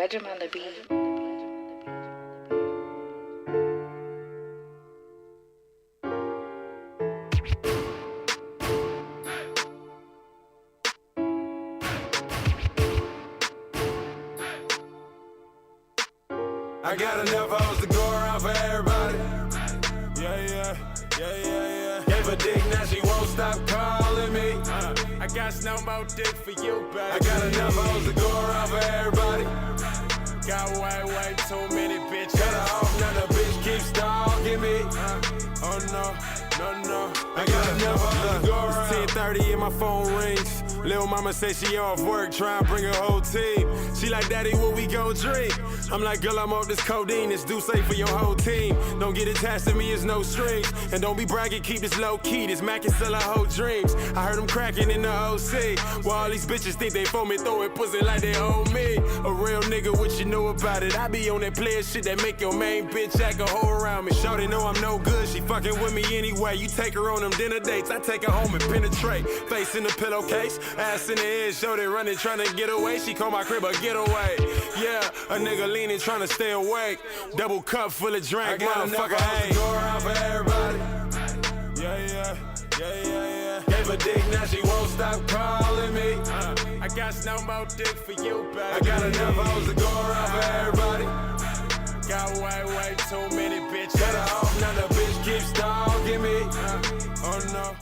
legend on the beat. I got enough hoes to go around for everybody. Yeah. Gave a dick, now she won't stop calling me. I got no more dick for you, baby. I got enough hoes to go around for everybody. Got way too many bitches. Cut her off, now the bitch keeps stalking me. Oh no. I got enough hoes to go around. It's 10:30 and my phone rings. Lil' mama say she off work, try and bring her whole team. She like, daddy, what we gon' drink? I'm like, girl, I'm off this codeine. It's do safe for your whole team. Don't get attached to me, it's no strings. And don't be bragging, keep this low key. This Mac can sell our whole dreams. I heard them cracking in the OC. While all these bitches think they for me, throwing pussy like they owe me. A real nigga, what you know about it? I be on that player shit that make your main bitch act a hoe around me. Shorty know I'm no good, she fucking with me anyway. You take her on them dinner dates, I take her home and penetrate. Face in the pillowcase, ass in the air, shorty running, trying to get away. She call my crib a getaway. Yeah, a nigga leaning, trying to stay awake. Double cup full of drink, motherfucker, hey. Go around for everybody. Yeah. Gave a dick, now she won't stop calling me. I got no more dick for you, baby. I got enough hoes to go around for everybody. Got way too many bitches. Cut her off, now the bitch keeps stalking me. Oh no.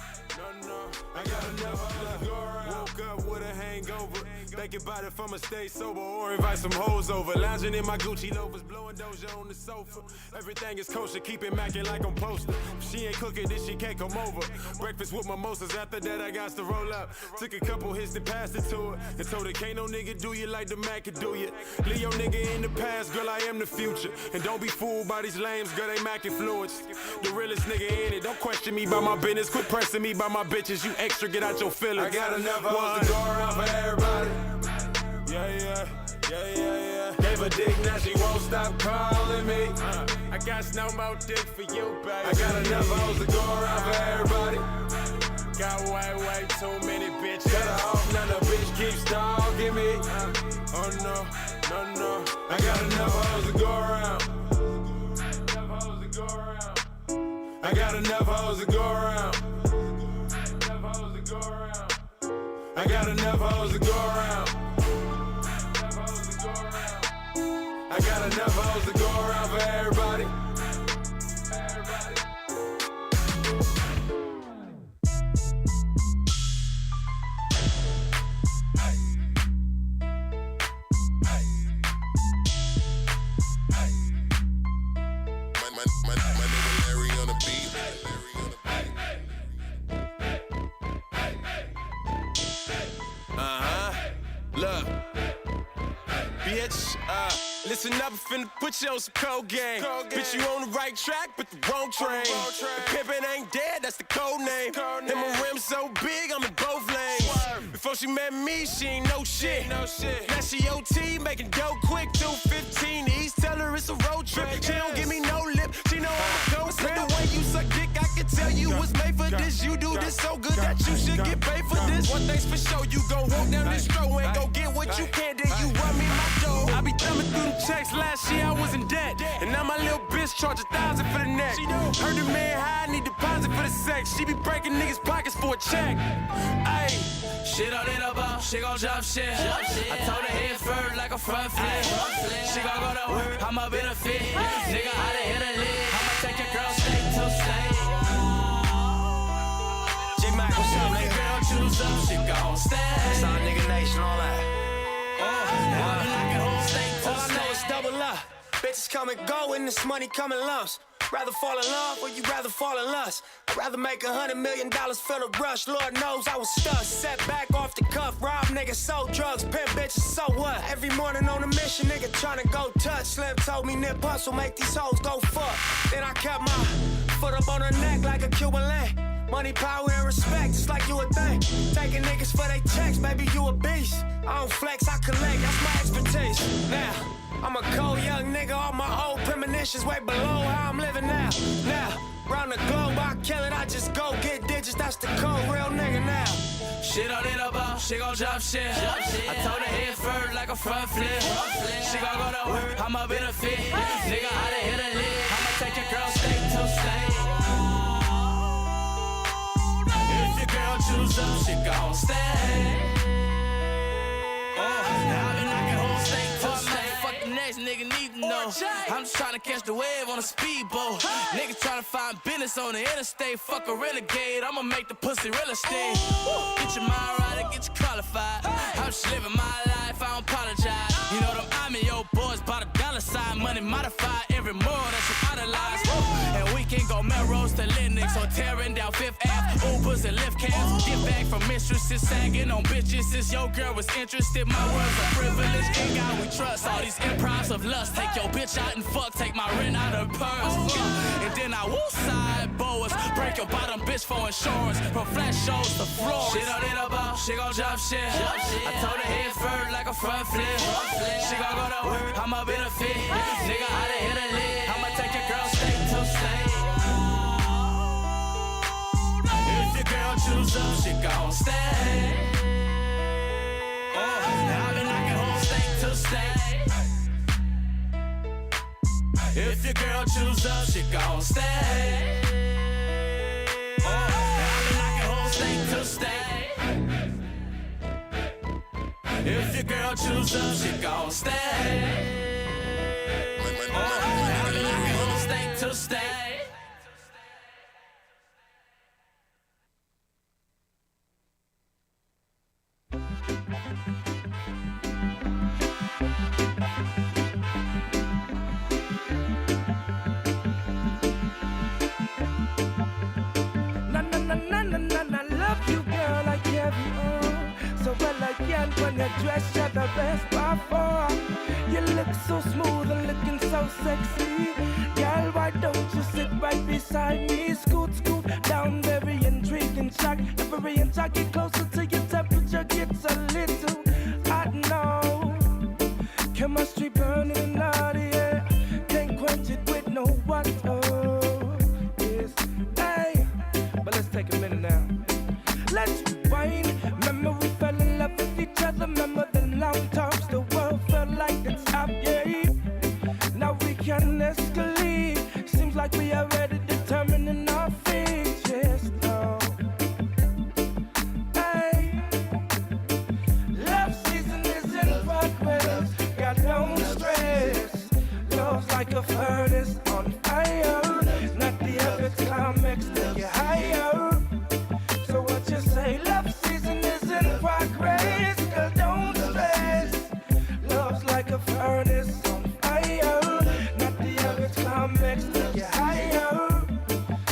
I got enough hoes to go around. Woke up with a hangover. Thinking about if I'ma stay sober or invite some hoes over. Lounging in my Gucci loafers, blowing Doja on the sofa. Everything is kosher, keep it macking like I'm posted. If she ain't cooking, then she can't come over. Breakfast with mimosas, after that I got to roll up. Took a couple hits and passed it to her. And told her, can't no nigga do you like the Mac could do you. Leo nigga in the past, girl, I am the future. And don't be fooled by these lames, girl, they Mac influenced. The realest nigga in it, don't question me by my business. Quit pressing me by my bitches, you extra, get out your feelings. I got enough hoes to go around for everybody. Yeah. Gave a dick, now she won't stop calling me. I got no more dick for you, baby. I got enough hoes to go around for everybody. Got way too many bitches. Cut her off, now the bitch keeps stalking me. Oh no. I got enough hoes to go around. I got enough hoes to go around. I got enough hoes to go around. I got enough hoes to go around for everybody. My nigga Larry on the beat. Look, bitch, listen up, I'm finna put you on some cold game. Bitch, you on the right track, but the wrong train. The pimpin' ain't dead, that's the code name. And my rims so big, I'm in both lanes. Before she met me, she ain't no shit. Now she OT, making dough quick, 215 East, tell her it's a road trip. She don't give me no lip, she know I'm a ghost. And the way you suck dick, I can tell you was made for this. You do this so good that you should get paid for this. One thing's for sure, you gon' walk down this road and go get what you can, then you run me my dough. I be thumbing through the checks, last year I was in debt. And now my little bitch charge 1,000 for the neck. Heard the man high, need deposit for the sex. She be breaking niggas' pockets for a check. Ayy. She don't need a ball, she gon' jump shit. I told her head first like a front flip. She gon' go to work, I'ma benefit. Nigga, how to hit a lid? I'ma take your girl state to state. G-Mac, what's up, nigga? Girl, choose up, she gon' stay. Saw nigga nation, all that. All I know is double up. Bitches come and go and this money come in lumps. Rather fall in love or you rather fall in lust? I'd rather make $100 million, feel the rush. Lord knows I was stuck, set back off the cuff. Rob niggas, sold drugs, pimp bitches, so what? Every morning on a mission, nigga tryna go touch. Slim told me nip hustle, make these hoes go fuck. Then I kept my foot up on her neck like a Cuban link. Money, power, and respect, just like you a thing. Taking niggas for they checks, baby, you a beast. I don't flex, I collect, that's my expertise. Now, I'm a cold young nigga, all my old premonitions way below how I'm living now. Now, round the globe, I kill it, I just go get digits, that's the cold real nigga now. She don't need a ball, she gon' drop shit. I told her head first like a front flip. She gon' go to work, I'ma benefit. Nigga, I done hit a lick. I'ma take your girl state to state. If your girl choose up, she gon' stay. I've been knocking whole state to state. Fuck the next nigga need to know. I'm just tryna catch the wave on a speedboat. Niggas tryna find business on the interstate. Fuck a renegade, I'ma make the pussy real estate. Get your mind right and get you qualified. I'm just living my life, I don't apologize. You know them I'm in your boys by the dollar sign. Money modified every more that you idolize. And we can go Melrose to Lennox or tearing down Fifth Ave. Ubers and lift cabs. Get back from mistresses, sagging on bitches. Since your girl was interested, my words are privilege. Ain't God we trust. All these improvs of lust. Take your bitch out and fuck. Take my rent out of purse. And then I woo side boas. Break your bottom bitch for insurance. From flash shows to floors. She don't need a ball. She gon' drop shit. I told her head first like a front flip. She gon' go to work. I'ma benefit. Nigga, I done hit a lick. I'ma take your girl state to state. If your girl choose up, she gon' stay. I've been knocking whole state to state. If your girl choose up, she gon' stay. I've been knocking whole state to state. If your girl choose up, she gon' stay. I've been knocking whole state to state. Love you, girl, I carry on so well I can. When you dress, you're the best by far. You look so smooth and looking so sexy. Girl, why don't you sit right beside me? Scoot, scoot down, very intriguing track. Every inch I get closer to your temperature gets a little hot now. Chemistry burning in the air. Can't quench it with no water. Yes, hey, but let's take a minute now. Let's rewind. Remember we fell in love with each other. Remember the long talks. The world felt like it's up, yeah. Now we can escalate. Seems like we already determined in our fate. Yes, no. Hey, love season is in progress. Got no stress. Love's like a furnace on fire. Not the average climax to get higher. So what you say? Love season is in progress. Girl, don't stress. Love's like a furnace on fire. Not the average climax to get higher.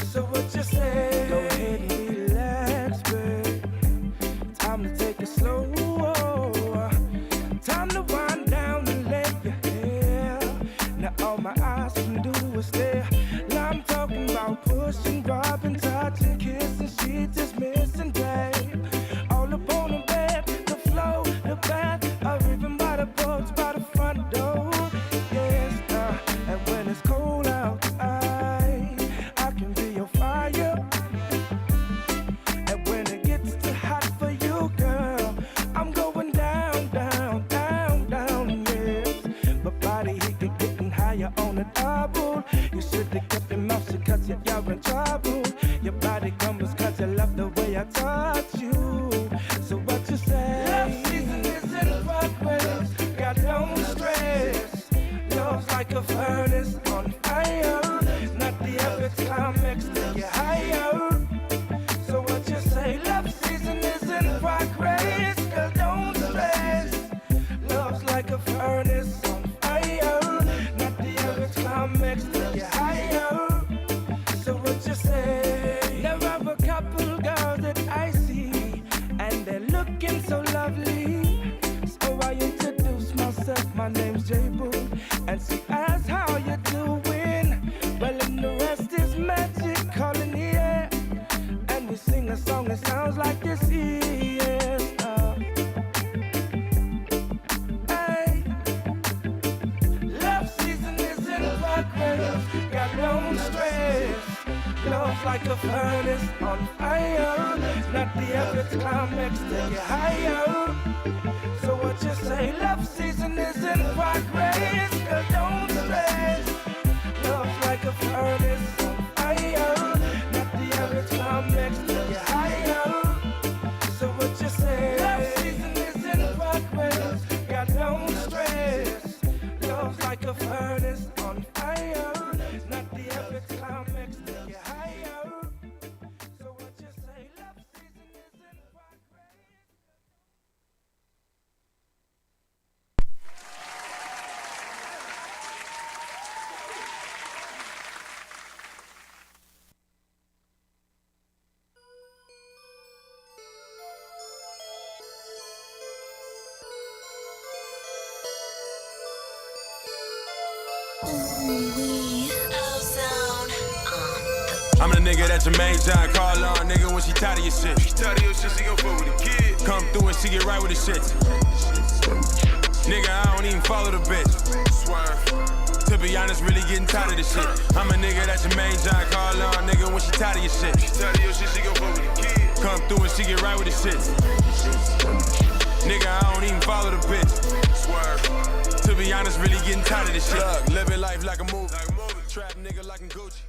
So what you say? Go ahead and relax, babe. Time to take it slow. Time to wind down and let your hair. Now all my eyes can do is stare. Now I'm talking about pushing, rubbing, touching, kissing. She just missing, babe. All up on the bed, the floor, the bath, or even by the boats, by the front door. Yes, and when it's cold outside, I can be your fire. And when it gets too hot for you, girl, I'm going down, down, down, down, yes. My body heat get getting higher on the double. You should have kept your mouth shut, cause you're in trouble. Your body comes cause you love the way I touch you. So what you say? Love season is in progress. Got no stress. Love's like a furnace on fire. Not the average climax to get higher. So what you say? Love season is in progress. Girl, don't stress. Love's like a furnace on fire. Not the average climax to get higher. So what you say? There are a couple girls that I see, and they're looking so lovely. So I introduce myself, my name's J-Boo, and she asks how you doing. Well, and the rest is magic, calling the air. And we sing a song that sounds like this, yes. Hey, love season is in progress. Got no stress. Love's Love's like a furnace on fire. Not the average climax, take it higher. So what you say, love season is in progress. Girl, don't stress. Love's like a furnace on fire. Not the average climax, take it higher. So what you say, love season is in progress. Girl, don't stress. Love's like a furnace on fire. Not the average climax, take it higher. So what you say, love season is in progress. I'm the nigga that your main John call on, nigga, when she tired of your shit. She tired of your shit, she gon' fuck with the kid. Come through and she get right with the shit. Nigga, I don't even follow the bitch. Swerve. To be honest, really getting tired of this shit. I'm a nigga that your main John call on, nigga, when she tired of your shit. She tired of your shit, she gon' fuck with the kid. Come through and she get right with the shit. Nigga, I don't even follow the bitch. Swerve. To be honest, really getting tired of this shit. Look, living life like a movie. Trap nigga like a Gucci.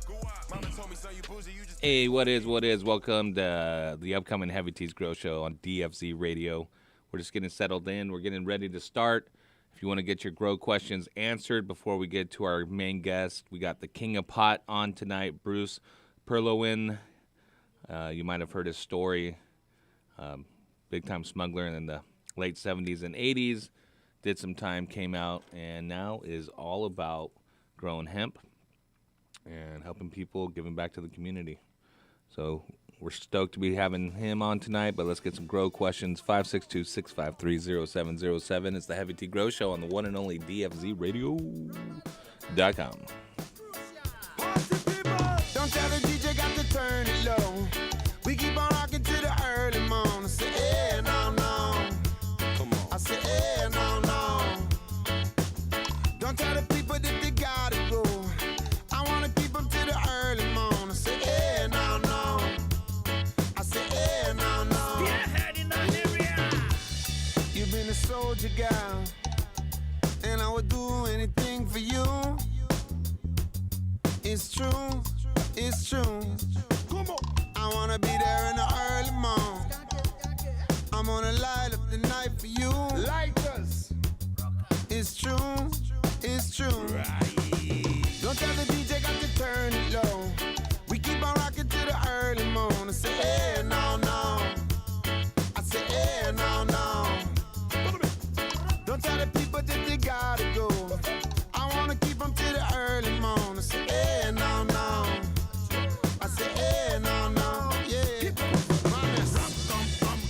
Hey, what is? Welcome to the upcoming Heavy T's Grill Show on DFZ Radio. We're just getting settled in. We're getting ready to start. If you want to get your grow questions answered before we get to our main guest, we got the King of Pot on tonight, Bruce Perlowin. You might have heard his story. Big-time smuggler in the late 70s and 80s. Did some time, came out, and now is all about growing hemp and helping people, giving back to the community. So we're stoked to be having him on tonight, but let's get some grow questions. 562-653-0707. It's the Heavy T Grow Show on the one and only DFZRadio.com. Don't tell the DJ got to turn it low. We keep on rocking to the early morning. I say, eh, no, no. Come on. I say, eh, no, no. Don't tell the people that they gotta go. I wanna keep them to the early morning. I say, eh, no, no. I say, eh, no, no. You've been a soldier, gal, and I would do anything for you. It's true, it's true. Come on. I wanna be there in the early morning. I'm gonna light up the night for you. Lighters. It's true, it's true. Don't tell the DJ got to turn it low. We keep on rocking to the early morning. I say, eh, no, no. I say, eh, no, no. Don't tell the people that they gotta go. I wanna keep them to the early morning. I say, eh, no, no. I say, eh, no, no. Yeah.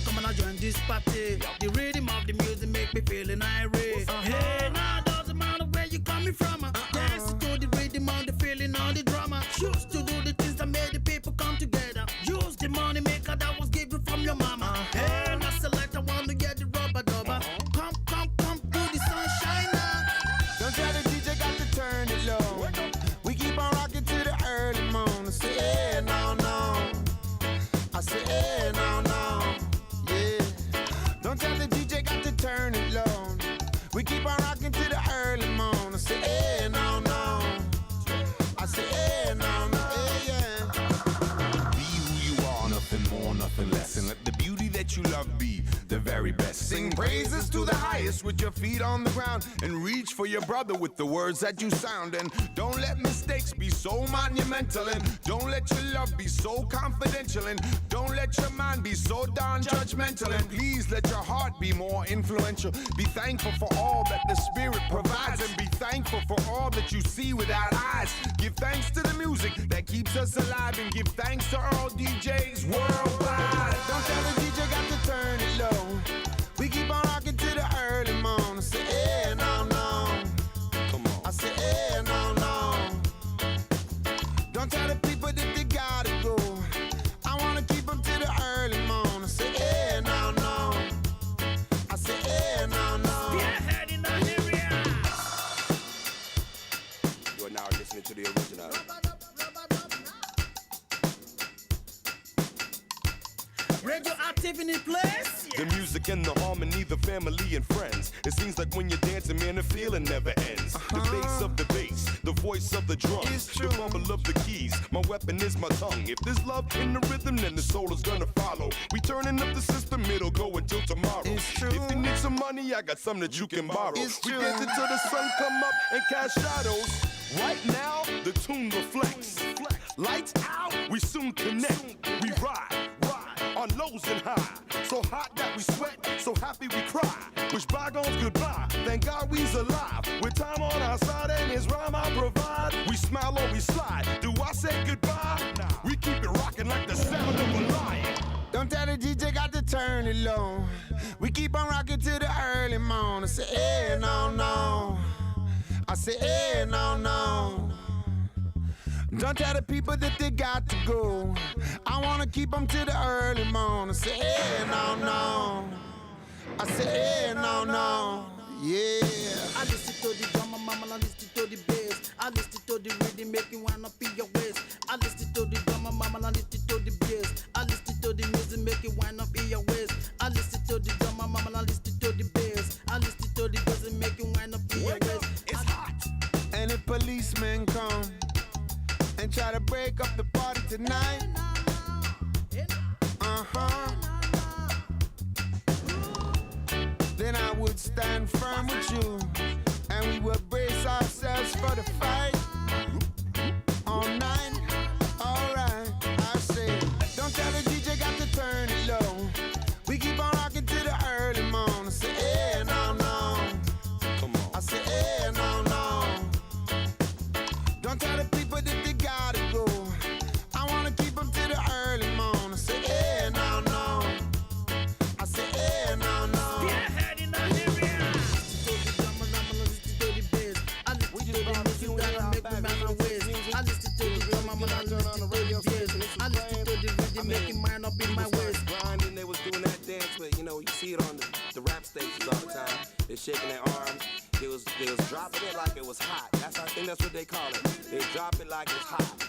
Come and I join this party. The rhythm of the music make me feeling irate. Hey, now doesn't matter where you coming from. Dance to the rhythm of the feeling, all the drama. Choose to do the things that made the people come together. Use the money maker that was given from your mama. Hey, now select, I want to get the rubber dubber. Come, do the sunshine now. Don't tell the DJ got to turn it low. We keep on rocking to the early morning. I say, eh, no, no. I say, eh, no, no. Yeah. Don't tell the DJ got to turn it low. We keep on rocking to the early morning. I say, eh, no, no. I say, eh, no, no. Yeah. Be who you are, nothing more, nothing less. And let the beauty that you love be the very best. Sing praises to the highest with your feet on the ground. And reach for your brother with the words that you sound. And don't let mistakes be so monumental. And don't let your love be so confidential. And don't let your mind be so darn judgmental. And please let your heart be more influential. Be thankful for all that the Spirit provides. And be thankful for all that you see without eyes. Give thanks to the music that keeps us alive. And give thanks to all DJs worldwide. Don't tell the DJ got to turn it low. We keep on rocking to the early morning. I say, eh, no, no. Come on. I say, eh, no, no. Don't tell the people that they gotta go. I wanna keep them to the early morning. I say, eh, no, no. I say, eh, no, no. You are now listening to the original. Radioactive in the place. The music and the harmony, the family and friends. It seems like when you're dancing, man, the feeling never ends. The bass of the bass, the voice of the drums, the rumble of the keys. My weapon is my tongue. If there's love in the rhythm, then the soul is gonna follow. We turning up the system, it'll go until tomorrow. If you need some money, I got some that you can borrow. We dance until the sun come up and cast shadows. Right now, the tune reflects. Lights out, we soon connect. We ride on lows and high. So hot that we sweat, so happy we cry. Wish bygones goodbye, thank God we's alive. With time on our side and his rhyme I provide. We smile or we slide, do I say goodbye? We keep it rocking like the sound of a lion. Don't tell the DJ got to turn it low. We keep on rocking till the early morning. I say, eh, no, no. I say, eh, no, no. Don't tell the people that they got to go. I wanna keep them till the early morning. I say, eh, no, no. I say, eh, no, no. Yeah. I listen to the drama, mama, I listen to the bass. I listen to the rhythm, make you wanna be your waist. I listen to the drama, mama, I listen to the bass. I listen to the music, make you wanna be your waist. I listen to the drama, mama, I listen to the bass. I listen to the music, make you wanna be your waist. It's hot. And if policemen come and try to break up the party tonight, then I would stand firm with you, and we would brace ourselves for the fight. All night, alright, I say, don't tell the DJ got to turn it low. We keep on rocking till the early morning. I say, eh, no, no. Come on. I say, eh, no, no. Don't tell the people that they gotta go. I wanna keep them till the early morning. I say, eh, no, no. I say, eh, no, no. Grinding, they was doing that dance, but you know, you see it on the rap stations all the time. They're shaking their arms. They was dropping it like it was hot. I think that's what they call it. They drop it like it's hot.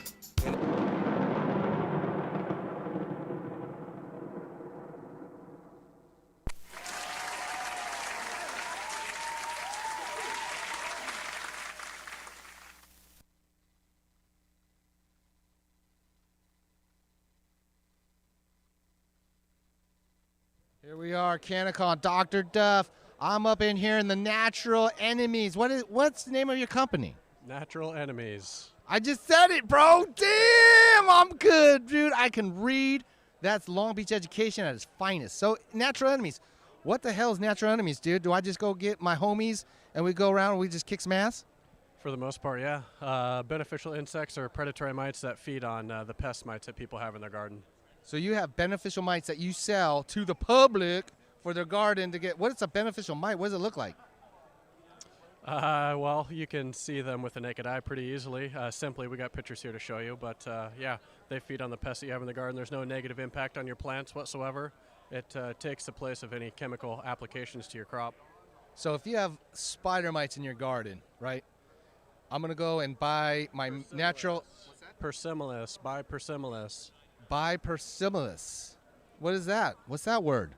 Here we are, Canicon, Dr. Duff. I'm up in here in the Natural Enemies. What's the name of your company? Natural Enemies. I just said it, bro. Damn, I'm good, dude. I can read. That's Long Beach education at its finest. So, Natural Enemies. What the hell is Natural Enemies, dude? Do I just go get my homies and we go around and we just kick some ass? For the most part, yeah. Beneficial insects are predatory mites that feed on the pest mites that people have in their garden. So you have beneficial mites that you sell to the public for their garden to get. What is a beneficial mite? What does it look like? Well, you can see them with the naked eye pretty easily. Simply, we got pictures here to show you. But yeah, they feed on the pests that you have in the garden. There's no negative impact on your plants whatsoever. It takes the place of any chemical applications to your crop. So if you have spider mites in your garden, right? I'm going to go and buy my natural. What's that? Persimilis. Buy Persimilis. Buy Persimilis. What is that? What's that word?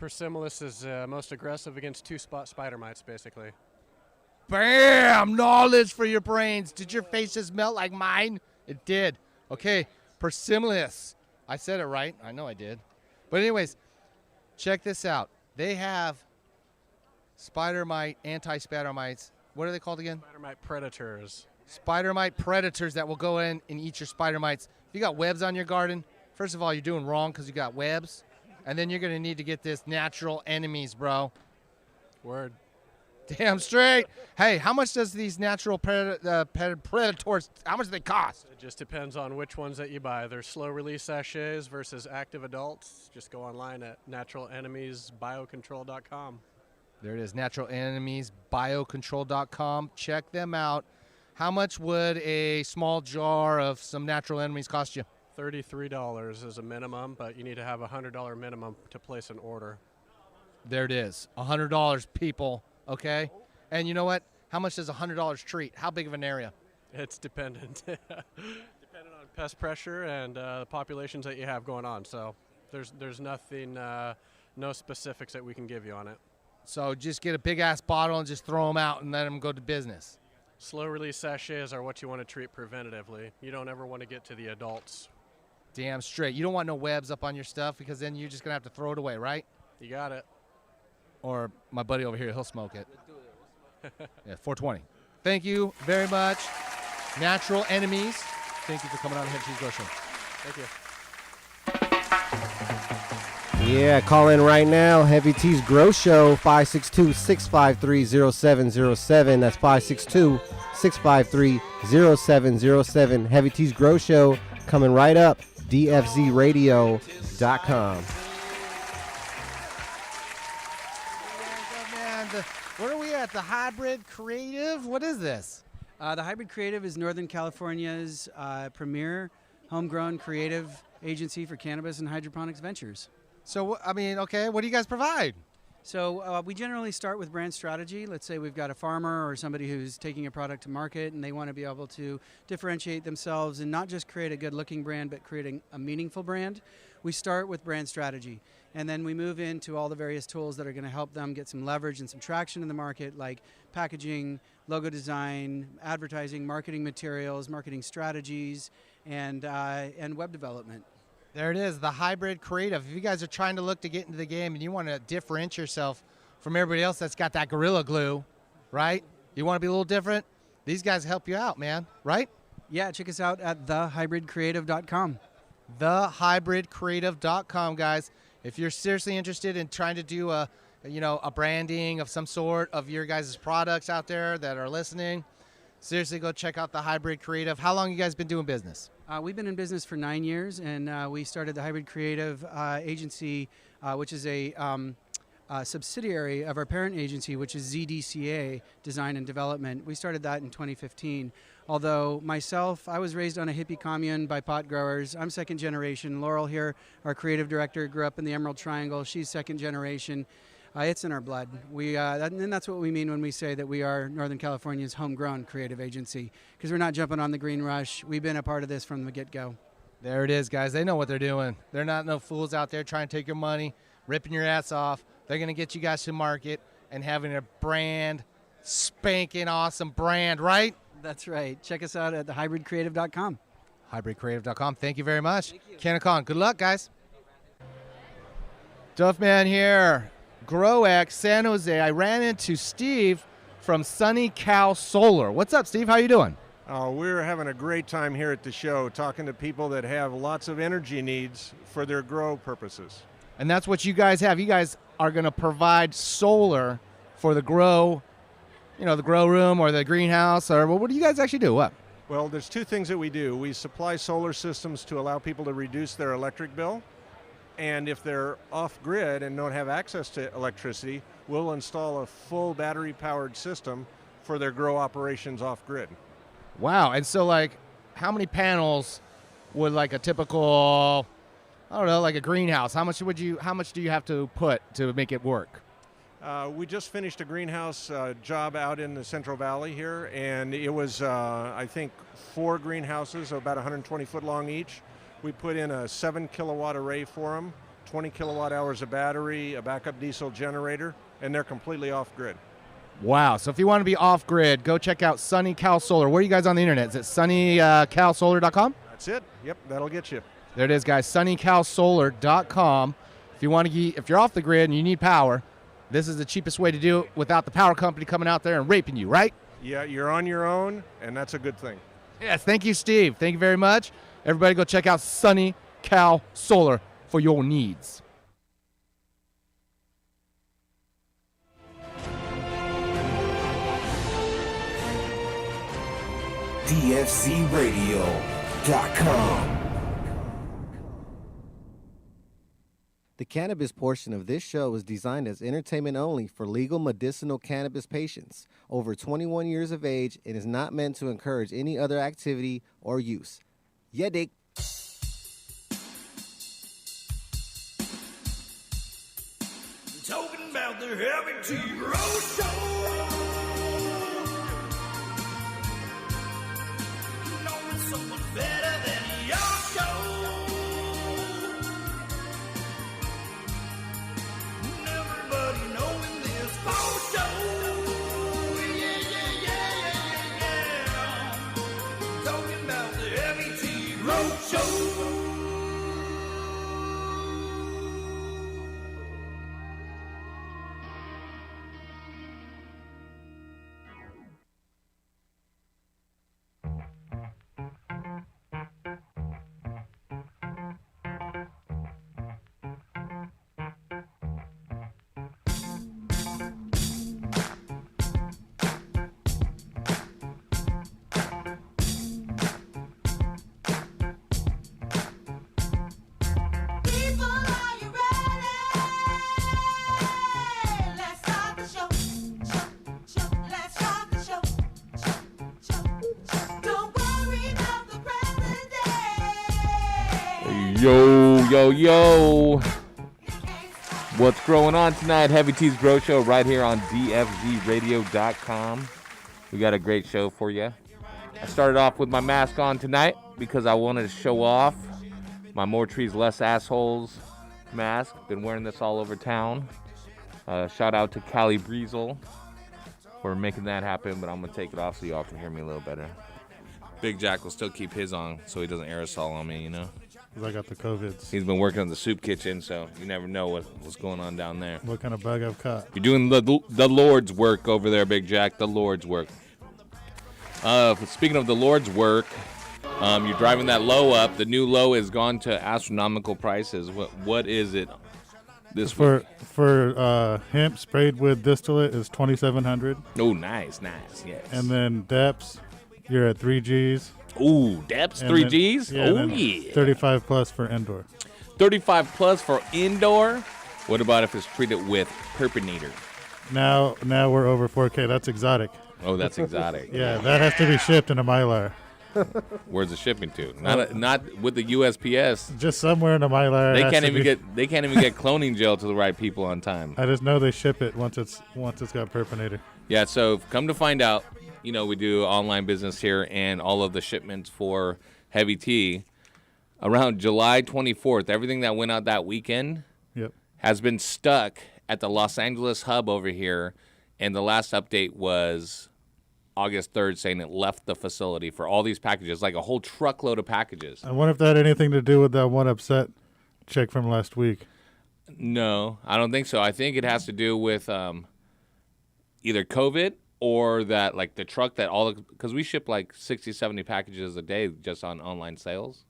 Persimilis is most aggressive against two-spot spider mites, basically. Bam! Knowledge for your brains. Did your face just melt like mine? It did. Okay, Persimilis. I said it right. I know I did. But anyways, check this out. They have spider mite, anti-spider mites. What are they called again? Spider mite predators. Spider mite predators that will go in and eat your spider mites. If you got webs on your garden, first of all, you're doing wrong because you got webs. And then you're going to need to get this Natural Enemies, bro. Word. Damn straight. Hey, how much does these natural predators, how much do they cost? It just depends on which ones that you buy. There's slow-release sachets versus active adults. Just go online at naturalenemiesbiocontrol.com. There it is, naturalenemiesbiocontrol.com. Check them out. How much would a small jar of some Natural Enemies cost you? $33 is a minimum, but you need to have a $100 minimum to place an order. There it is, $100, people, okay? And you know what? How much does a $100 treat? How big of an area? It's dependent. Dependent on pest pressure and the populations that you have going on. So There's nothing, no specifics that we can give you on it. So just get a big-ass bottle and just throw them out and let them go to business. Slow-release sachets are what you want to treat preventatively. You don't ever want to get to the adults. Damn straight. You don't want no webs up on your stuff because then you're just going to have to throw it away, right? You got it. Or my buddy over here, he'll smoke it. Yeah, 420. Thank you very much. Natural Enemies. Thank you for coming on the Heavy Teas Grow Show. Thank you. Yeah, call in right now. Heavy Teas Grow Show, 562-653-0707. That's 562-653-0707. Heavy Teas Grow Show coming right up. DFZRadio.com. Where are we at? The Hybrid Creative? What is this? The Hybrid Creative is Northern California's premier homegrown creative agency for cannabis and hydroponics ventures. So, I mean, okay, what do you guys provide? So we generally start with brand strategy. Let's say we've got a farmer or somebody who's taking a product to market and they want to be able to differentiate themselves and not just create a good looking brand, but creating a meaningful brand. We start with brand strategy, and then we move into all the various tools that are going to help them get some leverage and some traction in the market, like packaging, logo design, advertising, marketing materials, marketing strategies, and web development. There it is, the Hybrid Creative. If you guys are trying to look to get into the game and you want to differentiate yourself from everybody else that's got that Gorilla Glue, right? You want to be a little different? These guys help you out, man, right? Yeah, check us out at thehybridcreative.com. Thehybridcreative.com, guys. If you're seriously interested in trying to do a branding of some sort of your guys' products out there that are listening, seriously go check out the Hybrid Creative. How long you guys been doing business? We've been in business for 9 years, and we started the Hybrid Creative Agency, which is a subsidiary of our parent agency, which is ZDCA, Design and Development. We started that in 2015. Although myself, I was raised on a hippie commune by pot growers. I'm second generation. Laurel here, our creative director, grew up in the Emerald Triangle. She's second generation. It's in our blood. And that's what we mean when we say that we are Northern California's homegrown creative agency, because we're not jumping on the green rush. We've been a part of this from the get-go. There it is, guys. They know what they're doing. They're not no fools out there trying to take your money, ripping your ass off. They're going to get you guys to market and having a brand, spanking awesome brand, right? That's right. Check us out at thehybridcreative.com. Hybridcreative.com. Thank you very much. Canacon, good luck, guys. Duffman here. GrowX, San Jose. I ran into Steve from Sunny Cow Solar. What's up, Steve? How you doing? We're having a great time here at the show, talking to people that have lots of energy needs for their grow purposes. And that's what you guys have. You guys are going to provide solar for the grow, the grow room or the greenhouse, or what do you guys actually do? What? Well, there's two things that we do. We supply solar systems to allow people to reduce their electric bill. And if they're off-grid and don't have access to electricity, we'll install a full battery-powered system for their grow operations off-grid. Wow. And so, how many panels would, a typical, like a greenhouse, how much do you have to put to make it work? We just finished a greenhouse job out in the Central Valley here, and it was, I think, 4 greenhouses, about 120 foot long each. We put in a 7-kilowatt array for them, 20 kilowatt hours of battery, a backup diesel generator, and they're completely off-grid. Wow. So if you want to be off-grid, go check out Sunny Cow Solar. Where are you guys on the internet? Is it sunnycowsolar.com? That's it. Yep, that'll get you. There it is, guys, sunnycowsolar.com. If you're off the grid and you need power, this is the cheapest way to do it without the power company coming out there and raping you, right? Yeah, you're on your own, and that's a good thing. Yes, thank you, Steve. Thank you very much. Everybody go check out Sunny Cow Solar for your needs. DFZRadio.com. The cannabis portion of this show is designed as entertainment only for legal medicinal cannabis patients over 21 years of age and is not meant to encourage any other activity or use. Yeah, dig. Talking about the Heavy Teas Grow Show. Knowing someone better than your show. Yo. What's going on tonight? Heavy T's Grow Show right here on DFZRadio.com. We got a great show for you. I started off with my mask on tonight because I wanted to show off my More Trees, Less Assholes mask. Been wearing this all over town. Shout out to Callie Breezel for making that happen, but I'm going to take it off so y'all can hear me a little better. Big Jack will still keep his on so he doesn't aerosol on me, you know? Because I got the COVIDs. He's been working on the soup kitchen, so you never know what's going on down there. What kind of bug I've caught. You're doing the Lord's work over there, Big Jack, the Lord's work. Speaking of the Lord's work, you're driving that low up. The new low has gone to astronomical prices. What is it this week? For hemp sprayed with distillate is $2,700. Oh, nice, yes. And then depths, you're at 3 Gs. Ooh, depths, 3 Gs? Yeah, 35 plus for indoor. 35 plus for indoor? What about if it's treated with purpinator? Now we're over 4K. That's exotic. Oh, that's exotic. Yeah, that has to be shipped in a Mylar. Where's the shipping to? Not with the USPS. Just somewhere in a Mylar. They can't even get cloning gel to the right people on time. I just know they ship it once it's got purpinator. Yeah, so come to find out, we do online business here, and all of the shipments for Heavy Tea around July 24th, everything that went out that weekend has been stuck at the Los Angeles hub over here, and the last update was August 3rd saying it left the facility for all these packages, like a whole truckload of packages. I wonder if that had anything to do with that one upset chick from last week. No, I don't think so. I think it has to do with either COVID or that, like, the truck that because we ship like 60, 70 packages a day just on online sales,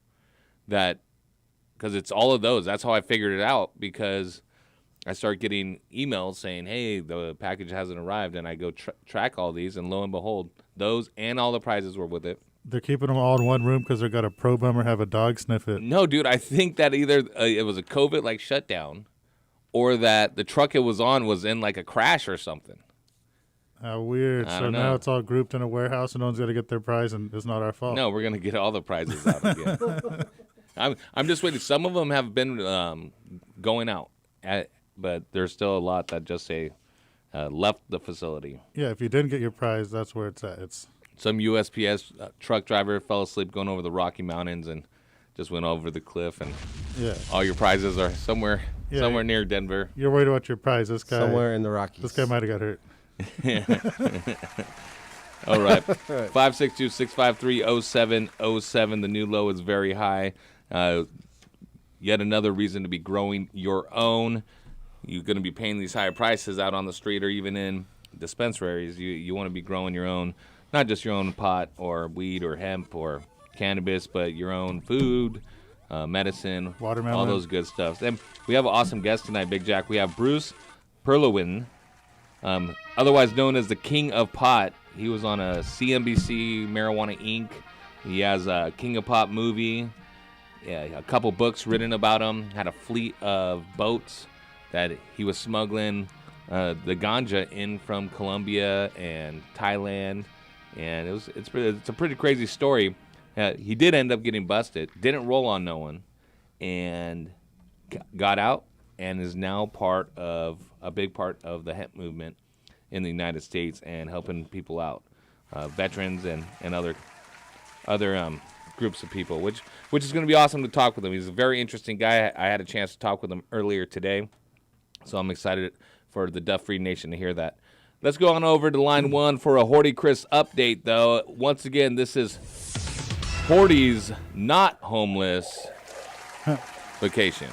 because it's all of those. That's how I figured it out, because I start getting emails saying, hey, the package hasn't arrived, and I go track all these, and lo and behold, those and all the prizes were with it. They're keeping them all in one room because they're got to probe them or have a dog sniff it. No, dude, I think that either it was a COVID shutdown, or that the truck it was on was in like a crash or something. How weird. So now it's all grouped in a warehouse and no one's got to get their prize, and it's not our fault. No, we're going to get all the prizes out again. I'm just waiting. Some of them have been going out, but there's still a lot that just say left the facility. Yeah, if you didn't get your prize, that's where it's at. It's some USPS truck driver fell asleep going over the Rocky Mountains and just went over the cliff, and all your prizes are somewhere near Denver. You're worried about your prize. This guy somewhere in the Rockies. This guy might have got hurt. All right. 562-653-0707. The new low is very high. Yet another reason to be growing your own. You're going to be paying these higher prices out on the street or even in dispensaries. You want to be growing your own, not just your own pot or weed or hemp or cannabis, but your own food, medicine, watermelon, all those good stuff. And we have an awesome guest tonight, Big Jack. We have Bruce Perlowin, otherwise known as the King of Pot. He was on a CNBC Marijuana Inc. He has a King of Pot movie. Yeah, a couple books written about him. Had a fleet of boats that he was smuggling the ganja in from Colombia and Thailand, and it's a pretty crazy story. He did end up getting busted. Didn't roll on no one, and got out and is now a big part of the hemp movement in the United States and helping people out, veterans and other groups of people, which is going to be awesome to talk with him. He's a very interesting guy. I had a chance to talk with him earlier today, so I'm excited for the Duff Free Nation to hear that. Let's go on over to line one for a Horty Chris update, though. Once again, this is Horty's Not Homeless Vacation.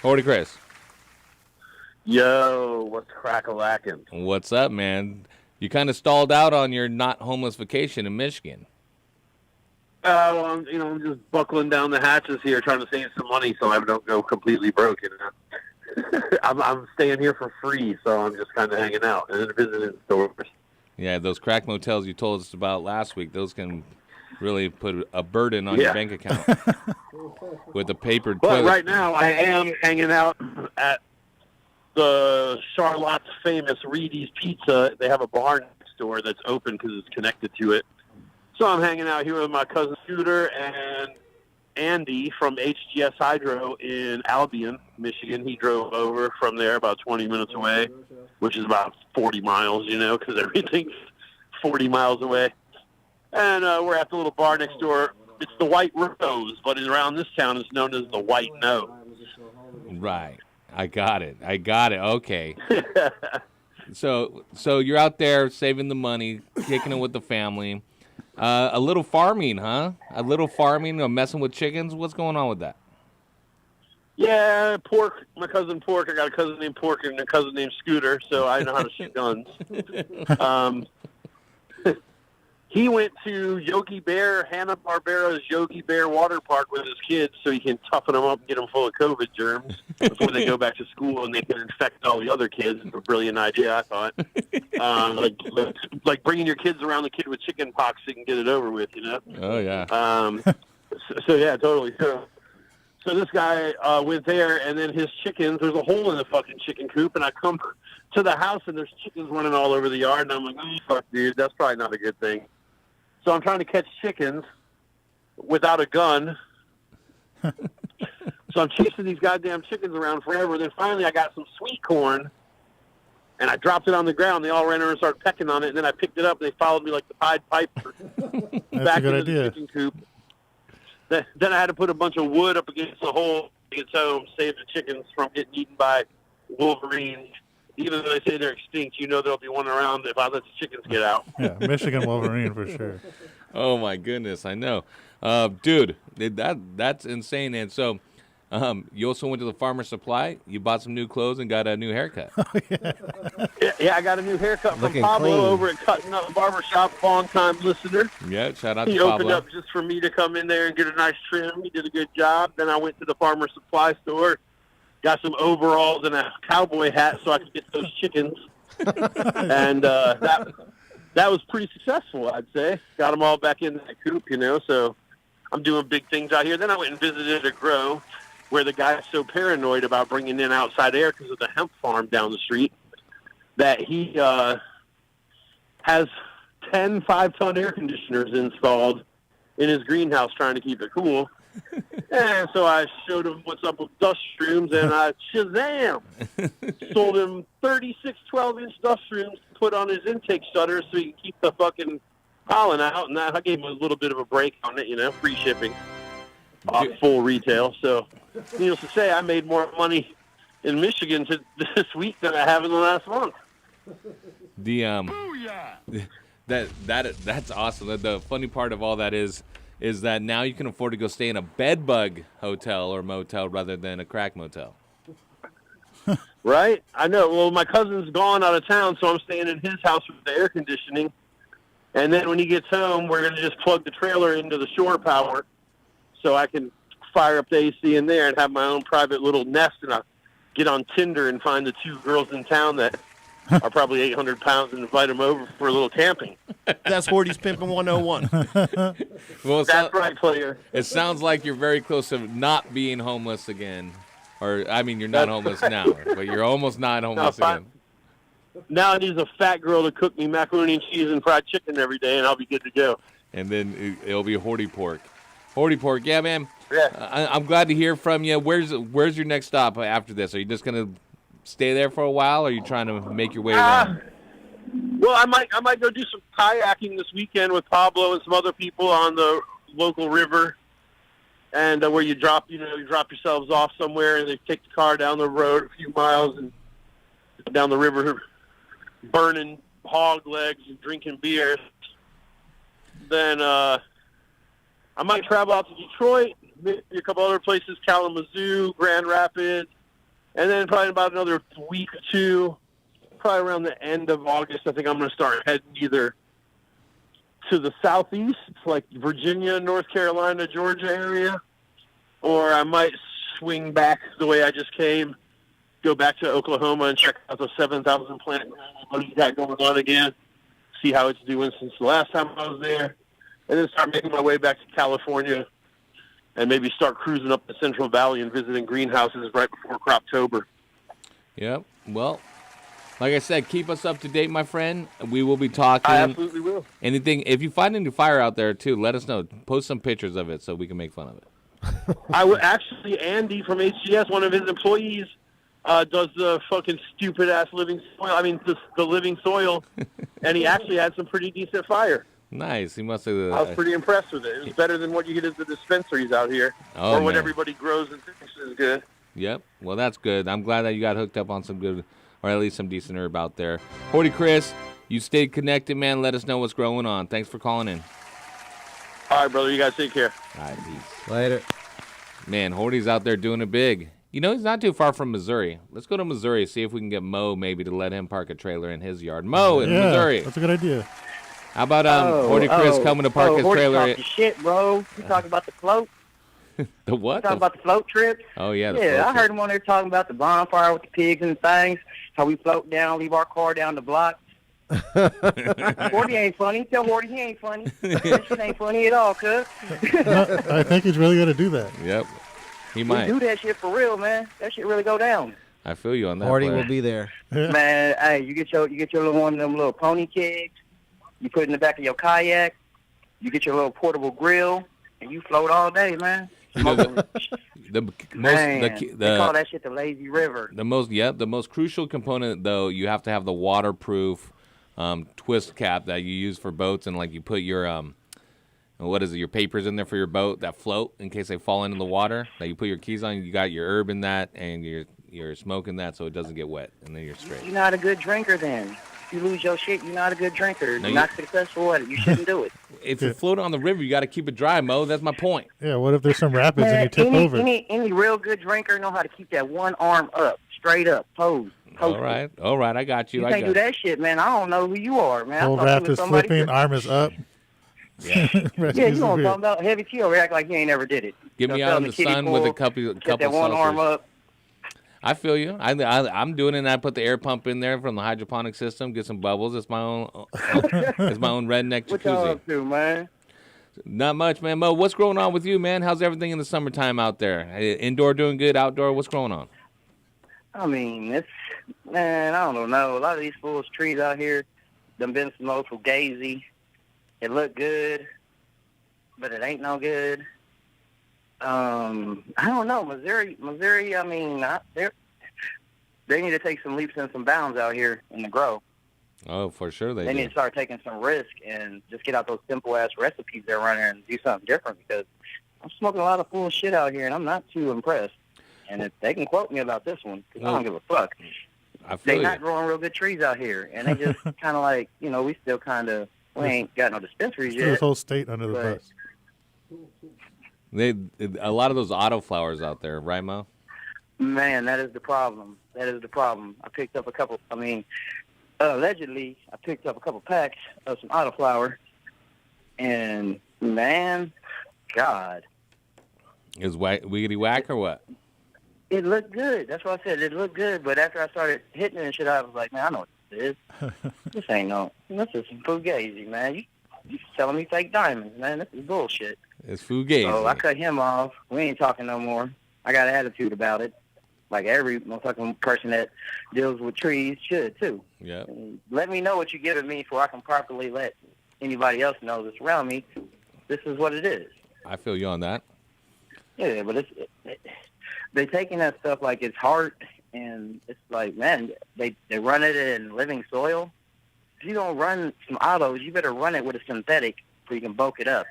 Horty Chris. Yo, what's crack-a-lackin'? What's up, man? You kind of stalled out on your not homeless vacation in Michigan. Well, I'm just buckling down the hatches here, trying to save some money so I don't go completely broke. I'm staying here for free, so I'm just kind of hanging out and visiting stores. Yeah, those crack motels you told us about last week, those can really put a burden on your bank account with a papered But toilet. right now, I am hanging out at the Charlotte's famous Reedy's Pizza. They have a bar next door that's open because it's connected to it. So I'm hanging out here with my cousin Scooter and Andy from HGS Hydro in Albion, Michigan. He drove over from there about 20 minutes away, which is about 40 miles, because everything's 40 miles away. And we're at the little bar next door. It's the White Rose, but around this town it's known as the White Nose. Right. I got it. Okay. So you're out there saving the money, kicking it with the family. A little farming, huh? A little farming, messing with chickens. What's going on with that? Yeah, Pork. My cousin Pork. I got a cousin named Pork and a cousin named Scooter, so I know how to shoot guns. He went to Yogi Bear, Hanna-Barbera's Yogi Bear Water Park with his kids so he can toughen them up and get them full of COVID germs before they go back to school and they can infect all the other kids. It's a brilliant idea, I thought. Like bringing your kids around the kid with chicken pox so you can get it over with, Oh, yeah. So yeah, totally. So this guy went there, and then his chickens, there's a hole in the fucking chicken coop, and I come to the house, and there's chickens running all over the yard, and I'm like, oh, fuck, dude, that's probably not a good thing. So I'm trying to catch chickens without a gun. So I'm chasing these goddamn chickens around forever. Then finally I got some sweet corn, and I dropped it on the ground. They all ran over and started pecking on it, and then I picked it up, and they followed me like the Pied Piper back into the chicken coop. Then I had to put a bunch of wood up against the hole to get home, save the chickens from getting eaten by wolverines. Even though they say they're extinct, there'll be one around if I let the chickens get out. Yeah, Michigan Wolverine for sure. Oh, my goodness, I know. Dude, that's insane. And so you also went to the Farmer Supply. You bought some new clothes and got a new haircut. Yeah, I got a new haircut Looking from Pablo clean. over at Cutting Up Barbershop, long-time listener. Yeah, shout out to He Pablo. opened up just for me to come in there and get a nice trim. He did a good job. Then I went to the Farmer Supply store, got some overalls and a cowboy hat so I could get those chickens. And that was pretty successful, I'd say. Got them all back in that coop, so I'm doing big things out here. Then I went and visited a grow where the guy's so paranoid about bringing in outside air because of the hemp farm down the street that he has 10 5-ton air conditioners installed in his greenhouse trying to keep it cool. And so I showed him what's up with dust streams, and I shazam! Sold him 36 12-inch dust streams to put on his intake shutter so he can keep the fucking pollen out, and I gave him a little bit of a break on it, free shipping off full retail. So, needless to say, I made more money in Michigan this week than I have in the last month. That's awesome. The funny part of all that is that now you can afford to go stay in a bed bug hotel or motel rather than a crack motel. Right? I know. Well, my cousin's gone out of town, so I'm staying in his house with the air conditioning. And then when he gets home, we're going to just plug the trailer into the shore power so I can fire up the AC in there and have my own private little nest. And I'll get on Tinder and find the 2 girls in town that are probably 800 pounds and invite them over for a little camping. That's Horty's Pimpin' 101. Well, That's right, player. It sounds like you're very close to not being homeless again. Or, I mean, you're not homeless now, but you're almost not homeless again. Now I need a fat girl to cook me macaroni and cheese and fried chicken every day, and I'll be good to go. And then it'll be Horty Pork. Horty Pork, yeah, man. Yeah. I'm glad to hear from you. Where's your next stop after this? Are you just going to stay there for a while, or are you trying to make your way around? Well, I might go do some kayaking this weekend with Pablo and some other people on the local river, and where you drop yourselves off somewhere, and they take the car down the road a few miles and down the river, burning hog legs and drinking beer. Then I might travel out to Detroit, maybe a couple other places, Kalamazoo, Grand Rapids, and then probably about another week or two, probably around the end of August, I think I'm going to start heading either to the southeast, like Virginia, North Carolina, Georgia area, or I might swing back the way I just came, go back to Oklahoma and check out the 7,000 plant what he's got going on again, see how it's doing since the last time I was there, and then start making my way back to California and maybe start cruising up the Central Valley and visiting greenhouses right before Croptober. Yep. Well, Like I said, keep us up to date, my friend. We will be talking. I absolutely will. Anything, if you find any fire out there too, let us know. Post some pictures of it so we can make fun of it. I would actually, Andy from HGS, one of his employees, does the fucking stupid ass living soil. I mean, the living soil, and he actually had some pretty decent fire. Nice. He must have. I was pretty impressed with it. It was better than what you get at the dispensaries out here, Oh, or what man. everybody grows and thinks is good. Yep. Well, that's good. I'm glad that you got hooked up on some good, or at least some decent herb out there. Horty Chris, you stayed connected, man. Let us know what's going on. Thanks for calling in. All right, brother. You guys take care. All right, peace. Later. Man, Horty's out there doing it big. You know, he's not too far from Missouri. Let's go to Missouri, see if we can get Mo maybe to let him park a trailer in his yard. Mo in Missouri. That's a good idea. How about Horty Chris coming to park his Horty trailer? talking shit, bro. You talking about the float? The what? Talking about the float trips? Oh, yeah. The Yeah, float I trip. heard him on there talking about the bonfire with the pigs and things, how we float down, leave our car down the block. Horty ain't funny. Tell Horty he ain't funny. That shit ain't funny at all, cuz. No, I think he's really going to do that. Yep. He We might. do that shit for real, man. That shit really go down. I feel you on that. Horty player. will be there. Man, hey, you get your little one of them little pony kegs, you put it in the back of your kayak, you get your little portable grill, and you float all day, man. You know, the Man, most, they call that shit the lazy river. the most crucial component, though, you have to have the waterproof twist cap that you use for boats, and like you put your what is it, your papers in there for your boat that float in case they fall into the water. That you put your keys on, you got your herb in that, and you're smoking that so it doesn't get wet, and then you're straight. You're not a good drinker then. If you lose your shit, you're not a good drinker. No, You're not successful at it. You shouldn't do it. If you float on the river, you got to keep it dry, Mo. That's my point. Yeah, what if there's some rapids and you tip over? Any real good drinker know how to keep that one arm up, straight up, pose. All right, I got you. You I can't got do that shit, man. I don't know who you are, man. Whole I thought raft you was is somebody flipping, arm is up. Yeah, Yeah, you know what I'm talking about. Heavy T over act like you ain't never did it. Get me So out tell in me the kiddie sun with a pool, couple that one arm saucers. up. I feel you. I'm doing it, and I put the air pump in there from the hydroponic system, get some bubbles. It's my own it's my own redneck What y'all jacuzzi. up to, man? Not much, man. Mo, what's going on with you, man? How's everything in the summertime out there? Indoor doing good, outdoor, what's going on? I mean, man, I don't know. A lot of these fools trees out here done been smoked for gazy. It look good, but it ain't no good. I don't know. Missouri, I mean, they need to take some leaps and some bounds out here in the grow. Oh, for sure They do. need to start taking some risk and just get out those simple-ass recipes they're running and do something different, because I'm smoking a lot of fool shit out here, and I'm not too impressed. And if they can quote me about this one, 'cause I don't give a fuck. I feel They you. not growing real good trees out here, and they just kind of like, we still kind of, we ain't got no dispensaries Threw this yet. whole state under the but- bus. A lot of those auto flowers out there, right, Mo? Man, that is the problem. That is the problem. I picked up a couple, allegedly, I picked up a couple packs of some autoflower, and man, God, Is wiggity whack or what? it looked good. That's what I said. It looked good, but after I started hitting it and shit, I was like, man, I know what this is. This ain't this is some fugazi, man. You selling me fake diamonds, man. This is bullshit. It's fugazi. So I cut him off. We ain't talking no more. I got an attitude about it, like every motherfucking person that deals with trees should too. Yeah. Let me know what you're giving me so I can properly let anybody else know that's around me. This is what it is. I feel you on that. Yeah, but they taking that stuff like it's heart, and it's like, man, they run it in living soil. If you don't run some autos, you better run it with a synthetic so you can bulk it up.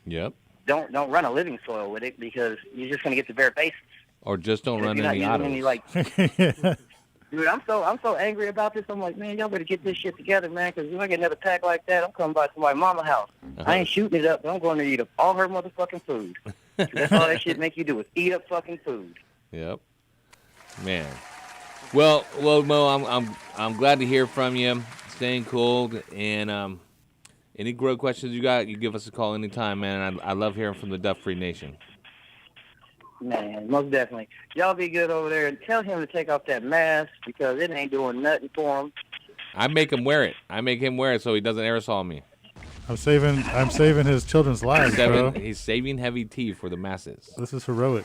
Yep. Don't run a living soil with it, because you're just gonna get the bare basics. Or just don't If run you're not any using autos. any, dude, I'm so angry about this. I'm like, man, y'all better get this shit together, man, because if I get another pack like that, I'm coming by to my mama's house. I ain't shooting it up, but I'm going to eat up all her motherfucking food. That's all that shit make you do is eat up fucking food. Yep. Man. Well, Mo, I'm glad to hear from you. Staying cool, and any grow questions you got, you give us a call anytime, man. I love hearing from the Duff Free Nation. Man, most definitely. Y'all be good over there, and tell him to take off that mask, because it ain't doing nothing for him. I make him wear it. I make him wear it so he doesn't aerosol me. I'm saving his children's lives, bro. He's saving heavy tea for the masses. This is heroic.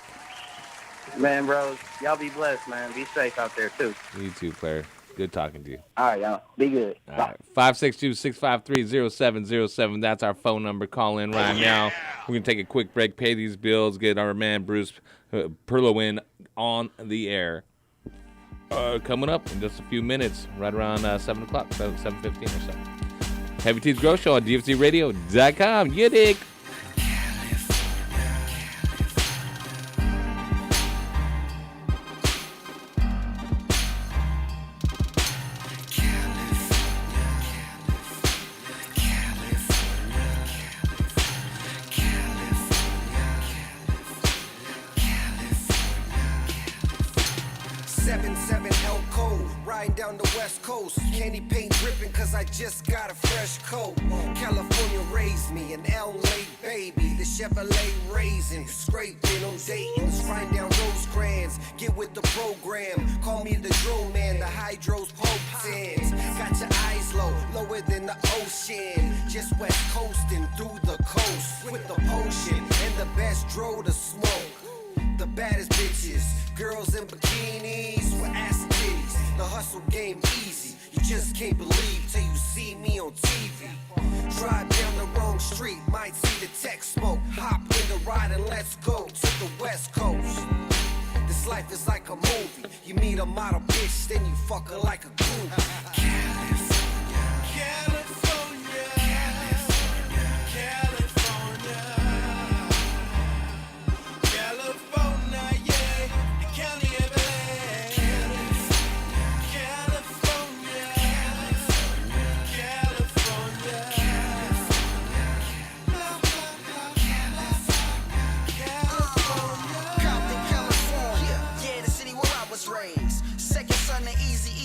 Man, bros, y'all be blessed, man. Be safe out there, too. You too, player. Good talking to you. All right, y'all. Be good. All right. 562-653-0707. That's our phone number. Call in right now. We're going to take a quick break, pay these bills, get our man Bruce Perlo in on the air. Coming up in just a few minutes, right around 7 o'clock, 7:15 or so. Heavy T's Grow Show on DFCRadio.com. You dig? 7-7 L Code, riding down the West Coast. Candy paint dripping cause I just got a fresh coat. California raised me, an LA baby. The Chevrolet raisin, scraping on Dayton's, riding down Rosecrans. Get with the program, call me the drone man, the hydros potens. Got your eyes low, lower than the ocean. Just west coasting through the coast with the potion and the best dro to smoke. The baddest bitches, girls in bikinis with ass titties. The hustle game easy, you just can't believe till you see me on TV. Drive down the wrong street, might see the tech smoke. Hop in the ride and let's go to the West Coast. This life is like a movie. You meet a model bitch, then you fuck her like a groupie.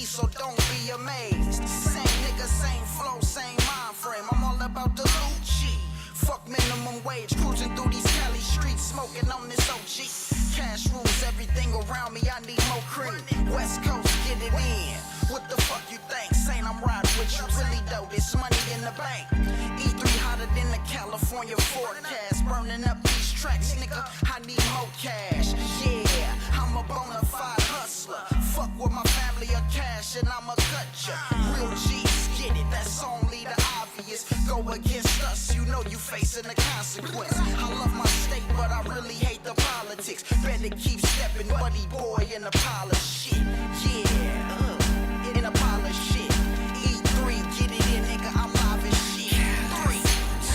So don't be amazed. Same nigga, same flow, same mind frame. I'm all about the loot shit. Fuck minimum wage, cruising through these Cali streets, smoking on this OG. Cash rules everything around me, I need more cream. West Coast, get it in. What the fuck you think? Saying I'm riding with you, really though, this money in the bank. E3 hotter than the California forecast. Burning up these tracks, nigga, I need more cash. Yeah, I'm a bona fide hustler. Fuck with my family or cash and I'ma cut ya. Real G's get it, that's only the obvious. Go against us, you know you facing the consequence. I love my state, but I really hate the politics. Better keep stepping, buddy boy, in the pile of shit. Yeah, in a pile of shit. E3, get it in, nigga, I'm live as shit. 3, 2, 1.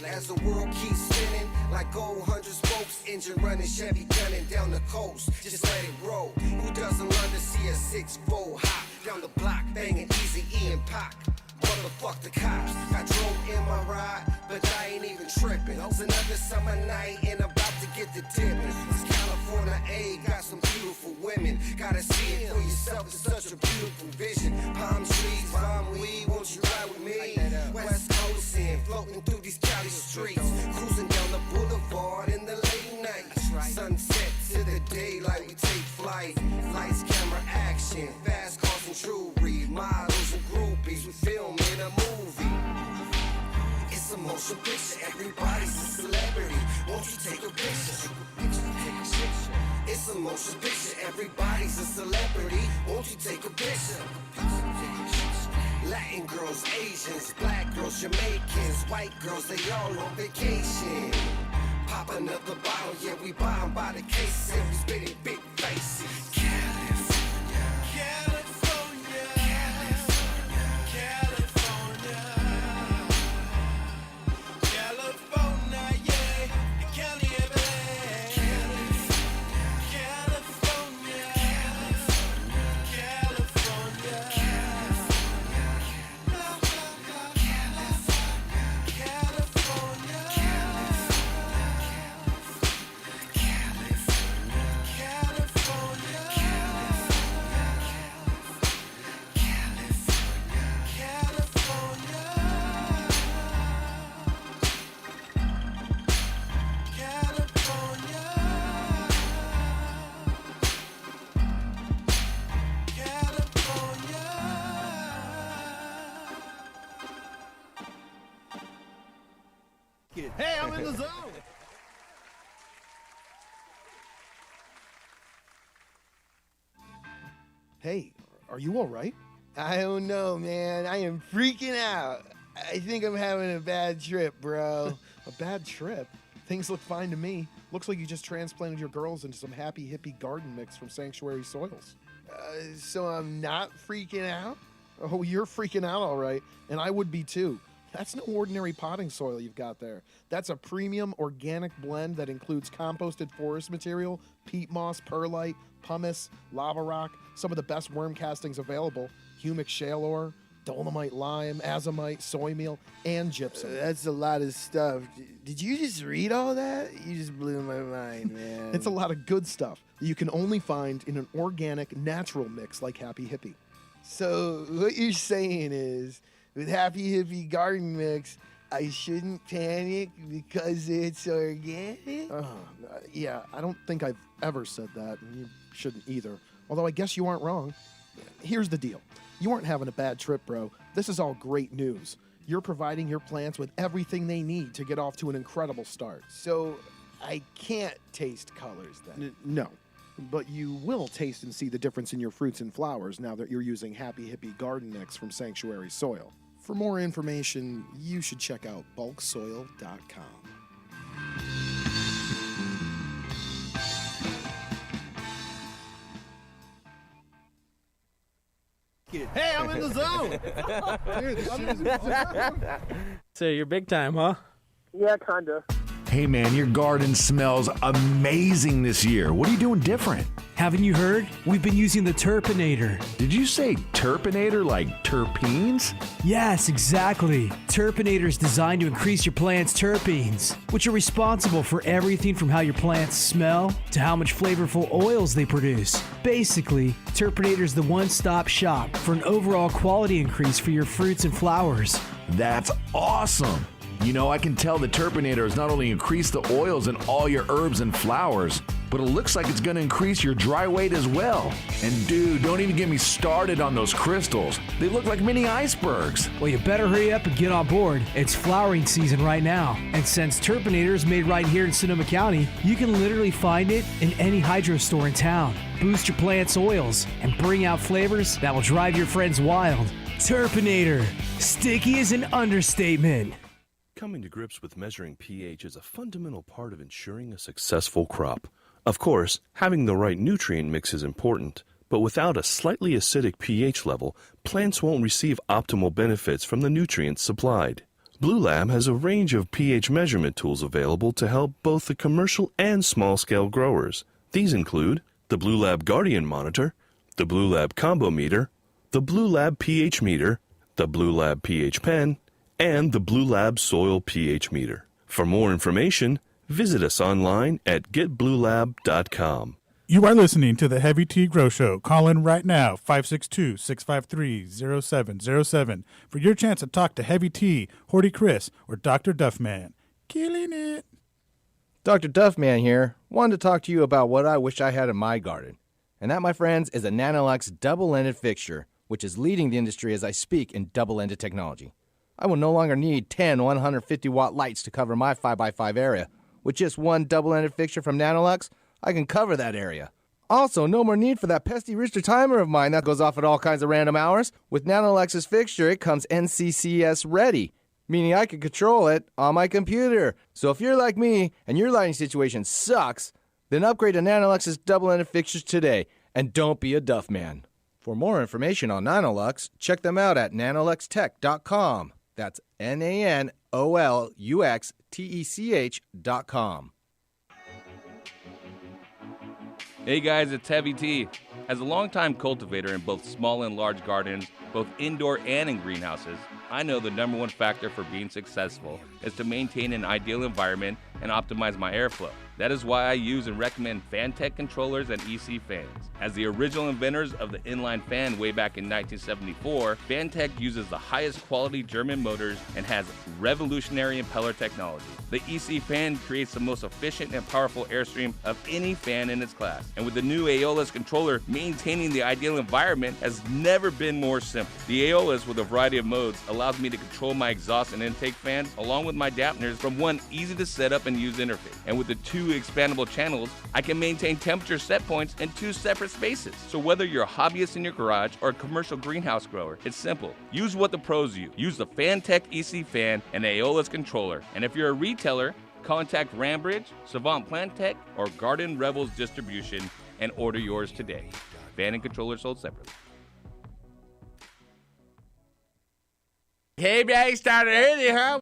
As the world keeps spinning, like gold 100 spokes, engine running, Chevy gunning down the coast. Just let it roll. Who doesn't love to see a 6-4 hop down the block, banging Easy E and Pac? Motherfuck the cops. I drove in my ride, but I ain't even tripping. It's another summer night and about to get the tipping. It's California A, got some beautiful women. Gotta see it for yourself, it's such a beautiful vision. Palm trees, palm weed, won't you ride with me? West Coast in, floating through these Cali streets. Cruising down the boulevard in the late night. Sunset to the daylight, we take flight. Lights, camera, action, fast cars and jewelry. Models and groupies, we film in a movie. It's a motion picture, everybody's a celebrity. Won't you take a picture? It's a motion picture, everybody's a celebrity. Won't you take a picture? Latin girls, Asians, black girls, Jamaicans, white girls, they all on vacation. Pop another bottle, yeah, we buy 'em by the case, and we spitting big faces. Hey, are you all right? I don't know, man. I am freaking out. I think I'm having a bad trip, bro. A bad trip? Things look fine to me. Looks like you just transplanted your girls into some happy hippie garden mix from Sanctuary Soils. So I'm not freaking out? Oh, you're freaking out all right, and I would be too. That's no ordinary potting soil you've got there. That's a premium organic blend that includes composted forest material, peat moss, perlite, pumice, lava rock, some of the best worm castings available, humic shale ore, dolomite lime, azomite, soy meal, and gypsum. That's a lot of stuff. Did you just read all that? You just blew my mind, man. It's a lot of good stuff that you can only find in an organic, natural mix like Happy Hippie. So what you're saying is, with Happy Hippie Garden Mix, I shouldn't panic because it's organic? Yeah, I don't think I've ever said that, and you shouldn't either. Although I guess you aren't wrong. Here's the deal. You aren't having a bad trip, bro. This is all great news. You're providing your plants with everything they need to get off to an incredible start. So I can't taste colors then? No. But you will taste and see the difference in your fruits and flowers now that you're using Happy Hippie Garden Mix from Sanctuary Soil. For more information, you should check out bulksoil.com. Hey, I'm in the zone. Dude, this shit is awesome. So you're big time, huh? Yeah, kinda. Hey man, your garden smells amazing this year. What are you doing different? Haven't you heard? We've been using the Turpinator. Did you say Turpinator like terpenes? Yes, exactly. Turpinator is designed to increase your plant's terpenes, which are responsible for everything from how your plants smell to how much flavorful oils they produce. Basically, Turpinator is the one-stop shop for an overall quality increase for your fruits and flowers. That's awesome. You know, I can tell the Turpinator has not only increased the oils in all your herbs and flowers, but it looks like it's going to increase your dry weight as well. And dude, don't even get me started on those crystals. They look like mini icebergs. Well, you better hurry up and get on board. It's flowering season right now. And since Turpinator is made right here in Sonoma County, you can literally find it in any hydro store in town. Boost your plant's oils and bring out flavors that will drive your friends wild. Turpinator. Sticky is an understatement. Coming to grips with measuring pH is a fundamental part of ensuring a successful crop. Of course, having the right nutrient mix is important, but without a slightly acidic pH level, plants won't receive optimal benefits from the nutrients supplied. Blue Lab has a range of pH measurement tools available to help both the commercial and small-scale growers. These include the Blue Lab Guardian Monitor, the Blue Lab Combo Meter, the Blue Lab pH Meter, the Blue Lab pH Pen, and the Blue Lab Soil pH Meter. For more information, visit us online at getbluelab.com. You are listening to the Heavy Tea Grow Show. Call in right now, 562-653-0707, for your chance to talk to Heavy Tea, Horty Chris, or Dr. Duffman. Killing it. Dr. Duffman here. Wanted to talk to you about what I wish I had in my garden. And that, my friends, is a Nanolux double-ended fixture, which is leading the industry as I speak in double-ended technology. I will no longer need 10 150-watt lights to cover my 5x5 area. With just one double-ended fixture from Nanolux, I can cover that area. Also, no more need for that pesky Richter timer of mine that goes off at all kinds of random hours. With Nanolux's fixture, it comes NCCS ready, meaning I can control it on my computer. So if you're like me and your lighting situation sucks, then upgrade to Nanolux's double-ended fixtures today, and don't be a Duff man. For more information on Nanolux, check them out at nanoluxtech.com. That's NANOLUXTECH.com. Hey guys, it's Heavy Tea. As a longtime cultivator in both small and large gardens, both indoor and in greenhouses, I know the number one factor for being successful is to maintain an ideal environment and optimize my airflow. That is why I use and recommend Fantech controllers and EC fans. As the original inventors of the inline fan way back in 1974, Fantech uses the highest quality German motors and has revolutionary impeller technology. The EC fan creates the most efficient and powerful airstream of any fan in its class. And with the new Aeolus controller, maintaining the ideal environment has never been more simple. The Aeolus, with a variety of modes, allows me to control my exhaust and intake fans along with my dampeners from one easy to set up and use interface. And with the 2 expandable channels, I can maintain temperature set points in 2 separate spaces. So whether you're a hobbyist in your garage or a commercial greenhouse grower, it's simple. Use what the pros use. Use the Fantech EC fan and Aeolus controller. And if you're a retailer, contact Rambridge, Savant Plant Tech, or Garden Rebels Distribution and order yours today. Fan and controller sold separately. Hey, man, started early, huh?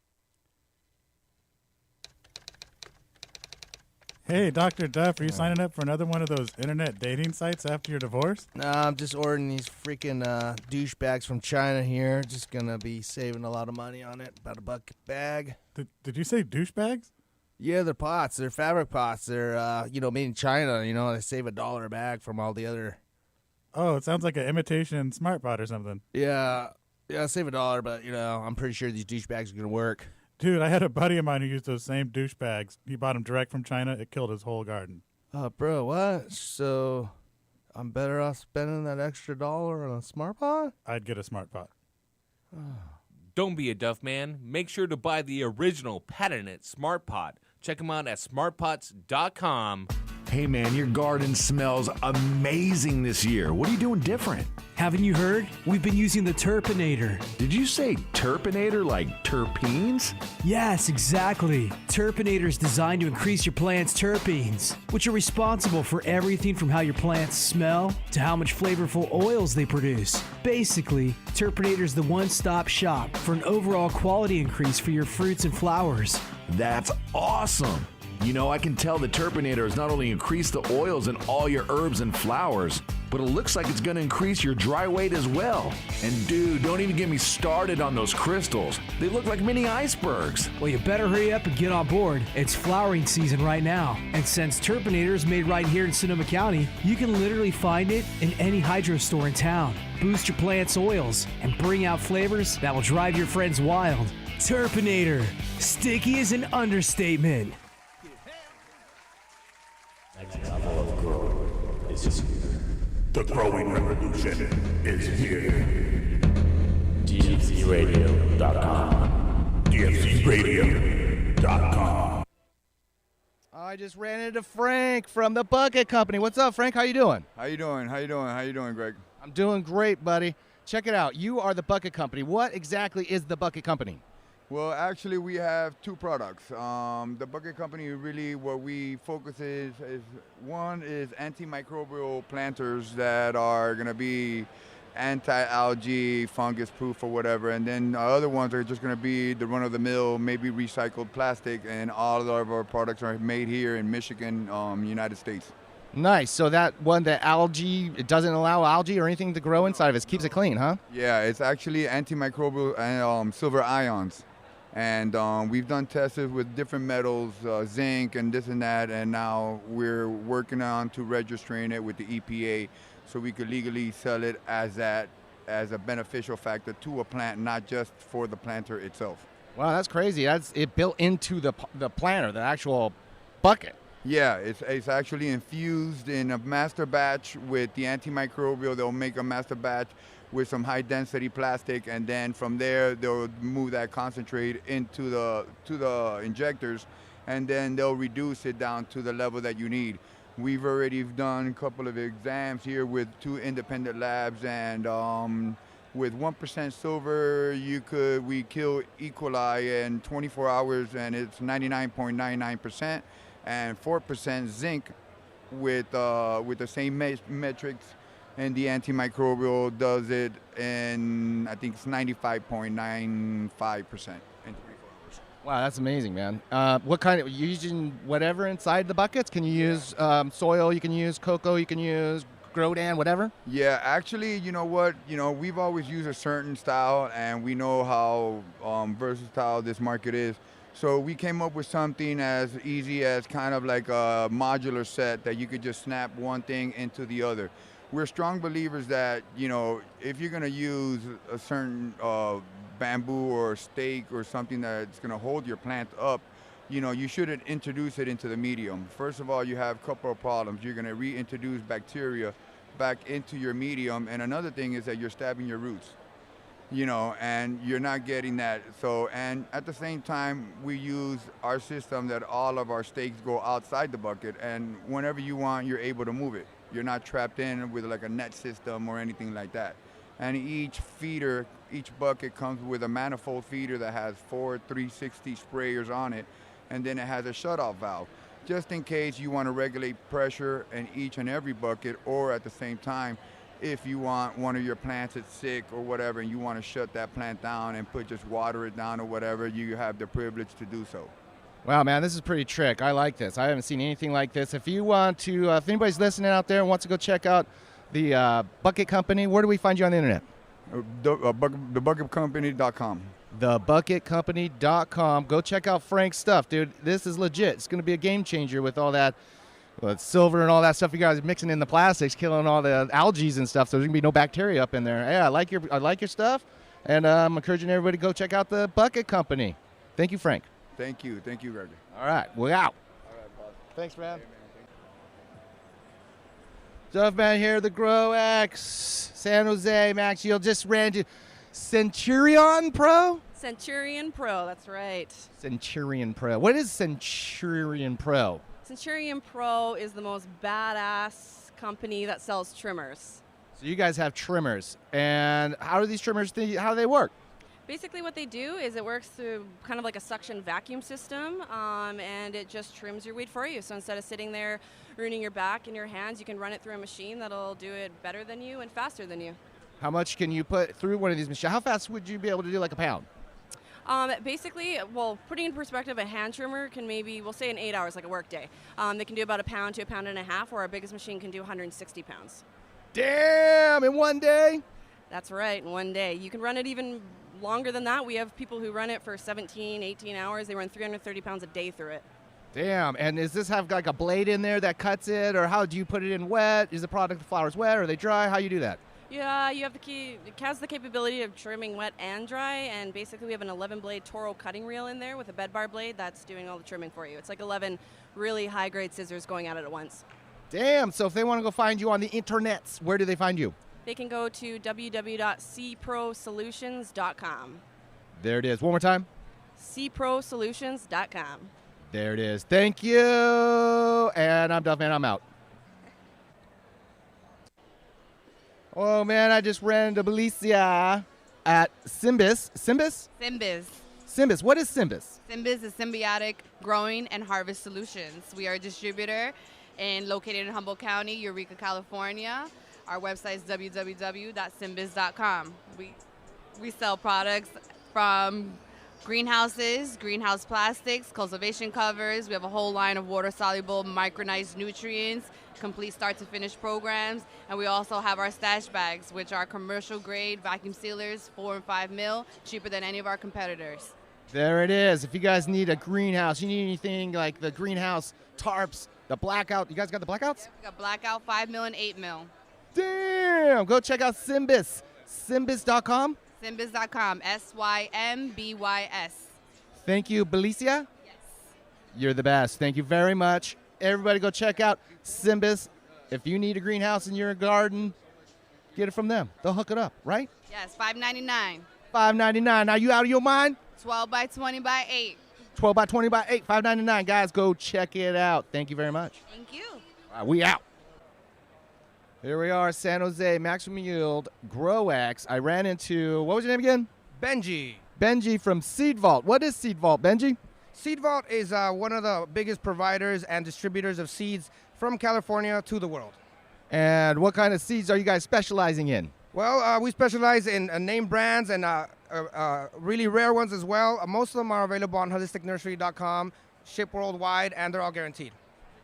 Hey, Dr. Duff, are you signing up for another one of those internet dating sites after your divorce? Nah, I'm just ordering these freaking douchebags from China here. Just gonna be saving a lot of money on it. About $1 a bag. Did you say douchebags? Yeah, they're pots. They're fabric pots. They're, made in China. They save $1 a bag from all the other. Oh, it sounds like an imitation smart pot or something. Yeah, save $1, but, I'm pretty sure these douchebags are gonna work. Dude, I had a buddy of mine who used those same douchebags. He bought them direct from China. It killed his whole garden. Bro, what? So I'm better off spending that extra $1 on a smart pot? I'd get a smart pot. Don't be a Duff man. Make sure to buy the original patented Smart Pot. Check them out at smartpots.com. Hey man, your garden smells amazing this year. What are you doing different? Haven't you heard? We've been using the Turpinator. Did you say Turpinator like terpenes? Yes, exactly. Turpinator is designed to increase your plant's terpenes, which are responsible for everything from how your plants smell to how much flavorful oils they produce. Basically, Turpinator is the one-stop shop for an overall quality increase for your fruits and flowers. That's awesome. I can tell the Turpinator has not only increased the oils in all your herbs and flowers, but it looks like it's going to increase your dry weight as well. And dude, don't even get me started on those crystals. They look like mini icebergs. Well, you better hurry up and get on board. It's flowering season right now. And since Turpinator is made right here in Sonoma County, you can literally find it in any hydro store in town. Boost your plant's oils and bring out flavors that will drive your friends wild. Turpinator. Sticky is an understatement. The growing revolution is here. DFZRadio.com. DFZRadio.com. I just ran into Frank from the Bucket Company. What's up, Frank? How you doing? How you doing, Greg? I'm doing great, buddy. Check it out. You are the Bucket Company. What exactly is the Bucket Company? Well, actually, we have 2 products. The Bucket Company, really what we focus is one is antimicrobial planters that are going to be anti-algae, fungus-proof or whatever. And then other ones are just going to be the run-of-the-mill, maybe recycled plastic. And all of our products are made here in Michigan, United States. Nice. So that one, the algae, it doesn't allow algae or anything to grow inside of it. It keeps it clean, huh? Yeah, it's actually antimicrobial and silver ions. And we've done tests with different metals, zinc and this and that, and now we're working on to registering it with the EPA so we could legally sell it as a beneficial factor to a plant, not just for the planter itself. Wow, that's crazy. That's it built into the planter, the actual bucket. Yeah, it's actually infused in a master batch with the antimicrobial. They'll make a master batch with some high density plastic, and then from there they'll move that concentrate into the injectors, and then they'll reduce it down to the level that you need. We've already done a couple of exams here with 2 independent labs, and with 1% silver we kill E. coli in 24 hours, and it's 99.99%, and 4% zinc with the same metrics. And the antimicrobial does it in, I think it's 95.95% in 24 hours. Wow, that's amazing, man. What kind of, you using whatever inside the buckets? Can you use soil, you can use cocoa, you can use Grodan, whatever? Yeah, actually, you know what? We've always used a certain style, and we know how versatile this market is. So we came up with something as easy as kind of like a modular set that you could just snap one thing into the other. We're strong believers that, if you're going to use a certain bamboo or stake or something that's going to hold your plant up, you shouldn't introduce it into the medium. First of all, you have a couple of problems. You're going to reintroduce bacteria back into your medium. And another thing is that you're stabbing your roots. and you're not getting that. So, and at the same time, we use our system that all of our steaks go outside the bucket, and whenever you want, you're able to move it. You're not trapped in with like a net system or anything like that. And each bucket comes with a manifold feeder that has 4 360 sprayers on it, and then it has a shutoff valve, just in case you want to regulate pressure in each and every bucket, or at the same time, if you want one of your plants that's sick or whatever and you want to shut that plant down and just water it down or whatever, you have the privilege to do so. Wow, man, this is pretty trick. I like this. I haven't seen anything like this. If you want to, if anybody's listening out there and wants to go check out the Bucket Company, where do we find you on the internet? Thebucketcompany.com. Thebucketcompany.com. Go check out Frank's stuff, dude. This is legit. It's going to be a game changer with all that. Well, it's silver and all that stuff you guys are mixing in the plastics, killing all the algae and stuff, so there's going to be no bacteria up in there. Yeah, I like your stuff, and I'm encouraging everybody to go check out the Bucket Company. Thank you, Frank. Thank you, Gregory. All right, we're out. All right, boss. Thanks, man. Duff Man here, the Grow X, San Jose, Max. You just ran to Centurion Pro? Centurion Pro, that's right. Centurion Pro. What is Centurion Pro? Centurion Pro is the most badass company that sells trimmers. So you guys have trimmers, and how do these trimmers, how do they work? Basically what they do is it works through kind of like a suction vacuum system, and it just trims your weed for you. So instead of sitting there ruining your back in your hands, you can run it through a machine that'll do it better than you and faster than you. How much can you put through one of these machines? How fast would you be able to do like a pound? Basically, well, putting in perspective, a hand trimmer can maybe, we'll say in 8 hours, like a work day. They can do about a pound to a pound and a half, or our biggest machine can do 160 pounds. Damn, in one day? That's right, in one day. You can run it even longer than that. We have people who run it for 17, 18 hours. They run 330 pounds a day through it. Damn, and does this have like a blade in there that cuts it, or how do you put it in wet? Is the product, the flowers wet, or are they dry? How you do that? Yeah, you have it has the capability of trimming wet and dry, and basically we have an 11-blade Toro cutting reel in there with a bed bar blade that's doing all the trimming for you. It's like 11 really high-grade scissors going at it at once. Damn, so if they want to go find you on the internets, where do they find you? They can go to www.cprosolutions.com. There it is. One more time. cprosolutions.com. There it is. Thank you. And I'm Duff Man. I'm out. Oh, man, I just ran into Belicia at Symbis. Symbis? Symbis. Symbis. What is Symbis? Symbis is Symbiotic Growing and Harvest Solutions. We are a distributor located in Humboldt County, Eureka, California. Our website is www.symbis.com. We sell products from greenhouses, greenhouse plastics, cultivation covers. We have a whole line of water-soluble micronized nutrients, complete start-to-finish programs, and we also have our stash bags, which are commercial-grade vacuum sealers, 4 and 5 mil, cheaper than any of our competitors. There it is. If you guys need a greenhouse, you need anything like the greenhouse tarps, the blackout. You guys got the blackouts? Yeah, we got blackout 5 mil and 8 mil. Damn! Go check out Symbis. Symbis.com? Symbis.com. SYMBYS. Thank you, Belicia. Yes. You're the best. Thank you very much. Everybody go check out Symbis. If you need a greenhouse in your garden, get it from them. They'll hook it up, right? Yes, $5.99. $5.99. Now you out of your mind? 12 by 20 by 8. 12 by 20 by 8, $5.99. Guys, go check it out. Thank you very much. Thank you. All right, we out. Here we are, San Jose, Maximum Yield, GrowX. I ran into, what was your name again? Benji. Benji from Seed Vault. What is Seed Vault, Benji? Seed Vault is one of the biggest providers and distributors of seeds from California to the world. And what kind of seeds are you guys specializing in? Well, we specialize in name brands and really rare ones as well. Most of them are available on holisticnursery.com, ship worldwide, and they're all guaranteed.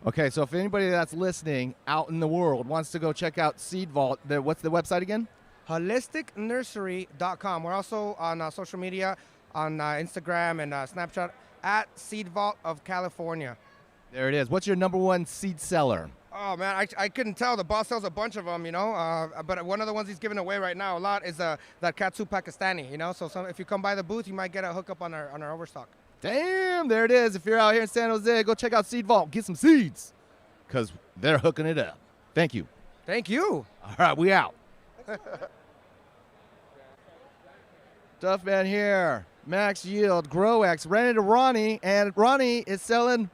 Okay, so if anybody that's listening out in the world wants to go check out Seed Vault, what's the website again? holisticnursery.com. We're also on social media, on Instagram and Snapchat, at Seed Vault of California. There it is. What's your number one seed seller? Oh, man, I couldn't tell. The boss sells a bunch of them, you know. But one of the ones he's giving away right now a lot is that Katsu Pakistani, you know. So if you come by the booth, you might get a hookup on our overstock. Damn, there it is. If you're out here in San Jose, go check out Seed Vault. Get some seeds because they're hooking it up. Thank you. Thank you. All right, we out. Duffman here. Max Yield, GrowX, ran into Ronnie, and Ronnie is selling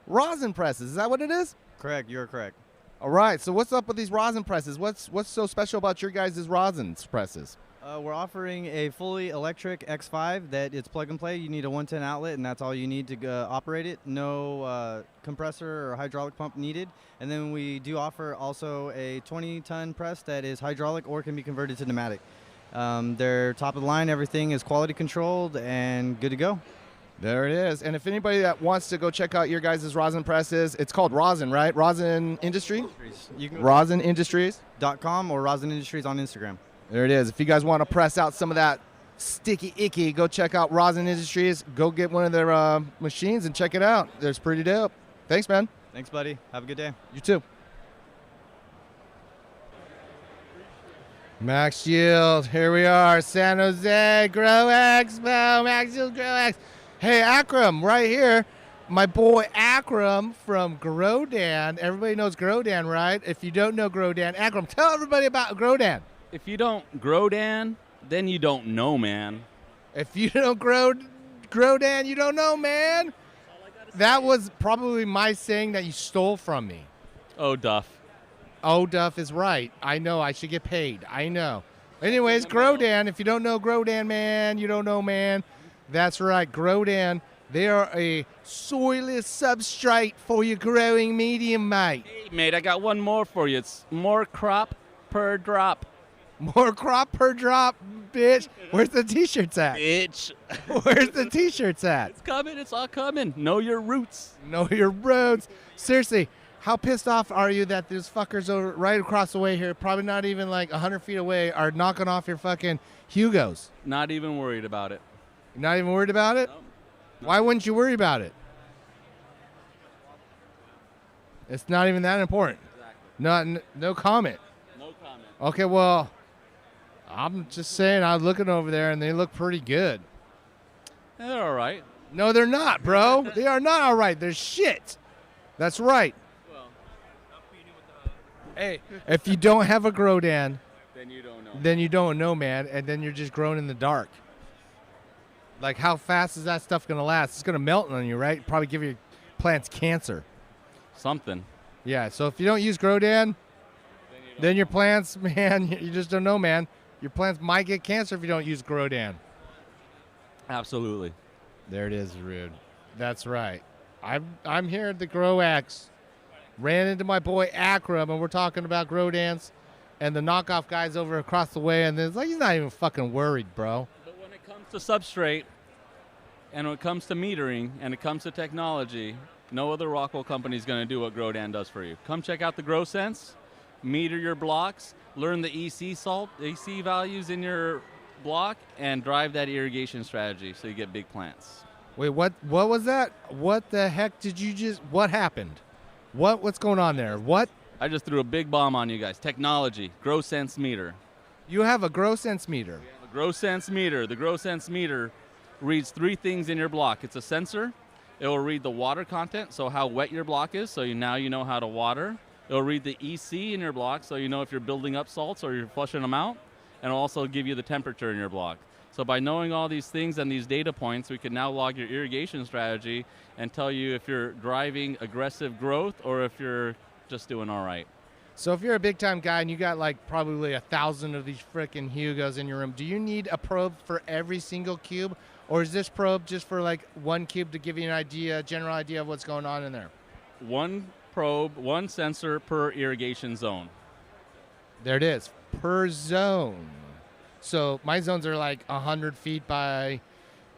rosin presses. Is that what it is? Correct, you're correct. All right, so what's up with these rosin presses? What's so special about your guys' rosin presses? We're offering a fully electric X5 that it's plug and play. You need a 110 outlet, and that's all you need to operate it. No compressor or hydraulic pump needed. And then we do offer also a 20-ton press that is hydraulic or can be converted to pneumatic. They're top of the line. Everything is quality controlled and good to go. There it is. And if anybody that wants to go check out your guys' rosin presses, it's called Rosin, right? Rosin Industry? You can RosinIndustries.com or Rosin Industries on Instagram. There it is. If you guys want to press out some of that sticky icky, go check out Rosin Industries. Go get one of their machines and check it out. It's pretty dope. Thanks, man. Thanks, buddy. Have a good day. You too. Max Yield, here we are, San Jose, Grow Expo, Max Yield, Grow Expo. Hey, Akram, right here, my boy Akram from Grodan. Everybody knows Grodan, right? If you don't know Grodan, Akram, tell everybody about Grodan. If you don't grow Dan, then you don't know, man. If you don't Grodan, you don't know, man. That was probably my saying that you stole from me. Oh, Duff. Oh, Duff is right. I know. I should get paid. I know. Anyways, Grodan. If you don't know Grodan, man, you don't know, man. That's right. Grodan. They are a soilless substrate for your growing medium, mate. Hey, mate, I got one more for you. It's more crop per drop. More crop per drop, bitch. Where's the T-shirts at? Bitch. Where's the T-shirts at? It's coming. It's all coming. Know your roots. Know your roots. Seriously. How pissed off are you that these fuckers over right across the way here, probably not even like 100 feet away, are knocking off your fucking Hugos? Not even worried about it. You're not even worried about it? No. Why wouldn't you worry about it? It's not even that important. Exactly. No comment. No comment. Okay, well, I'm just saying I was looking over there and they look pretty good. They're all right. No, they're not, bro. They are not all right. They're shit. That's right. Hey, if you don't have a Grodan, then you don't know. Then you don't know, man, and then you're just growing in the dark. Like, how fast is that stuff going to last? It's going to melt on you, right? Probably give your plants cancer. Something. Yeah, so if you don't use Grodan, then your plants, man, you just don't know, man. Your plants might get cancer if you don't use Grodan. Absolutely. There it is, Rude. That's right. I'm here at the GrowX. Ran into my boy Akram, and we're talking about Grodans and the knockoff guys over across the way, and it's like he's not even fucking worried, bro. But when it comes to substrate, and when it comes to metering, and it comes to technology, no other Rockwell company is going to do what Grodan does for you. Come check out the GrowSense, meter your blocks, learn the EC values in your block, and drive that irrigation strategy so you get big plants. Wait, what was that? What the heck did you just, what happened? What's going on there? What? I just threw a big bomb on you guys. Technology, GrowSense meter. You have a GrowSense meter. The GrowSense meter. The GrowSense meter reads 3 things in your block. It's a sensor. It will read the water content, so how wet your block is, so now you know how to water. It will read the EC in your block, so you know if you're building up salts or you're flushing them out, and it'll also give you the temperature in your block. So by knowing all these things and these data points, we can now log your irrigation strategy and tell you if you're driving aggressive growth or if you're just doing all right. So if you're a big-time guy and you got like probably 1,000 of these frickin' Hugos in your room, do you need a probe for every single cube? Or is this probe just for like one cube to give you an idea, general idea of what's going on in there? One probe, one sensor per irrigation zone. There it is, per zone. So my zones are like 100 feet by,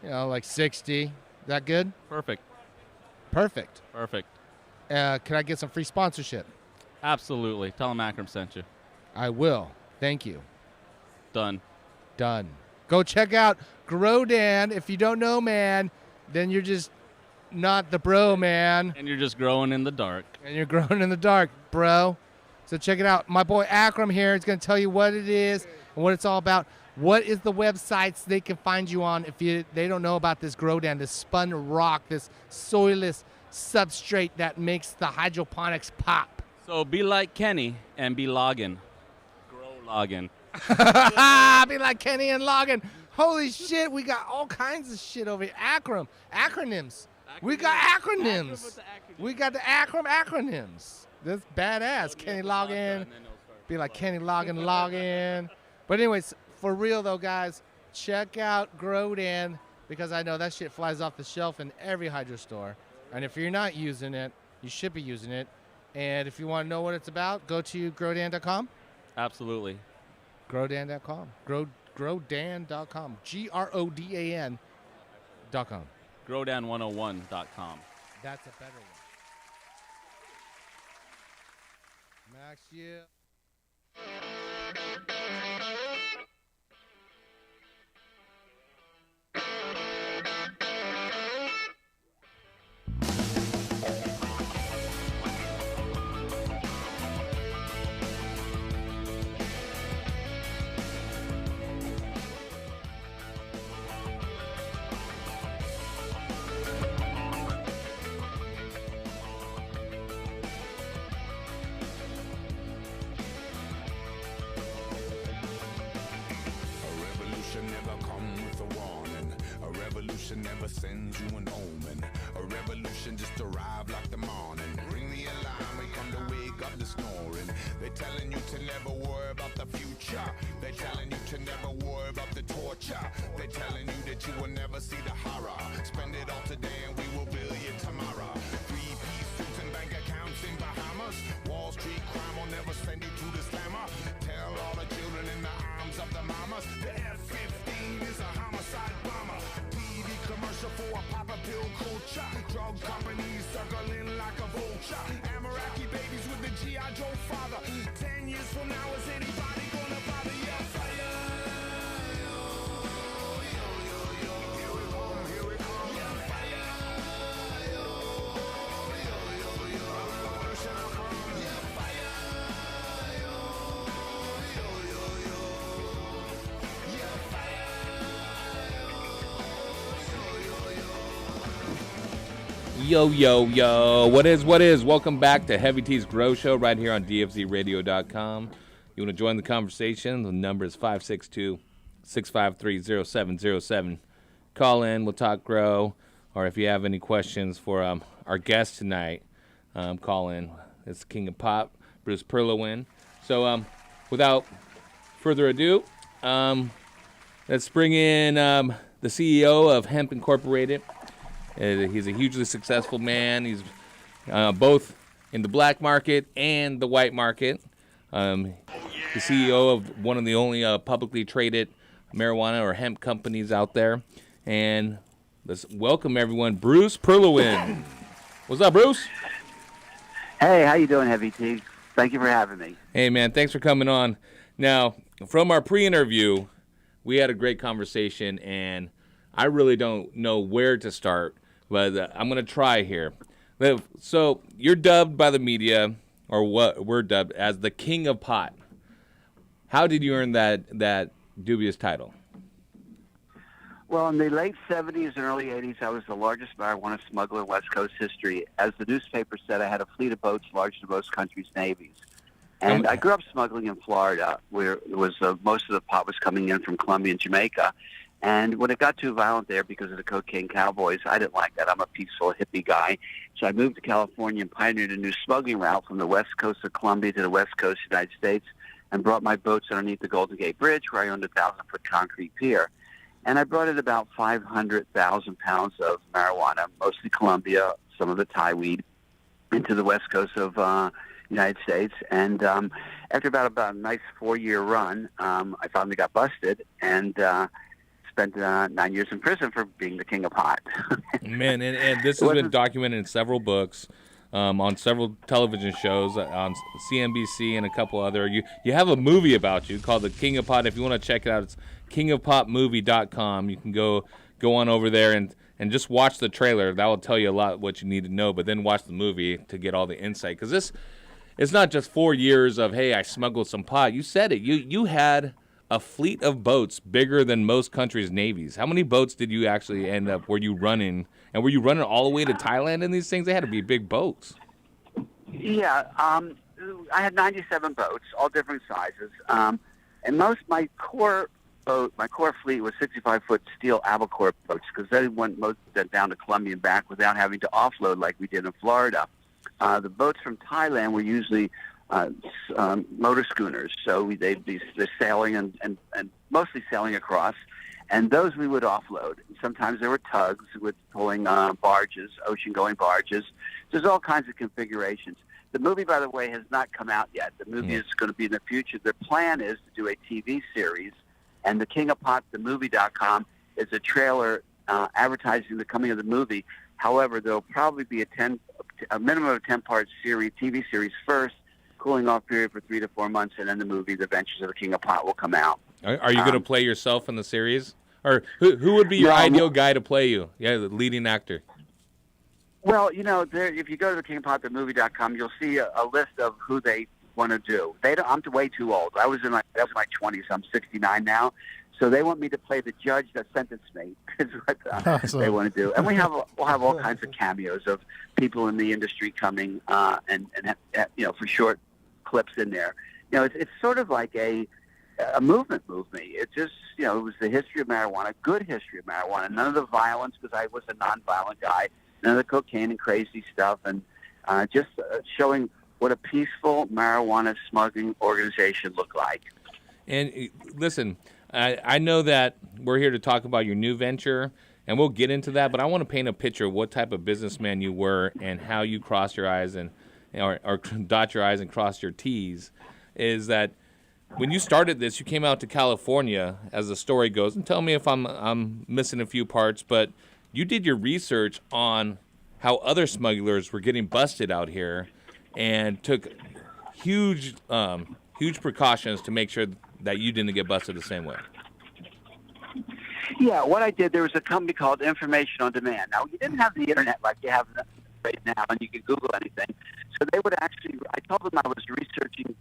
like 60. That good? Perfect. Perfect. Perfect. Can I get some free sponsorship? Absolutely. Tell them Akram sent you. I will. Thank you. Done. Done. Go check out Grodan. If you don't know, man, then you're just not the bro, man. And you're just growing in the dark. And you're growing in the dark, bro. So check it out. My boy Akram here is going to tell you what it is and what it's all about. What is the websites they can find you on if they don't know about this Grodan, this spun rock, this soilless substrate that makes the hydroponics pop? So be like Kenny and be logging. Grow logging. Be like Kenny and logging. Holy shit, we got all kinds of shit over here. Acronyms. We got acronyms. We got the acronyms. That's badass. Kenny log in. Be like Kenny log in. But anyways, for real though, guys, check out Grodan because I know that shit flies off the shelf in every hydro store. And if you're not using it, you should be using it. And if you want to know what it's about, go to grodan.com. Absolutely. Grodan.com. Grodan.com. GRODAN.com. Grodan101.com. That's a better one. Max, yeah. Never sends you an omen. A revolution just arrived like the morning. Ring the alarm, we come to wake up the snoring. They're telling you to never worry about the future. They're telling you to never worry about the torture. They're telling you that you will never see the horror. Spend it all today and we will bill you tomorrow. 3-piece suits and bank accounts in Bahamas. Wall Street crime will never send you to the slammer. Tell all the children in the arms of the mamas. The F-15 is a homicide bomber. Commercial for a pop pill culture. Drug companies circling like a vulture. Amaraki babies with the G.I. Joe father. 10 years from now, is anybody gonna bother you? Fire! Here we come. Yeah, fire! Revolution will come. Yeah, fire! Yeah, fire! Yo, what is? Welcome back to Heavy T's Grow Show right here on DFZRadio.com. You want to join the conversation? The number is 562-653-0707. Call in, we'll talk grow, or if you have any questions for our guest tonight, call in. It's King of Pop, Bruce Perlowin. So without further ado, let's bring in the CEO of Hemp Incorporated. He's a hugely successful man. He's both in the black market and the white market. The CEO of one of the only publicly traded marijuana or hemp companies out there. And let's welcome everyone, Bruce Perlowin. What's up, Bruce? Hey, how you doing, Heavy T? Thank you for having me. Hey, man, thanks for coming on. Now, from our pre-interview, we had a great conversation, and I really don't know where to start. But I'm going to try here. So you're dubbed by the media, or what we're dubbed, as the King of Pot. How did you earn that dubious title? Well, in the late 70s and early 80s, I was the largest marijuana smuggler in West Coast history. As the newspaper said, I had a fleet of boats larger than most countries' navies. And I grew up smuggling in Florida, where it was most of the pot was coming in from Colombia and Jamaica. And when it got too violent there because of the cocaine cowboys, I didn't like that. I'm a peaceful hippie guy. So I moved to California and pioneered a new smuggling route from the west coast of Colombia to the west coast of the United States and brought my boats underneath the Golden Gate Bridge where I owned a 1,000-foot concrete pier. And I brought in about 500,000 pounds of marijuana, mostly Colombia, some of the Thai weed, into the west coast of United States. And after about a nice 4-year run, I finally got busted and spent 9 years in prison for being the king of pot. Man, and this has been documented in several books, on several television shows, on CNBC and a couple other. You have a movie about you called The King of Pot. If you want to check it out, it's kingofpopmovie.com. You can go on over there and just watch the trailer. That will tell you a lot what you need to know, but then watch the movie to get all the insight. Because it's not just 4 years of, hey, I smuggled some pot. You said it. You had a fleet of boats bigger than most countries' navies. How many boats did you actually were you running? And were you running all the way to Thailand in these things? They had to be big boats. Yeah, I had 97 boats, all different sizes. And my core boat, my core fleet was 65-foot steel Albacore boats because they went most of that down to Columbia and back without having to offload like we did in Florida. The boats from Thailand were usually motor schooners, so they'd be sailing and mostly sailing across, and those we would offload. Sometimes there were tugs with pulling barges, ocean-going barges. There's all kinds of configurations. The movie, by the way, has not come out yet. The movie is going to be in the future. The plan is to do a TV series, and the King of Pot, the movie.com, is a trailer advertising the coming of the movie. However, there'll probably be a minimum of 10-part TV series first, cooling off period for 3 to 4 months, and then the movie, The Adventures of the King of Pot, will come out. Are you going to play yourself in the series? Or who would be your ideal guy to play you? Yeah, the leading actor. Well, if you go to thekingpotthemovie.com, you'll see a list of who they want to do. I'm way too old. That was in my 20s. I'm 69 now. So they want me to play the judge that sentenced me. Is what they want to do. And we'll have all kinds of cameos of people in the industry coming and for short clips in there. It's sort of like a movement moved me. It just, it was the history of marijuana, good history of marijuana. None of the violence, because I was a nonviolent guy. None of the cocaine and crazy stuff, and just showing what a peaceful marijuana smuggling organization looked like. And listen, I know that we're here to talk about your new venture, and we'll get into that, but I want to paint a picture of what type of businessman you were and how you crossed your I's or dot your I's and cross your T's. Is that when you started this, you came out to California, as the story goes, and tell me if I'm missing a few parts, but you did your research on how other smugglers were getting busted out here and took huge precautions to make sure that you didn't get busted the same way. Yeah, what I did, there was a company called Information on Demand. Now, you didn't have the internet like you have right now, and you could Google anything. So they would actually, I told them I was researching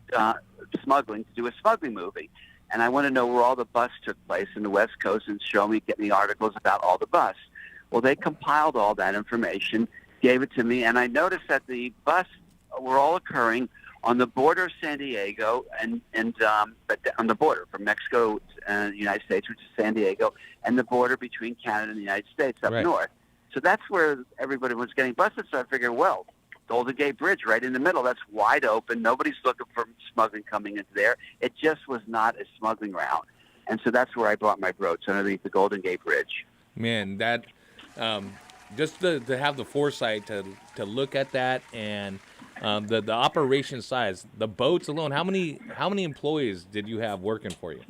smuggling to do a smuggling movie. And I want to know where all the busts took place in the West Coast and get me articles about all the busts. Well, they compiled all that information, gave it to me, and I noticed that the busts were all occurring on the border of San Diego but on the border from Mexico and the United States, which is San Diego, and the border between Canada and the United States up north. So that's where everybody was getting busted. So I figured, well, Golden Gate Bridge right in the middle, that's wide open. Nobody's looking for smuggling coming into there. It just was not a smuggling route. And so that's where I bought my boats, underneath the Golden Gate Bridge. Man, that just to have the foresight to look at that and the operation size, the boats alone. How many employees did you have working for you?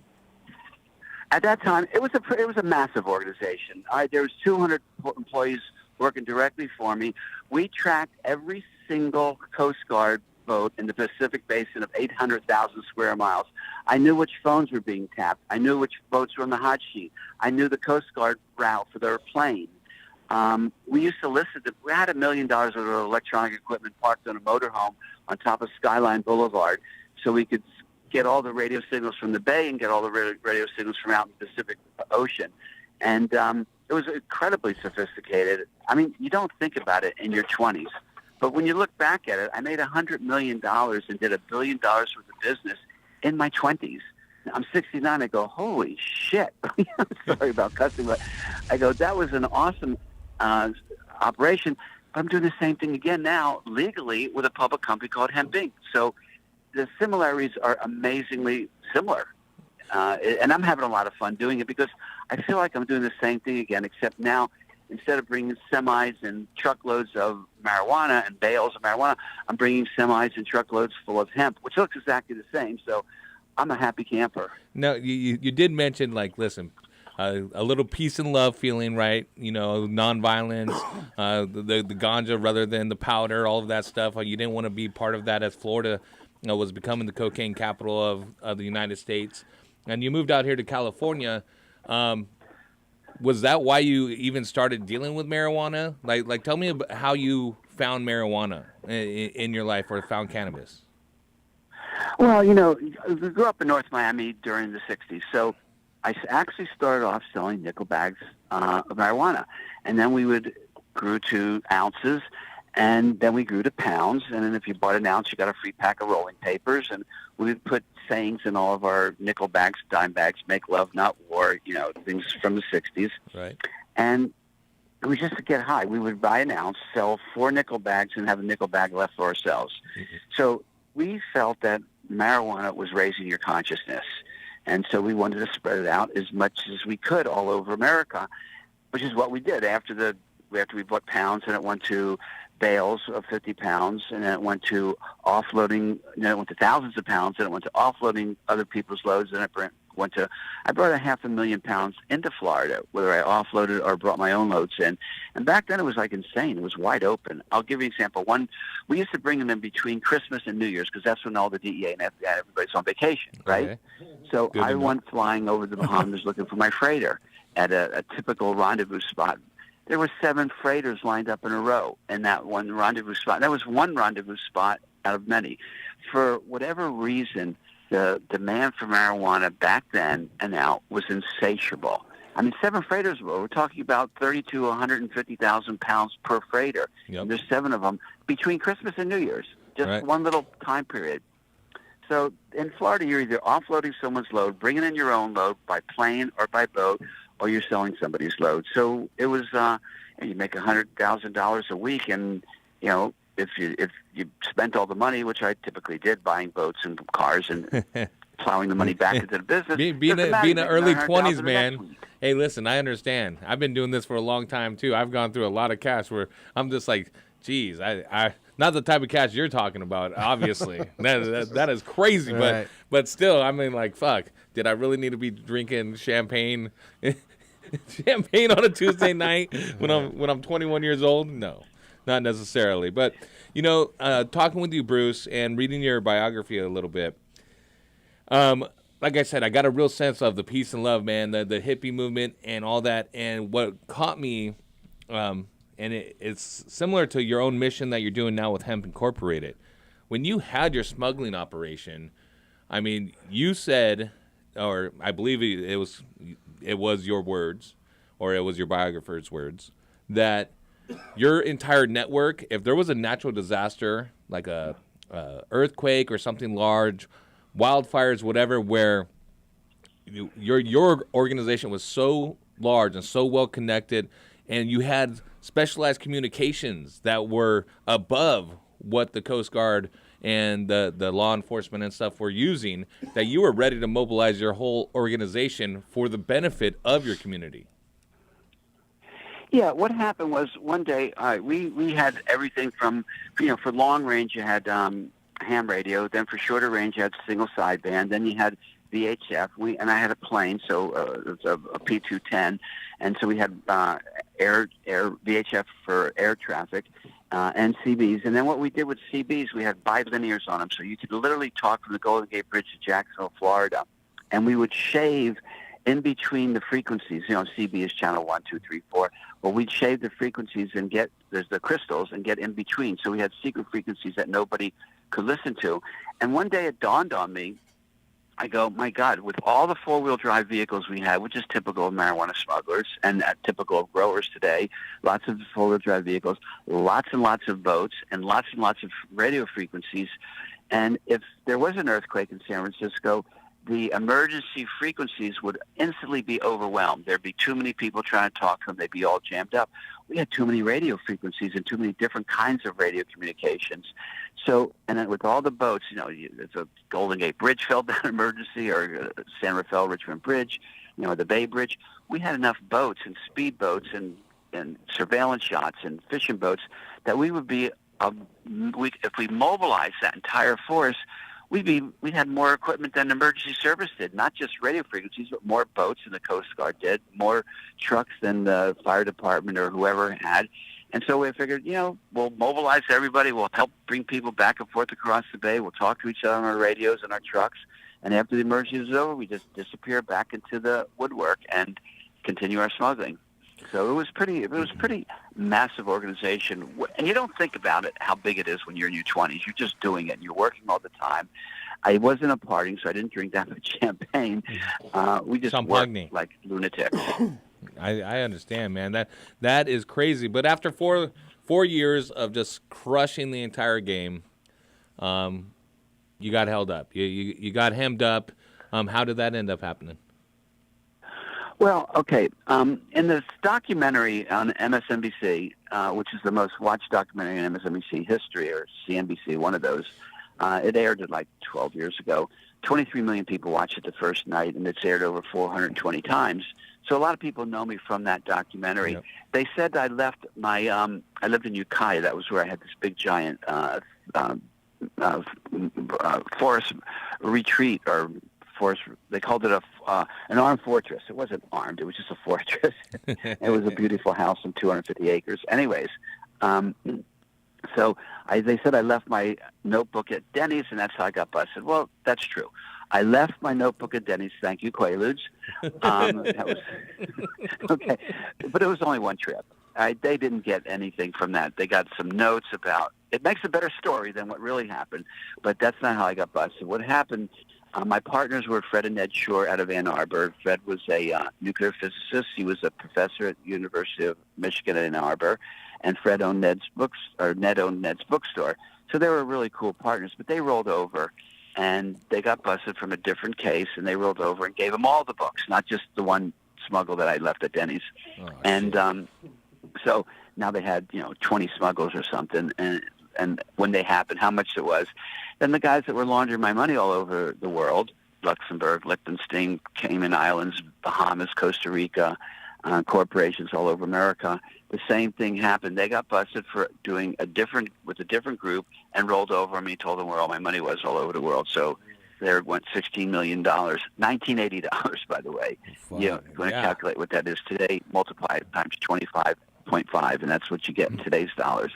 At that time, it was a massive organization. There was 200 employees working directly for me. We tracked every single Coast Guard boat in the Pacific Basin of 800,000 square miles. I knew which phones were being tapped. I knew which boats were on the hot sheet. I knew the Coast Guard route for their plane. We used to listen to, we had $1 million worth of electronic equipment parked on a motorhome on top of Skyline Boulevard, so we could get all the radio signals from the bay and get all the radio signals from out in the Pacific Ocean. And it was incredibly sophisticated. I mean, you don't think about it in your 20s. But when you look back at it, I made $100 million and did $1 billion worth of business in my 20s. I'm 69. I go, holy shit. Sorry about cussing, but I go, that was an awesome operation. But I'm doing the same thing again now, legally, with a public company called Hemp Inc. So the similarities are amazingly similar. And I'm having a lot of fun doing it because I feel like I'm doing the same thing again, except now, instead of bringing semis and truckloads of marijuana and bales of marijuana, I'm bringing semis and truckloads full of hemp, which looks exactly the same. So I'm a happy camper. No, you did mention, like, listen, a little peace and love feeling, right? You know, nonviolence, the ganja rather than the powder, all of that stuff. You didn't want to be part of that as Florida was becoming the cocaine capital of the United States. And you moved out here to California. Was that why you even started dealing with marijuana? Like, tell me about how you found marijuana in your life or found cannabis. Well, you know, we grew up in North Miami during the 60s, so I actually started off selling nickel bags of marijuana, and then we grew to ounces, And then we grew to pounds, and then if you bought an ounce, you got a free pack of rolling papers, and we would put sayings in all of our nickel bags, dime bags, make love, not war, things from the 60s. Right. And it was just to get high. We would buy an ounce, sell 4 nickel bags, and have a nickel bag left for ourselves. Mm-hmm. So we felt that marijuana was raising your consciousness, and so we wanted to spread it out as much as we could all over America, which is what we did after we bought pounds, and it went to bales of 50 pounds, and then it went to offloading, and then it went to thousands of pounds, and it went to offloading other people's loads, and I brought 500,000 pounds into Florida, whether I offloaded or brought my own loads in. And back then it was like insane. It was wide open. I'll give you an example. We used to bring them in between Christmas and New Year's because that's when all the DEA and FBI, everybody's on vacation, right? Okay. So I went flying over the Bahamas looking for my freighter at a typical rendezvous spot. There were 7 freighters lined up in a row in that one rendezvous spot. That was one rendezvous spot out of many. For whatever reason, the demand for marijuana back then and now was insatiable. I mean, 7 freighters, we're talking about 30 to 150,000 pounds per freighter. Yep. And there's 7 of them between Christmas and New Year's, just one little time period. So in Florida, you're either offloading someone's load, bringing in your own load by plane or by boat, or you're selling somebody's load. So it was, you make $100,000 a week, and if you spent all the money, which I typically did, buying boats and cars and plowing the money back into the business. Being an early 20s, man. Hey, listen, I understand. I've been doing this for a long time too. I've gone through a lot of cash where I'm just like, geez, I not the type of cash you're talking about, obviously. that is crazy, right. but still, I mean, like, fuck. Did I really need to be drinking champagne on a Tuesday night when I'm 21 years old? No, not necessarily. But talking with you, Bruce, and reading your biography a little bit, like I said, I got a real sense of the peace and love, man, the hippie movement and all that. And what caught me, and it's similar to your own mission that you're doing now with Hemp Incorporated. When you had your smuggling operation, I mean, you said, or I believe it was your words, or it was your biographer's words, that your entire network, if there was a natural disaster like a earthquake or something large, wildfires, whatever, where your organization was so large and so well connected, and you had specialized communications that were above what the Coast Guard and the law enforcement and stuff were using, that you were ready to mobilize your whole organization for the benefit of your community. Yeah, what happened was one day we had everything from, for long range you had ham radio, then for shorter range you had single sideband, then you had VHF, and I had a plane, so it was a P210, and so we had air VHF for air traffic, and CBs. And then what we did with CBs, we had bilinears on them, so you could literally talk from the Golden Gate Bridge to Jacksonville, Florida, and we would shave in between the frequencies. CB is channel 1, 2, 3, 4. Well, we'd shave the frequencies and there's the crystals, and get in between. So we had secret frequencies that nobody could listen to. And one day it dawned on me, I go, my God, with all the four-wheel drive vehicles we had, which is typical of marijuana smugglers and typical of growers today, lots of four-wheel drive vehicles, lots and lots of boats, and lots of radio frequencies. And if there was an earthquake in San Francisco, the emergency frequencies would instantly be overwhelmed. There'd be too many people trying to talk to them. They'd be all jammed up. We had too many radio frequencies and too many different kinds of radio communications. So, and then with all the boats, it's a Golden Gate Bridge fell down emergency, or San Rafael Richmond Bridge, the Bay Bridge. We had enough boats and speed boats and surveillance yachts and fishing boats that we would be, if we mobilized that entire force, we had more equipment than the emergency service did, not just radio frequencies, but more boats than the Coast Guard did, more trucks than the fire department or whoever had. And so we figured, we'll mobilize everybody. We'll help bring people back and forth across the bay. We'll talk to each other on our radios and our trucks. And after the emergency was over, we just disappear back into the woodwork and continue our smuggling. So it was pretty massive organization. And you don't think about it, how big it is when you're in your 20s. You're just doing it, and you're working all the time. I wasn't a partying, so I didn't drink that much champagne. We just worked like lunatics. I understand, man. That is crazy. But after four 4 years of just crushing the entire game. You got held up. You got hemmed up. How did that end up happening? Well, okay. In this documentary on MSNBC, which is the most watched documentary in MSNBC history, or CNBC, one of those, it aired like 12 years ago. 23 million people watched it the first night, and it's aired over 420 times. So a lot of people know me from that documentary. Yep. They said I left my, I lived in Ukiah. That was where I had this big giant forest retreat, or forest. They called it an armed fortress. It wasn't armed. It was just a fortress. It was a beautiful house on 250 acres. Anyways, so they said I left my notebook at Denny's, and that's how I got busted. Well, that's true. I left my notebook at Denny's. Thank you, Quaaludes. That was okay, but it was only one trip. They didn't get anything from that. They got some notes about. It makes a better story than what really happened, but that's not how I got busted. What happened? My partners were Fred and Ned Shore out of Ann Arbor. Fred was a nuclear physicist. He was a professor at the University of Michigan at Ann Arbor, and Fred owned Ned owned Ned's bookstore. So they were really cool partners. But they rolled over, and they got busted from a different case, and they rolled over and gave them all the books, not just the one smuggle that I left at Denny's. Oh, and so now they had 20 smuggles or something, and when they happened, how much it was. Then the guys that were laundering my money all over the world, Luxembourg, Liechtenstein, Cayman Islands, Bahamas, Costa Rica, corporations all over America, the same thing happened. They got busted for doing with a different group and rolled over on me, told them where all my money was all over the world. So there went $16 million, $1980, by the way. You're going to calculate what that is today, multiply it times 25.5, and that's what you get in today's dollars.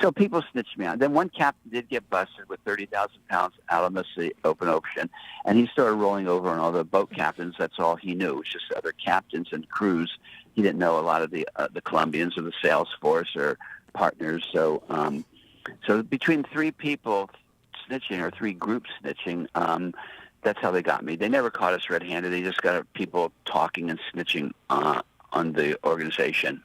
So people snitched me out. Then one captain did get busted with 30,000 pounds out on the open ocean, and he started rolling over on all the boat captains. That's all he knew. It was just other captains and crews. He didn't know a lot of the Colombians or the sales force or partners. So so between three people snitching, or three groups snitching, that's how they got me. They never caught us red-handed. They just got people talking and snitching on the organization.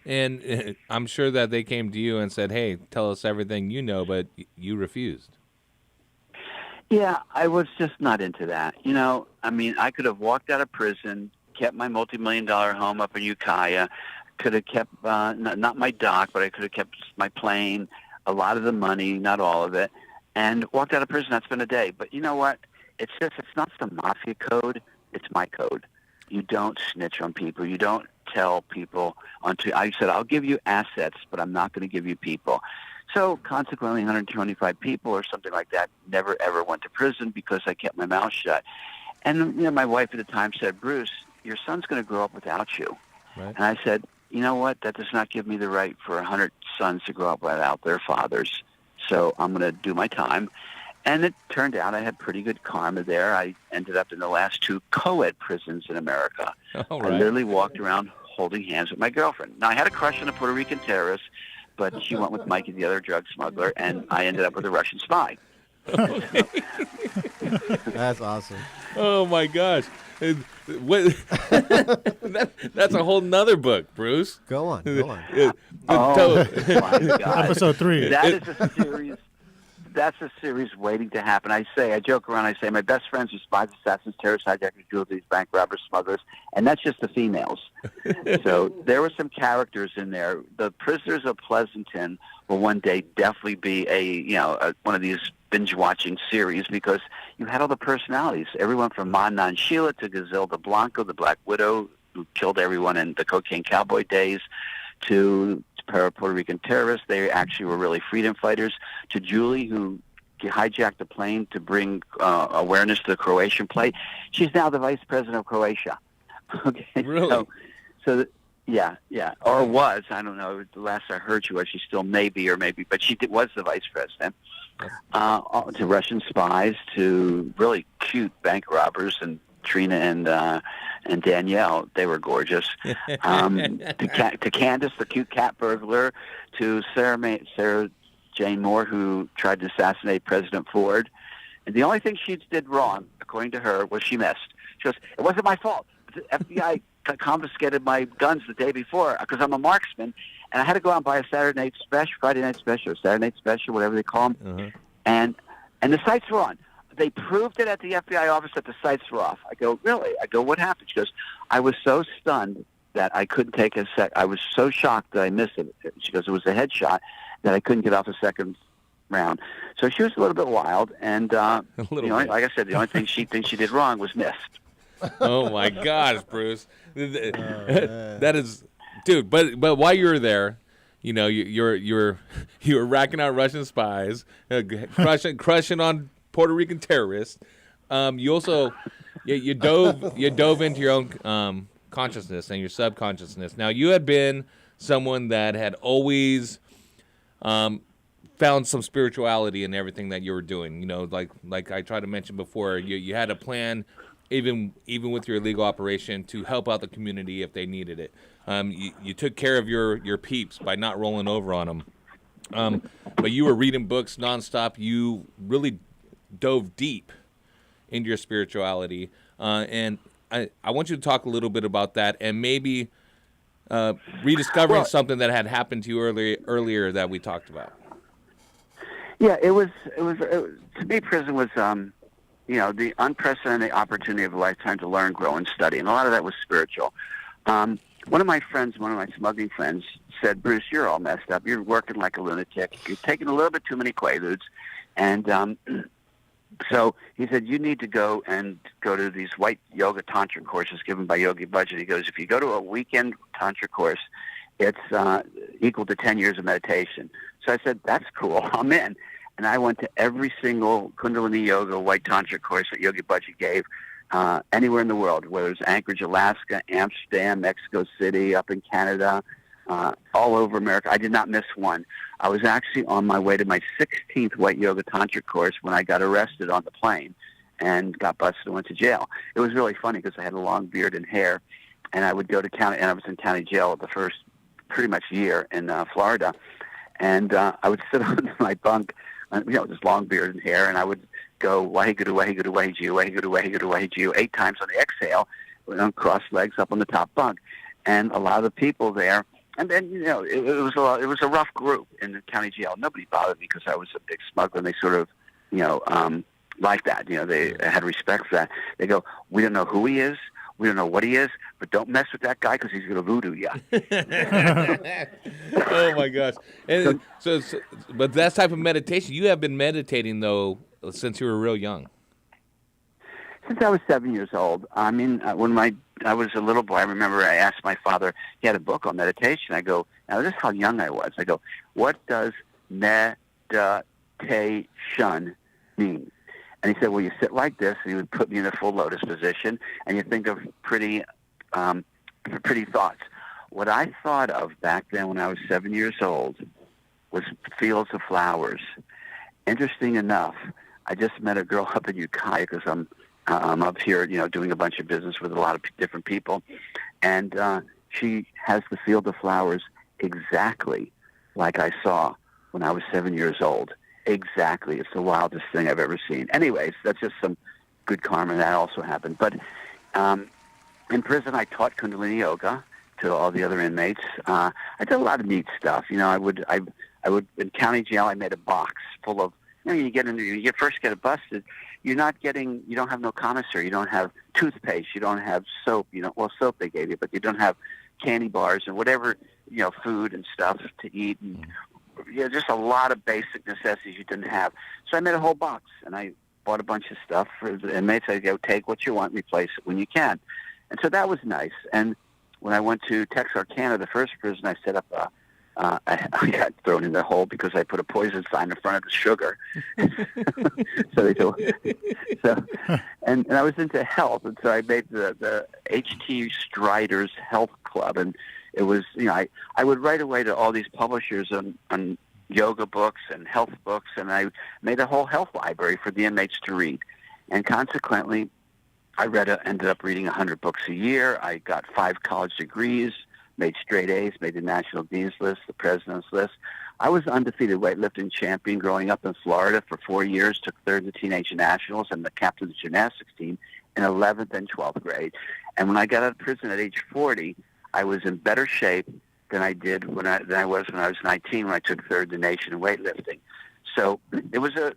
And I'm sure that they came to you and said, hey, tell us everything you know, but you refused. Yeah, I was just not into that. I mean, I could have walked out of prison, kept my multi-million-dollar home up in Ukiah, could have kept, not my dock, but I could have kept my plane, a lot of the money, not all of it, and walked out of prison. That's been a day. But you know what? It's not the mafia code. It's my code. You don't snitch on people. You don't tell people I said, I'll give you assets, but I'm not going to give you people. So consequently, 125 people or something like that never, ever went to prison because I kept my mouth shut. And my wife at the time said, Bruce, your son's going to grow up without you. Right. And I said, you know what? That does not give me the right for 100 sons to grow up without their fathers. So I'm going to do my time. And it turned out I had pretty good karma there. I ended up in the last 2 co-ed prisons in America. Oh, right. I literally walked around holding hands with my girlfriend. Now, I had a crush on a Puerto Rican terrorist, but she went with Mikey, the other drug smuggler, and I ended up with a Russian spy. That's awesome. Oh, my gosh. That's a whole nother book, Bruce. Go on. Oh, my God. Episode 3. That is a series. That's a series waiting to happen. I joke around. I say my best friends are spies, assassins, terrorists, hijackers, jewel thieves, bank robbers, smugglers, and that's just the females. So there were some characters in there. The prisoners of Pleasanton will one day definitely be one of these binge-watching series, because you had all the personalities. Everyone from Manon Sheila to Gazilda Blanco, the Black Widow, who killed everyone in the Cocaine Cowboy days, to Puerto Rican terrorists. They actually were really freedom fighters. To Julie, who hijacked a plane to bring awareness to the Croatian plight. She's now the vice president of Croatia. Okay. Really? So yeah. Or was. I don't know. The last I heard she was. She still may be, but she was the vice president. To Russian spies, to really cute bank robbers, and Trina and Danielle, they were gorgeous. To Candace, the cute cat burglar, to Sarah Jane Moore, who tried to assassinate President Ford. And the only thing she did wrong, according to her, was she missed. She goes, it wasn't my fault. The FBI confiscated my guns the day before because I'm a marksman, And I had to go out and buy a Saturday night special, Friday night special, or Saturday night special, whatever they call them. And the sights were on. They proved it at the FBI office that the sights were off. I go, really? I go, what happened? She goes, I was so stunned that I couldn't take a sec. I was so shocked that I missed it. She goes, it was a headshot that I couldn't get off the second round. So she was a little bit wild. And, like I said, the only thing she thinks she did wrong was missed. Oh my gosh, Bruce, that is, dude. But while you were there, you know, you were racking out Russian spies, crushing on Puerto Rican terrorists. You also you dove into your own consciousness and your subconsciousness. Now, you had been someone that had always found some spirituality in everything that you were doing. You know, like I tried to mention before, you had a plan. Even with your illegal operation, to help out the community if they needed it. You took care of your peeps by not rolling over on them. But you were reading books nonstop. You really dove deep into your spirituality. And I want you to talk a little bit about that, and maybe rediscovering something that had happened to you earlier that we talked about. Yeah, it was to me, prison was the unprecedented opportunity of a lifetime to learn, grow, and study. And a lot of that was spiritual. One of my smuggling friends said, Bruce, you're all messed up. You're working like a lunatic. You're taking a little bit too many Quaaludes. And so he said, you need to go to these white yoga tantra courses given by Yogi Bhajan. He goes, if you go to a weekend tantra course, it's equal to 10 years of meditation. So I said, that's cool. I'm in. And I went to every single Kundalini Yoga white tantra course that Yogi Bhajan gave anywhere in the world, whether it was Anchorage, Alaska, Amsterdam, Mexico City, up in Canada, all over America. I did not miss one. I was actually on my way to my 16th white yoga tantra course when I got arrested on the plane and got busted and went to jail. It was really funny because I had a long beard and hair, and I would go to county, and I was in county jail the first pretty much year in Florida, and I would sit on my bunk, this long beard and hair, and I would go waheguru, waheguru, wahiju, waheguru, waheguru, wahiju 8 times on the exhale, cross legs up on the top bunk, and a lot of the people there. And then it was a rough group in the county jail. Nobody bothered me because I was a big smuggler, and they sort of like that. They had respect for that. They go, we don't know who he is. We don't know what he is, but don't mess with that guy because he's going to voodoo you. Oh, my gosh. And but that type of meditation, you have been meditating, though, since you were real young. Since I was 7 years old. I mean, when I was a little boy, I remember I asked my father, he had a book on meditation. I go, now this is how young I was. I go, what does meditation mean? And he said, well, you sit like this, and he would put me in a full lotus position, and you think of pretty thoughts. What I thought of back then when I was 7 years old was fields of flowers. Interesting enough, I just met a girl up in Ukiah because I'm up here, doing a bunch of business with a lot of different people, and she has the field of flowers exactly like I saw when I was 7 years old. Exactly. It's the wildest thing I've ever seen. Anyways, that's just some good karma. That also happened. But in prison, I taught Kundalini Yoga to all the other inmates. I did a lot of neat stuff. I would in county jail, I made a box full of, you first get busted, you don't have no commissary, you don't have toothpaste, you don't have soap, soap they gave you, but you don't have candy bars and whatever, food and stuff to eat, and just a lot of basic necessities you didn't have. So I made a whole box, and I bought a bunch of stuff for the inmates. I go, take what you want, replace it when you can. And so that was nice. And when I went to Texarkana, the first prison, I set up I got thrown in the hole because I put a poison sign in front of the sugar. So they go, and I was into health, and so I made the H.T. Strider's Health Club, and it was, I would write away to all these publishers on yoga books and health books, and I made a whole health library for the inmates to read. And consequently, I ended up reading 100 books a year. I got 5 college degrees, made straight A's, made the National Dean's List, the President's List. I was undefeated weightlifting champion growing up in Florida for 4 years, took third in the Teenage Nationals and the captain of the gymnastics team in 11th and 12th grade. And when I got out of prison at age 40, I was in better shape than I was when I was 19 when I took third in the nation in weightlifting. So it was a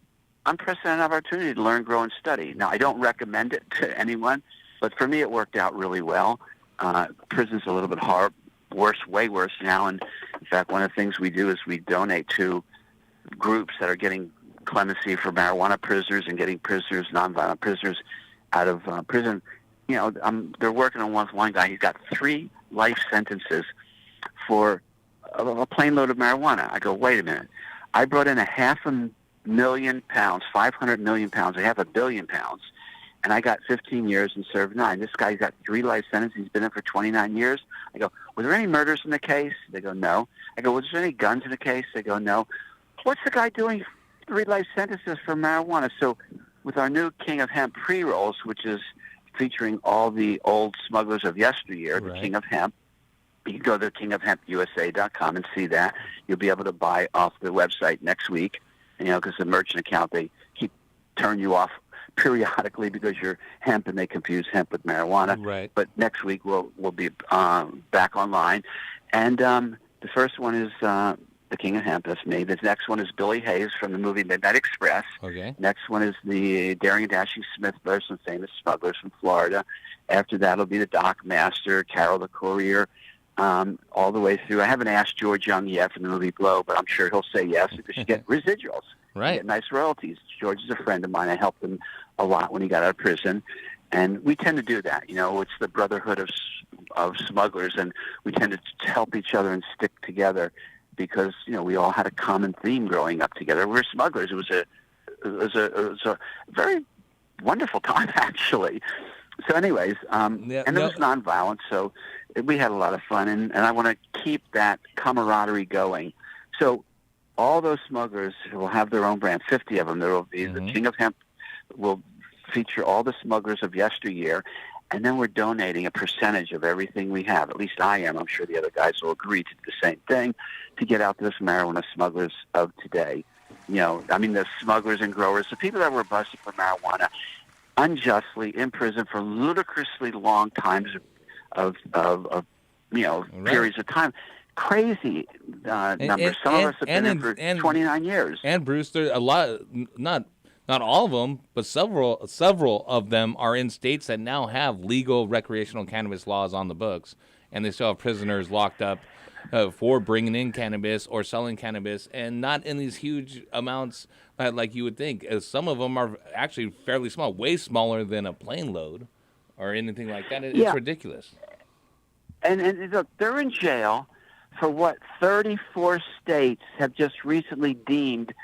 unprecedented opportunity to learn, grow, and study. Now, I don't recommend it to anyone, but for me it worked out really well. Prison's a little bit hard, way worse now. And in fact, one of the things we do is we donate to groups that are getting clemency for marijuana prisoners and getting prisoners, nonviolent prisoners, out of prison. You know, they're working on one guy. He's got 3 life sentences for a plane load of marijuana. I go, wait a minute. I brought in 500,000 pounds, 500 million pounds, 500 million pounds, and I got 15 years and served 9. This guy's got 3 life sentences. He's been in for 29 years. I go, were there any murders in the case? They go, no. I go, was there any guns in the case? They go, no. What's the guy doing 3 life sentences for marijuana? So with our new King of Hemp pre-rolls, which is featuring all the old smugglers of yesteryear, the King of Hemp, you can go to kingofhempusa.com and see that. You'll be able to buy off the website next week. You know, because the merchant account, they keep turning you off periodically because you're hemp and they confuse hemp with marijuana. Right. But next week we'll be back online. And the first one is the King of Hemp, that's me. The next one is Billy Hayes from the movie Midnight Express. Okay. Next one is the Daring and Dashing Smith brothers, some famous smugglers from Florida. After that will be the Doc Master, Carol the Courier, all the way through. I haven't asked George Young yet from the movie Blow, but I'm sure he'll say yes because you get residuals. Right. You get nice royalties. George is a friend of mine. I helped him a lot when he got out of prison. And we tend to do that. You know, it's the brotherhood of smugglers, and we tend to help each other and stick together because, you know, we all had a common theme growing up together. We were smugglers. It was a very wonderful time, actually. So anyways, and it was nonviolent, so we had a lot of fun, and I want to keep that camaraderie going. So all those smugglers will have their own brand, 50 of them. There will be the King of Hemp will feature all the smugglers of yesteryear, and then we're donating a percentage of everything we have. At least I am. I'm sure the other guys will agree to do the same thing to get out those marijuana smugglers of today. You know, I mean, the smugglers and growers, the people that were busted for marijuana unjustly in prison for ludicrously long times of you know, periods of time. Crazy numbers. Some of us have been in for 29 years. And Bruce, there a lot, not all of them, but several of them are in states that now have legal recreational cannabis laws on the books, and they still have prisoners locked up for bringing in cannabis or selling cannabis, and not in these huge amounts like you would think. Some of them are actually fairly small, way smaller than a plane load or anything like that. It's ridiculous. And look, they're in jail for what 34 states have just recently deemed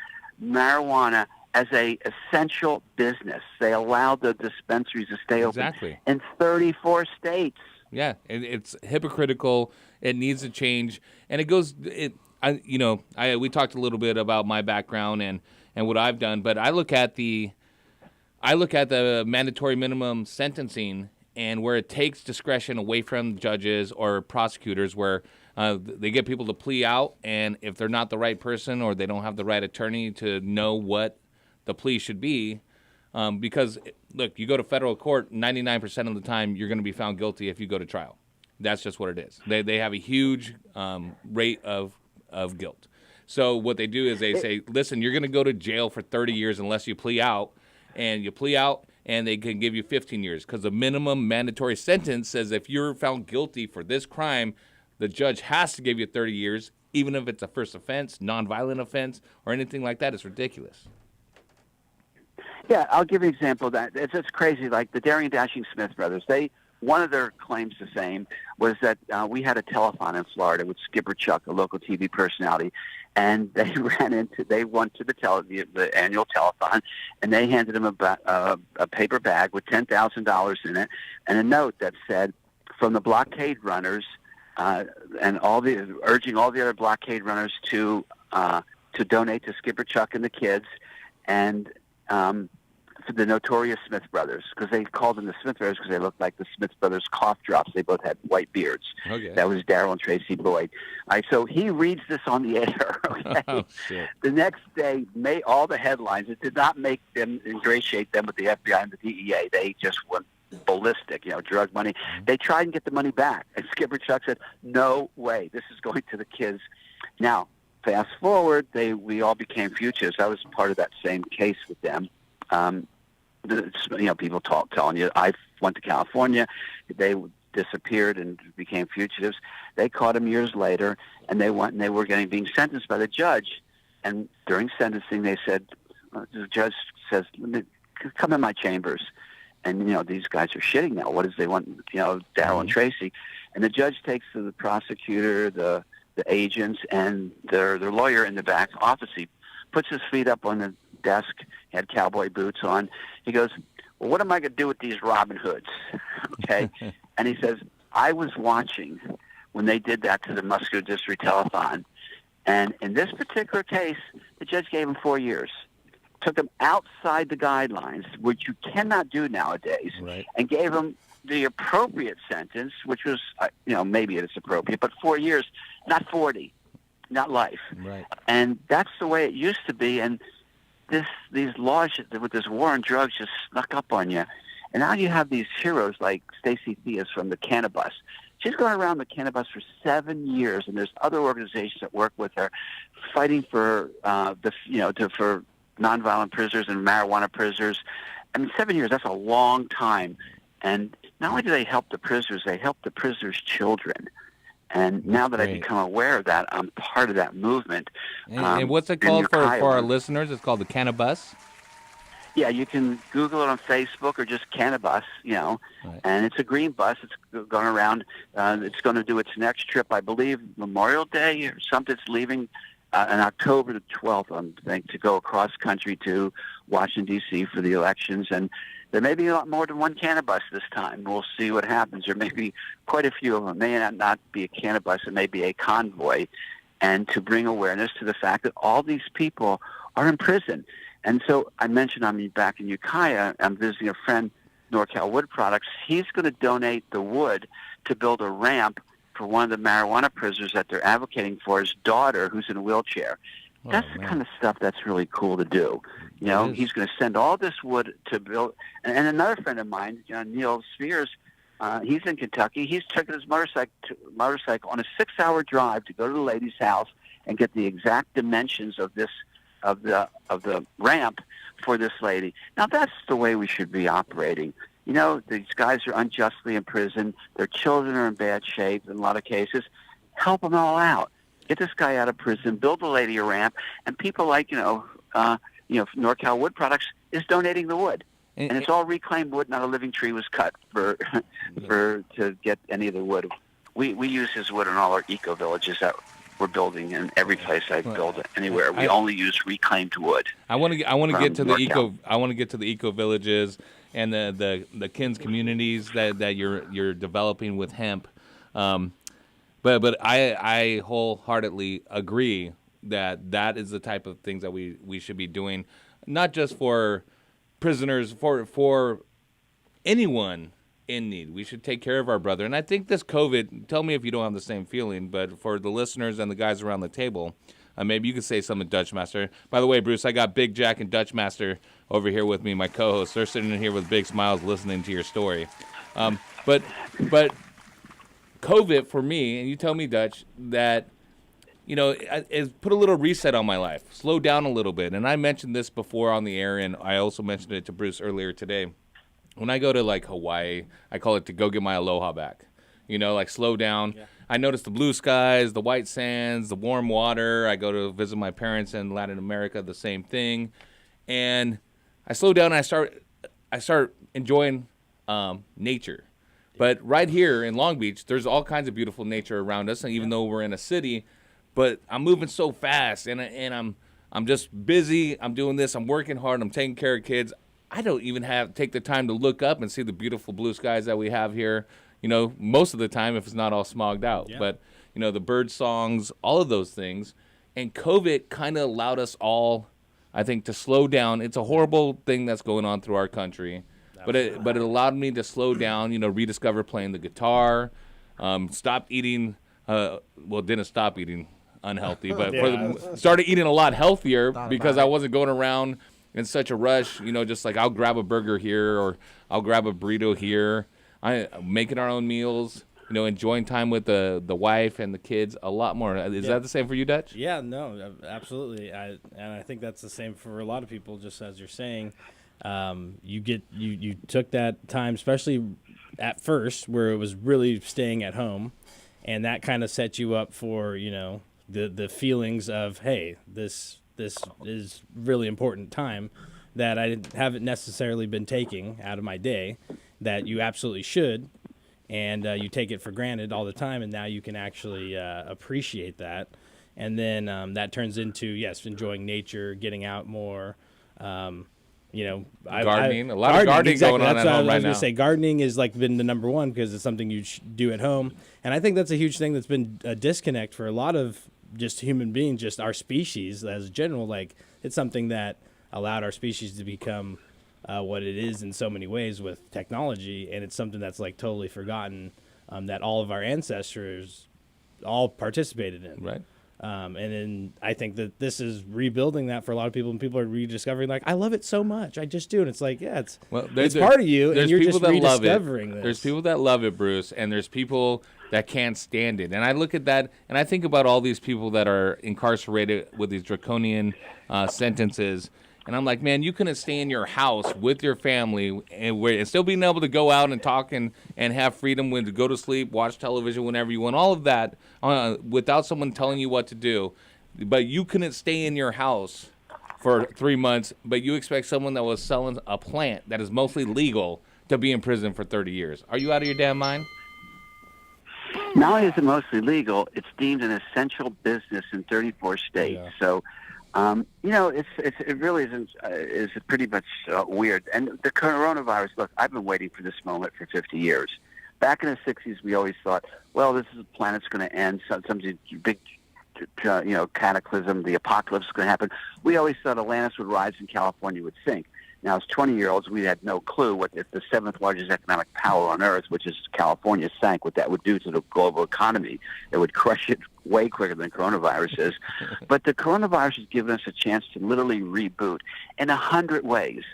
marijuana as a essential business. They allowed the dispensaries to stay open in 34 states. Yeah, it's hypocritical. It needs to change, and it goes. We talked a little bit about my background and what I've done, but I look at the mandatory minimum sentencing and where it takes discretion away from judges or prosecutors, where they get people to plea out, and if they're not the right person or they don't have the right attorney to know what the plea should be, because look, you go to federal court, 99% of the time you're going to be found guilty if you go to trial. That's just what it is. They have a huge rate of guilt. So what they do is they say, listen, you're going to go to jail for 30 years unless you plea out, and you plea out, and they can give you 15 years because the minimum mandatory sentence says if you're found guilty for this crime, the judge has to give you 30 years, even if it's a first offense, nonviolent offense, or anything like that. It's ridiculous. Yeah, I'll give you an example of that. It's crazy. Like the Daring and Dashing Smith brothers, one of their claims to fame was that we had a telethon in Florida with Skipper Chuck, a local TV personality, and they went to the annual telethon, and they handed him a paper bag with $10,000 in it and a note that said, from the blockade runners, and urging all the other blockade runners to donate to Skipper Chuck and the kids, and for the notorious Smith brothers, because they called them the Smith brothers because they looked like the Smith brothers cough drops. They both had white beards. Okay. That was Darrell and Tracy Boyd. All right, so he reads this on the air. Okay? Oh, shit. The next day, all the headlines. It did not make them ingratiate them with the FBI and the DEA. They just went ballistic, drug money. They tried and get the money back. And Skipper Chuck said, no way, this is going to the kids. Now, fast forward, we all became fugitives. I was part of that same case with them. People telling you, I went to California. They disappeared and became fugitives. They caught them years later, and they went and they were being sentenced by the judge. And during sentencing, they said, the judge says, come in my chambers. And, these guys are shitting now. What does they want, Daryl and Tracy? And the judge takes to the prosecutor, the agents, and their lawyer in the back office. He puts his feet up on the desk, had cowboy boots on. He goes, well, what am I going to do with these Robin Hoods? Okay. And he says, I was watching when they did that to the Musco District Telethon. And in this particular case, the judge gave him 4 years. Took him outside the guidelines, which you cannot do nowadays, and gave him the appropriate sentence, which was, maybe it's appropriate, but 4 years, not 40, not life. Right. And that's the way it used to be. And these laws with this war on drugs just snuck up on you. And now you have these heroes like Stacey Theus from the Cannabis. She's gone around the Cannabis for 7 years, and there's other organizations that work with her, fighting for for nonviolent prisoners and marijuana prisoners. I mean, 7 years, that's a long time. And not only do they help the prisoners, they help the prisoners' children. And now that I've become aware of that, I'm part of that movement. And what's it called for our listeners? It's called the Cannabis? Yeah, you can Google it on Facebook or just Cannabis, and it's a green bus. It's going around. It's going to do its next trip, I believe, Memorial Day or something. It's leaving on October the 12th, I think, to go across country to Washington, D.C. for the elections. And there may be a lot more than one Cannabis this time. We'll see what happens. There may be quite a few of them. It may not be a Cannabis. It may be a convoy. And to bring awareness to the fact that all these people are in prison. And so I mentioned I'm back in Ukiah. I'm visiting a friend, NorCal Wood Products. He's going to donate the wood to build a ramp for one of the marijuana prisoners that they're advocating for, his daughter, who's in a wheelchair. That's the kind of stuff that's really cool to do. He's going to send all this wood to build. And another friend of mine, Neil Spears, he's in Kentucky. He's taken his motorcycle on a 6-hour drive to go to the lady's house and get the exact dimensions of this of the ramp for this lady. Now, that's the way we should be operating. These guys are unjustly in prison. Their children are in bad shape in a lot of cases. Help them all out. Get this guy out of prison, build the lady a ramp, and people like, NorCal Wood Products is donating the wood. And it's all reclaimed wood, not a living tree was cut to get any of the wood. We use his wood in all our eco villages that we're building in every place I build it anywhere. We only use reclaimed wood. I want to get to the eco villages and the kins communities that you're developing with hemp. But I wholeheartedly agree that is the type of things that we should be doing, not just for prisoners, for anyone in need. We should take care of our brother. And I think this COVID, tell me if you don't have the same feeling, but for the listeners and the guys around the table, maybe you could say something, Dutch Master. By the way, Bruce, I got Big Jack and Dutch Master over here with me, my co-hosts. They're sitting in here with big smiles listening to your story. But COVID for me, and you tell me, Dutch, that it's put a little reset on my life, slow down a little bit. And I mentioned this before on the air, and I also mentioned it to Bruce earlier today. When I go to like Hawaii, I call it to go get my aloha back. Slow down. Yeah. I notice the blue skies, the white sands, the warm water. I go to visit my parents in Latin America, the same thing. And I slow down and I start enjoying nature. But right here in Long Beach, there's all kinds of beautiful nature around us, and even though we're in a city, but I'm moving so fast, and I'm just busy. I'm doing this. I'm working hard. I'm taking care of kids. I don't even take the time to look up and see the beautiful blue skies that we have here. Most of the time, if it's not all smogged out. Yeah. But the bird songs, all of those things, and COVID kind of allowed us all, I think, to slow down. It's a horrible thing that's going on through our country. But it allowed me to slow down, rediscover playing the guitar, stopped eating, didn't stop eating unhealthy, but started eating a lot healthier because I wasn't going around in such a rush, just like I'll grab a burger here or I'll grab a burrito here. Making our own meals, enjoying time with the wife and the kids a lot more. Is that the same for you, Dutch? Yeah, no, absolutely. And I think that's the same for a lot of people, just as you're saying. You took that time, especially at first where it was really staying at home, and that kind of set you up for, the feelings of, hey, this is really important time that I haven't necessarily been taking out of my day that you absolutely should, and you take it for granted all the time, and now you can actually appreciate that. And then that turns into, yes, enjoying nature, getting out more. Gardening. A lot of gardening exactly. going on That's at home what I was right going now. to say. Gardening is been the number one because it's something you do at home. And I think that's a huge thing that's been a disconnect for a lot of just human beings, just our species as a general. It's something that allowed our species to become what it is in so many ways with technology, and it's something that's totally forgotten that all of our ancestors all participated in. Right. And then I think that this is rebuilding that for a lot of people, and people are rediscovering I love it so much. I just do, and it's it's part of you, and you're just rediscovering this. There's people that love it, Bruce, and there's people that can't stand it. And I look at that, and I think about all these people that are incarcerated with these draconian sentences. And I'm like, man, you couldn't stay in your house with your family and still being able to go out and talk and have freedom to go to sleep, watch television whenever you want, all of that without someone telling you what to do. But you couldn't stay in your house for 3 months, but you expect someone that was selling a plant that is mostly legal to be in prison for 30 years. Are you out of your damn mind? Not only is it mostly legal, it's deemed an essential business in 34 states. Yeah. So, it really is pretty much weird. And the coronavirus, look, I've been waiting for this moment for 50 years. Back in the 60s, we always thought, well, this is the planet's going to end, some big, cataclysm, the apocalypse is going to happen. We always thought Atlantis would rise and California would sink. Now, as 20-year-olds, we had no clue what if the seventh largest economic power on Earth, which is California, sank, what that would do to the global economy. It would crush it way quicker than coronavirus is. But the coronavirus has given us a chance to literally reboot in 100 ways.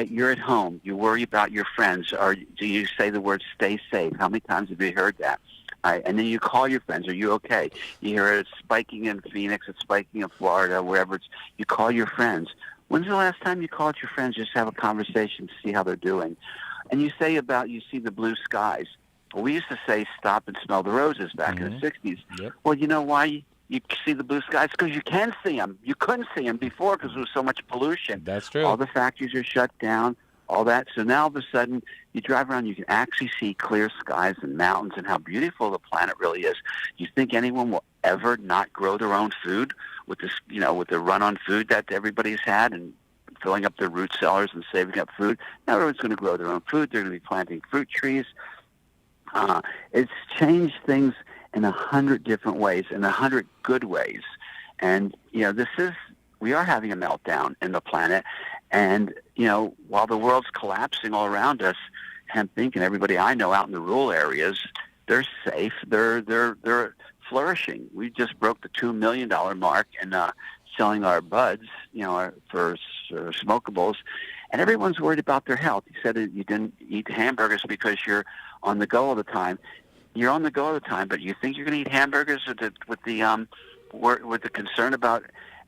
You're at home. You worry about your friends. Or do you say the word stay safe? How many times have you heard that? And then you call your friends. Are you okay? You hear it's spiking in Phoenix. It's spiking in Florida, wherever it's. You call your friends. When's the last time you called your friends just to have a conversation to see how they're doing? And you say you see the blue skies. Well, we used to say stop and smell the roses back in the 60s. Yep. Well, you know why you see the blue skies? Because you can see them. You couldn't see them before because there was so much pollution. That's true. All the factories are shut down, all that. So now all of a sudden you drive around, you can actually see clear skies and mountains and how beautiful the planet really is. Do you think anyone will ever not grow their own food with this, with the run on food that everybody's had and filling up their root cellars and saving up food? Now everyone's going to grow their own food. They're going to be planting fruit trees. It's changed things in 100 different ways, in 100 good ways. And, we are having a meltdown in the planet. And, while the world's collapsing all around us, Hempink and everybody I know out in the rural areas, they're safe. They're flourishing. We just broke the $2 million mark in selling our buds, for smokables. And everyone's worried about their health. You said that you didn't eat hamburgers because you're on the go all the time. You're on the go all the time, but you think you're going to eat hamburgers with the concern about,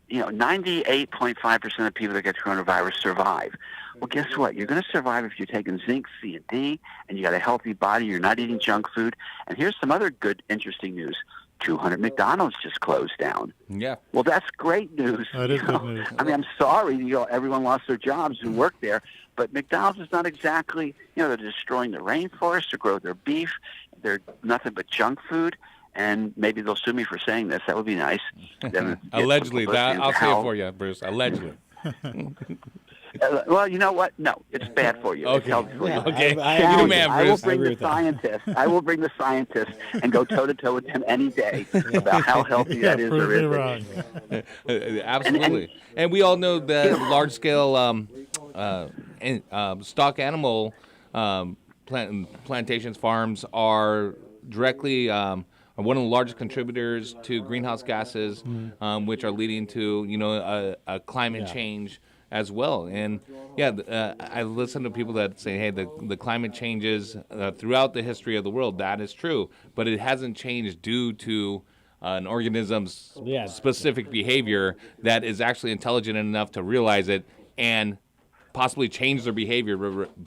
98.5% of people that get coronavirus survive. Well, guess what? You're going to survive if you're taking zinc, C, and D, and you got a healthy body. You're not eating junk food. And here's some other good, interesting news. 200 McDonald's just closed down. Yeah. Well, that's great news. That is good news. I mean, I'm sorry, everyone lost their jobs who worked there, but McDonald's is not exactly, they're destroying the rainforest to grow their beef. They're nothing but junk food, and maybe they'll sue me for saying this. That would be nice. Allegedly. I'll say it for you, Bruce. Allegedly. Well, you know what? No, it's bad for you. Okay. It's healthy for you. Okay. I, man, I will Bruce. bring the scientists. I will bring the scientists and go toe-to-toe with them any day about how healthy that is or isn't. Absolutely. And we all know that large-scale stock animal plantations, farms are directly one of the largest contributors to greenhouse gases, which are leading to a climate change as well. And I listen to people that say, hey, the climate changes throughout the history of the world. That is true, but it hasn't changed due to an organism's specific behavior that is actually intelligent enough to realize it and possibly change their behavior,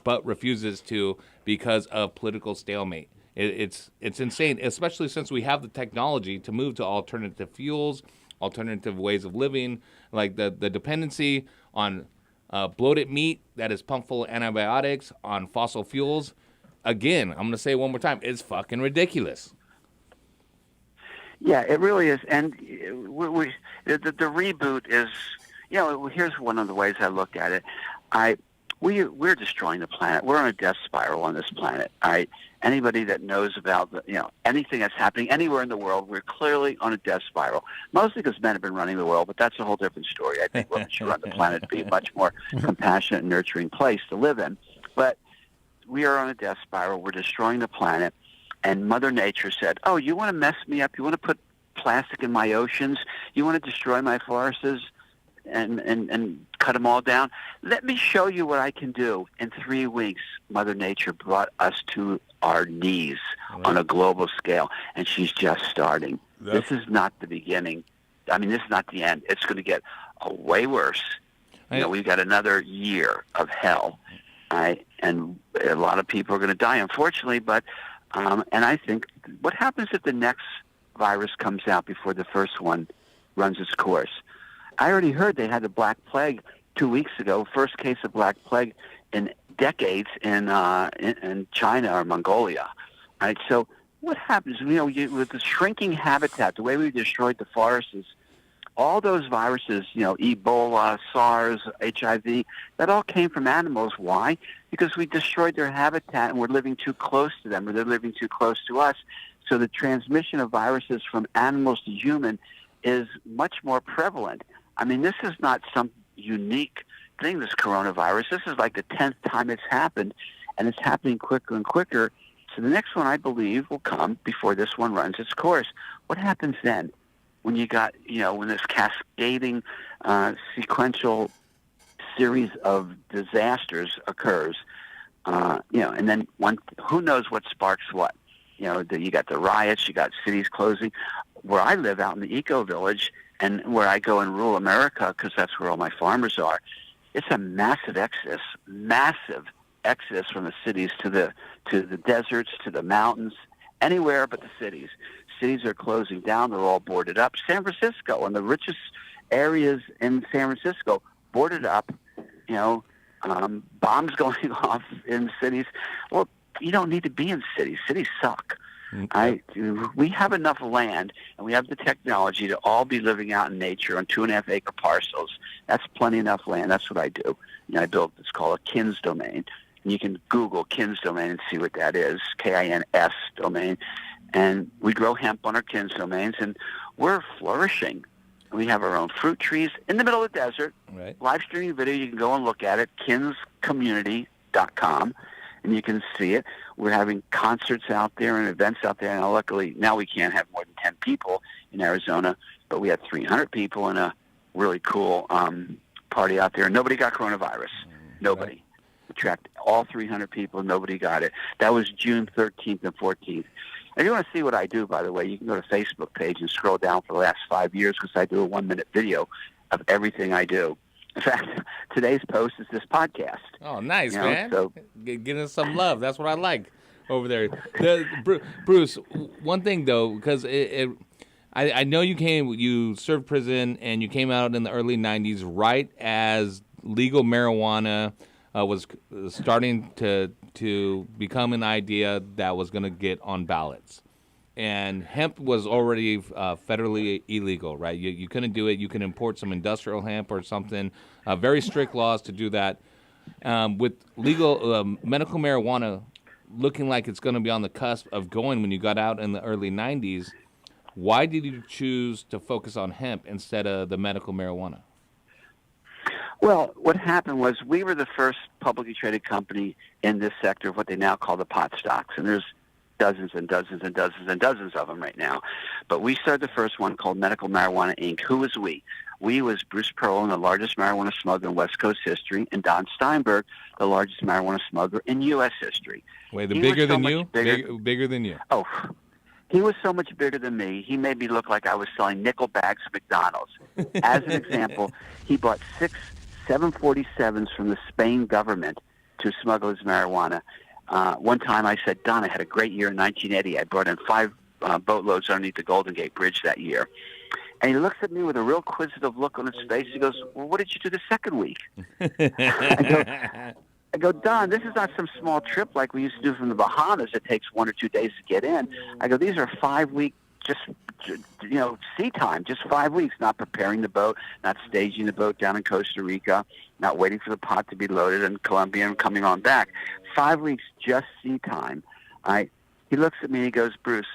but refuses to because of political stalemate. It's insane, especially since we have the technology to move to alternative fuels, alternative ways of living, like the dependency on bloated meat that is pumped full of antibiotics, on fossil fuels. Again, I'm going to say it one more time, it's fucking ridiculous. Yeah, it really is. And the reboot is, here's one of the ways I look at it. We're destroying the planet. We're on a death spiral on this planet. All right. Anybody that knows about anything that's happening anywhere in the world, we're clearly on a death spiral. Mostly because men have been running the world, but that's a whole different story. I think women should run the planet to be a much more compassionate, nurturing place to live in. But we are on a death spiral. We're destroying the planet. And Mother Nature said, "Oh, you want to mess me up? You want to put plastic in my oceans? You want to destroy my forests and cut them all down? Let me show you what I can do." In 3 weeks, Mother Nature brought us to our knees on a global scale, and she's just starting. This is not the beginning. I mean, this is not the end. It's going to get way worse. We've got another year of hell, right? And a lot of people are going to die, unfortunately, but and I think, what happens if the next virus comes out before the first one runs its course? I already heard they had the Black Plague 2 weeks ago, first case of Black Plague in decades in China or Mongolia. Right? So what happens, with the shrinking habitat, the way we destroyed the forests, all those viruses, Ebola, SARS, HIV, that all came from animals. Why? Because we destroyed their habitat and we're living too close to them, or they're living too close to us. So the transmission of viruses from animals to human is much more prevalent. I mean, this is not some unique thing, this coronavirus. This is like the 10th time it's happened, and it's happening quicker and quicker. So the next one, I believe, will come before this one runs its course. What happens then? When you got, when this cascading sequential series of disasters occurs, and then who knows what sparks what? You got the riots, you got cities closing. Where I live out in the eco-village, and where I go in rural America, because that's where all my farmers are, it's a massive exodus from the cities to the deserts, to the mountains, anywhere but the cities. Cities are closing down. They're all boarded up. San Francisco, and the richest areas in San Francisco, boarded up, bombs going off in cities. Well, you don't need to be in cities. Cities suck. We have enough land, and we have the technology to all be living out in nature on 2.5 acre parcels. That's plenty enough land. That's what I do. I built, it's called a KINS domain. And you can Google KINS domain and see what that is, KINS domain. And we grow hemp on our KINS domains, and we're flourishing. We have our own fruit trees in the middle of the desert. Right. Live streaming video, you can go and look at it, kinscommunity.com, and you can see it. We're having concerts out there and events out there. And luckily, now we can't have more than 10 people in Arizona, but we had 300 people in a really cool party out there. And nobody got coronavirus. Nobody. Right. We tracked all 300 people. Nobody got it. That was June 13th and 14th. If you want to see what I do, by the way, you can go to Facebook page and scroll down for the last 5 years, because I do a 1-minute video of everything I do. In fact, today's post is this podcast. Oh, nice, man. So, getting some love. That's what I like over there. Bruce, one thing, though, because I know you served prison, and you came out in the early 90s right as legal marijuana was starting to become an idea that was going to get on ballots. And hemp was already federally illegal, right? You couldn't do it. You can import some industrial hemp or something. Very strict laws to do that. With legal medical marijuana looking like it's going to be on the cusp of going when you got out in the early 90s, why did you choose to focus on hemp instead of the medical marijuana? Well, what happened was we were the first publicly traded company in this sector of what they now call the pot stocks, and there's dozens and dozens and dozens and dozens of them right now. But we started the first one called Medical Marijuana Inc. Who was we? We was Bruce Perlin, the largest marijuana smuggler in West Coast history, and Don Steinberg, the largest marijuana smuggler in U.S. history. Wait, He bigger was so than much you? Bigger than you? Oh, he was so much bigger than me. He made me look like I was selling nickel bags of McDonald's. As an example, he bought 6 747s from the Spain government to smuggle his marijuana. One time I said, Don, I had a great year in 1980. I brought in 5 boatloads underneath the Golden Gate Bridge that year. And he looks at me with a real inquisitive look on his face. He goes, well, what did you do the second week? I go, Don, this is not some small trip like we used to do from the Bahamas. It takes 1 or 2 days to get in. I go, these are 5-week, just, sea time, just 5 weeks, not preparing the boat, not staging the boat down in Costa Rica, not waiting for the pot to be loaded in Colombia and coming on back. 5 weeks, just sea time. He looks at me and he goes, Bruce,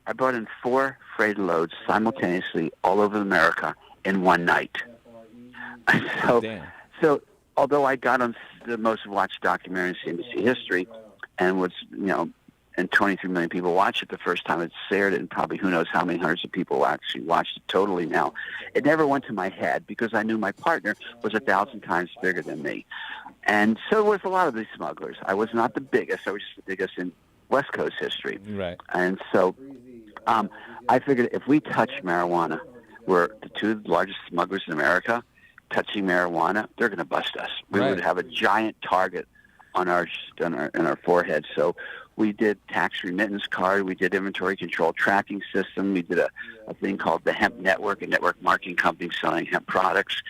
I brought in 4 freight loads simultaneously all over America in one night. So although I got on the most watched documentary in CNBC history and was, and 23 million people watched it the first time it aired, and probably who knows how many hundreds of people actually watched it totally now. It never went to my head because I knew my partner was 1,000 times bigger than me. And so was a lot of these smugglers. I was not the biggest. I was just the biggest in West Coast history. Right. And so I figured if we touch marijuana, we're the 2 largest smugglers in America. Touching marijuana, they're going to bust us. We would have a giant target on our forehead. So we did tax remittance card. We did inventory control tracking system. We did a thing called the Hemp Network, a network marketing company selling hemp products.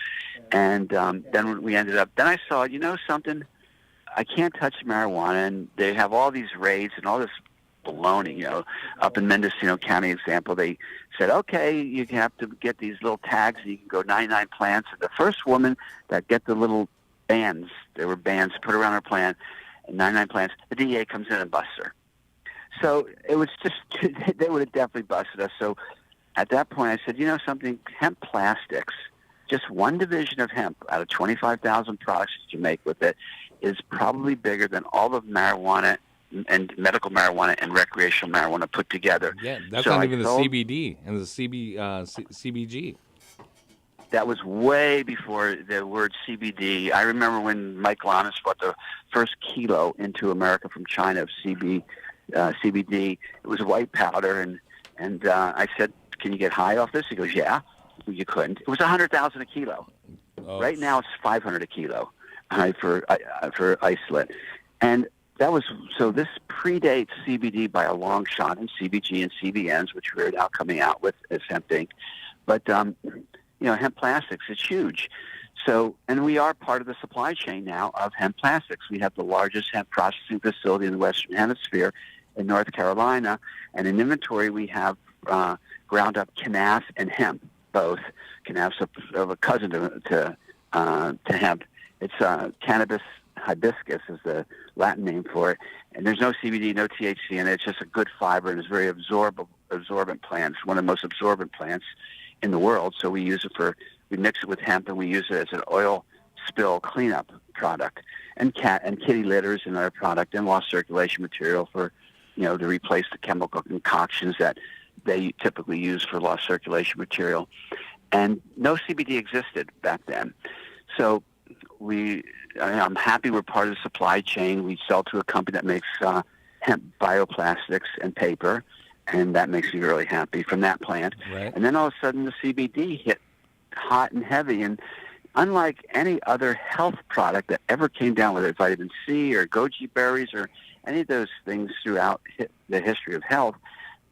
And then we ended up. Then I saw, something. I can't touch marijuana, and they have all these raids and all this baloney. Up in Mendocino County, example, they said, okay, you have to get these little tags, and you can go 99 plants. And the first woman that get the little bands, they were bands, put around her plant, and 99 plants, the DEA comes in and busts her. So it was just, they would have definitely busted us. So at that point, I said, something, hemp plastics, just one division of hemp out of 25,000 products that you make with it is probably bigger than all of marijuana and medical marijuana and recreational marijuana put together. Yeah, that's not even the CBD and the CBG. That was way before the word CBD. I remember when Mike Lannis brought the first kilo into America from China of CBD. It was white powder, and I said, "Can you get high off this?" He goes, "Yeah." Well, you couldn't. It was $100,000 a kilo. Oh. Right now, it's $500 a kilo for isolate, and that was so. This predates CBD by a long shot, and CBG and CBNs, which we're now coming out with as hemp Inc. But hemp plastics, it's huge. So, and we are part of the supply chain now of hemp plastics. We have the largest hemp processing facility in the Western Hemisphere in North Carolina, and in inventory we have ground up canaf and hemp, both. Canaf's a cousin to hemp. It's cannabis hibiscus is the Latin name for it, and there's no CBD, no THC in it. It's just a good fiber, and it's very absorbent plant. It's one of the most absorbent plants in the world. So we use it we mix it with hemp, and we use it as an oil spill cleanup product, and kitty litters and other product, and lost circulation material for, to replace the chemical concoctions that they typically use for lost circulation material. And no CBD existed back then. So I'm happy we're part of the supply chain. We sell to a company that makes hemp bioplastics and paper, and that makes me really happy from that plant. Right. And then all of a sudden the CBD hit hot and heavy, and unlike any other health product that ever came down, whether it's vitamin C or goji berries or any of those things throughout the history of health,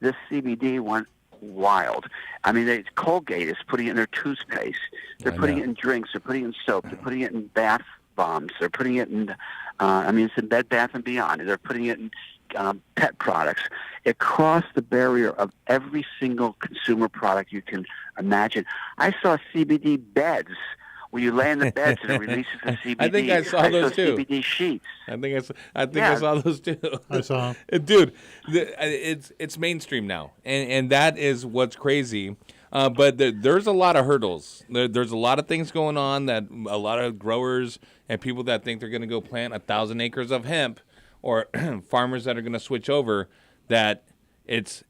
this CBD went wild. I mean, Colgate is putting it in their toothpaste. They're putting it in drinks. They're putting it in soap. They're putting it in bath bombs. They're putting it in, it's in Bed Bath & Beyond. They're putting it in pet products. It crossed the barrier of every single consumer product you can imagine. I saw CBD beds where you lay in the beds and it releases the CBD. I think I saw those too. CBD sheets. I think I saw those too. I saw. Dude, it's mainstream now, and that is what's crazy. But there's a lot of hurdles. There's a lot of things going on that a lot of growers and people that think they're going to go plant 1,000 acres of hemp, or farmers that are going to switch over, that it's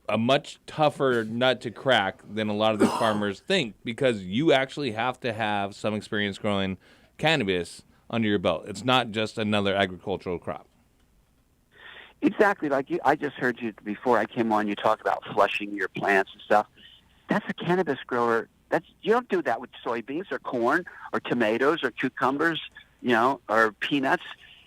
a much tougher nut to crack than a lot of these farmers think, because you actually have to have some experience growing cannabis under your belt. It's not just another agricultural crop. Exactly. Like I just heard you before I came on. You talk about flushing your plants and stuff. That's a cannabis grower. You don't do that with soybeans or corn or tomatoes or cucumbers, or peanuts.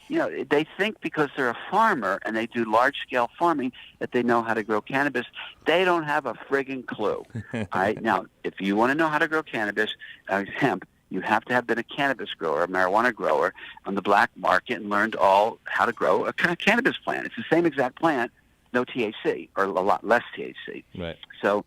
They think because they're a farmer and they do large-scale farming that they know how to grow cannabis. They don't have a friggin' clue. All right? Now, if you want to know how to grow cannabis, hemp, you have to have been a cannabis grower, a marijuana grower on the black market and learned all how to grow a cannabis plant. It's the same exact plant, no THC, or a lot less THC. Right. So,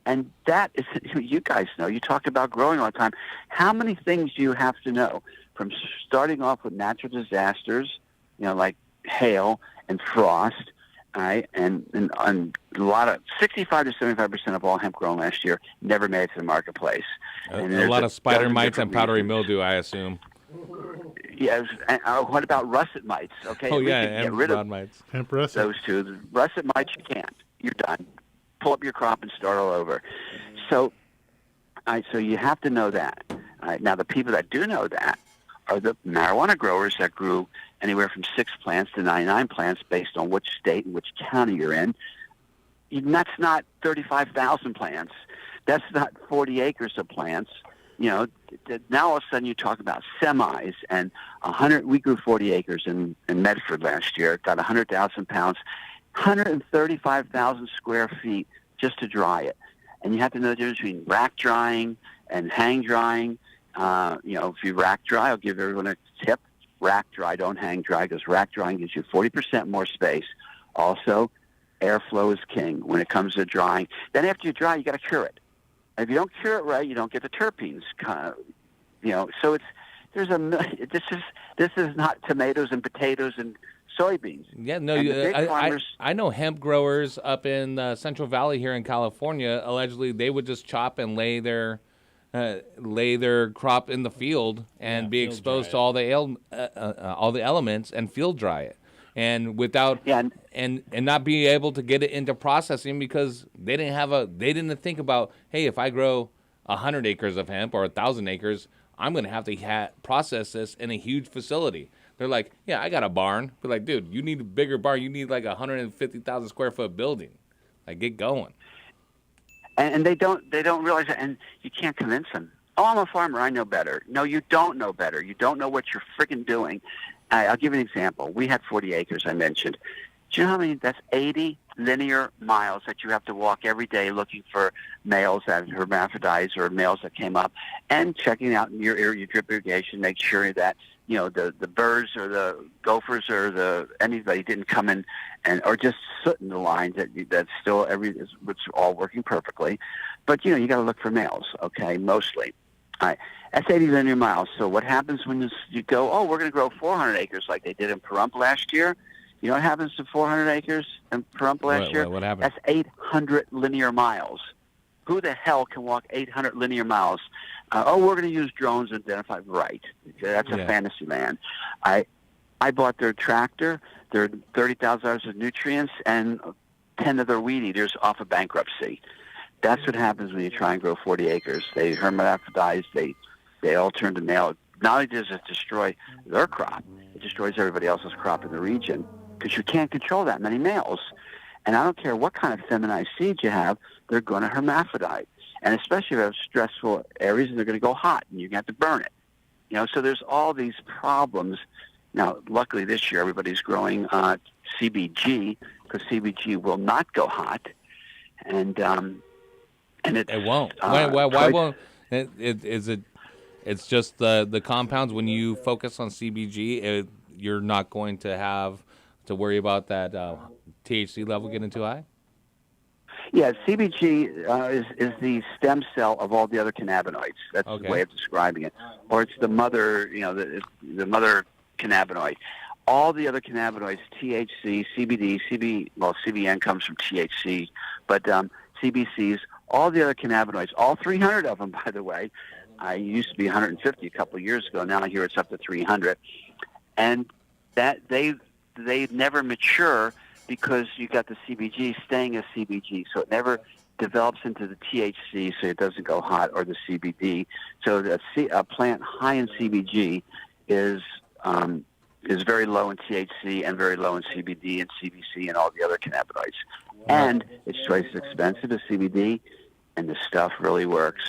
and that is, you guys know, you talk about growing all the time. How many things do you have to know? From starting off with natural disasters, like hail and frost, right? And a lot of 65 to 75% of all hemp grown last year never made it to the marketplace. And A lot of spider mites and powdery mildew, I assume. Yes. And, what about russet mites? Okay. Oh, we yeah, could get and rid brown of mites. Hemp russet. those two. The russet mites, you can't. You're done. Pull up your crop and start all over. So you have to know that. Now, the people that do know that are the marijuana growers that grew anywhere from 6 plants to 99 plants based on which state and which county you're in. That's not 35,000 plants. That's not 40 acres of plants. Now all of a sudden you talk about semis and 100. We grew 40 acres in Medford last year. Got 100,000 pounds, 135,000 square feet just to dry it. And you have to know the difference between rack drying and hang drying. If you rack dry, I'll give everyone a tip. Rack dry, don't hang dry, because rack drying gives you 40% more space. Also, airflow is king when it comes to drying. Then after you dry, you got to cure it. If you don't cure it right, you don't get the terpenes. So this is not tomatoes and potatoes and soybeans. Yeah, no, And I know hemp growers up in the Central Valley here in California. Allegedly, they would just chop and lay their crop in the field and be exposed to all the elements and field dry it, and without and not be able to get it into processing because they didn't think about, hey, if I grow 100 acres of hemp or 1,000 acres, I'm going to have to process this in a huge facility. They're like, yeah, I got a barn. But like, dude, you need a bigger barn. You need like a 150,000 square foot building. Like, get going. And they don't realize it, and you can't convince them. Oh, I'm a farmer. I know better. No, you don't know better. You don't know what you're freaking doing. I'll give you an example. We had 40 acres, I mentioned. Do you know how many? That's 80 linear miles that you have to walk every day looking for males that hermaphrodites or males that came up, and checking out your drip irrigation, make sure that the birds or the gophers or anybody didn't come in or just soot in the lines that's still it's all working perfectly. But you got to look for males, okay, mostly. All right, that's 80 linear miles. So what happens when you go, oh, we're going to grow 400 acres like they did in Pahrump last year? You know what happens to 400 acres in Pahrump last year? What happened? That's 800 linear miles. Who the hell can walk 800 linear miles? We're going to use drones and identify. Right. That's a fantasy land. I bought their tractor, their $30,000 of nutrients, and 10 of their weed eaters off of bankruptcy. That's what happens when you try and grow 40 acres. They hermaphrodize. They all turn to male. Not only does it destroy their crop, it destroys everybody else's crop in the region because you can't control that many males. And I don't care what kind of feminized seeds you have, they're going to hermaphrodite. And especially if you have stressful areas, and they're going to go hot, and you have to burn it. So there's all these problems. Now, luckily this year, everybody's growing CBG because CBG will not go hot, and it won't. Why won't? It's just the compounds. When you focus on CBG, you're not going to have to worry about that THC level getting too high. Yeah, CBG is the stem cell of all the other cannabinoids. That's the way of describing it. Or it's the mother, the mother cannabinoid. All the other cannabinoids, THC, CBD, CBN comes from THC, but CBCs, all the other cannabinoids, all 300 of them, by the way. I used to be 150 a couple of years ago. Now I hear it's up to 300. And that they never mature because you got the CBG staying as CBG, so it never develops into the THC, so it doesn't go hot, or the CBD. So a plant high in CBG is very low in THC and very low in CBD and CBC and all the other cannabinoids. And it's twice as expensive as CBD, and the stuff really works.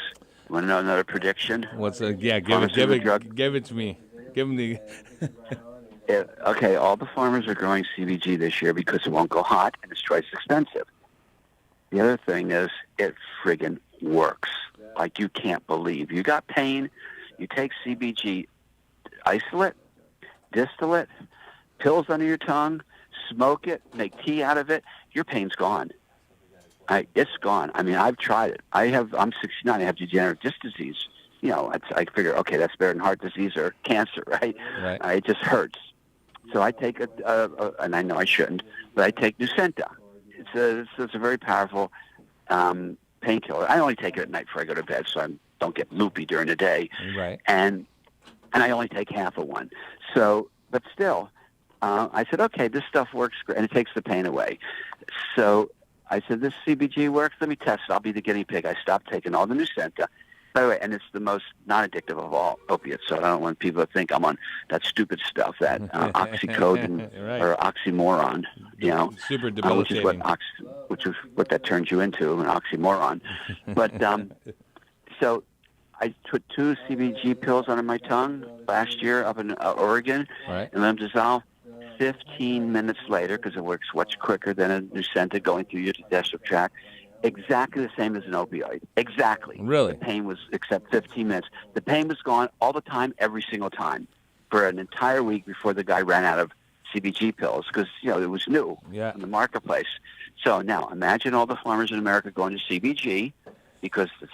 You want to know another prediction? What's a give it to me. Give them the. Okay, all the farmers are growing CBG this year because it won't go hot and it's twice as expensive. The other thing is it friggin' works like you can't believe. You got pain, you take CBG, isolate, distillate, pills under your tongue, smoke it, make tea out of it, your pain's gone. It's gone. I mean, I've tried it. I'm 69. I have degenerative disc disease. You know, I figure, okay, that's better than heart disease or cancer, right? It just hurts. So I take and I know I shouldn't, but I take Nucenta. It's a very powerful painkiller. I only take it at night before I go to bed, so I don't get loopy during the day. Right. And I only take half of one. So, but still, I said, okay, this stuff works great, and it takes the pain away. So I said, this CBG works. Let me test it. I'll be the guinea pig. I stopped taking all the Nucenta. By the way, and it's the most non-addictive of all opiates, so I don't want people to think I'm on that stupid stuff, that oxycodone or oxymoron, you know, super debilitating. which is what that turns you into, an oxymoron. But so I put 2 CBG pills under my tongue last year up in Oregon, and let them dissolve. 15 minutes later, because it works much quicker than a Nucenta going through your digestive tract. Exactly the same as an opioid. Exactly. Really? The pain was, except 15 minutes. The pain was gone all the time, every single time, for an entire week before the guy ran out of CBG pills, because, you know, it was new in the marketplace. So now imagine all the farmers in America going to CBG because it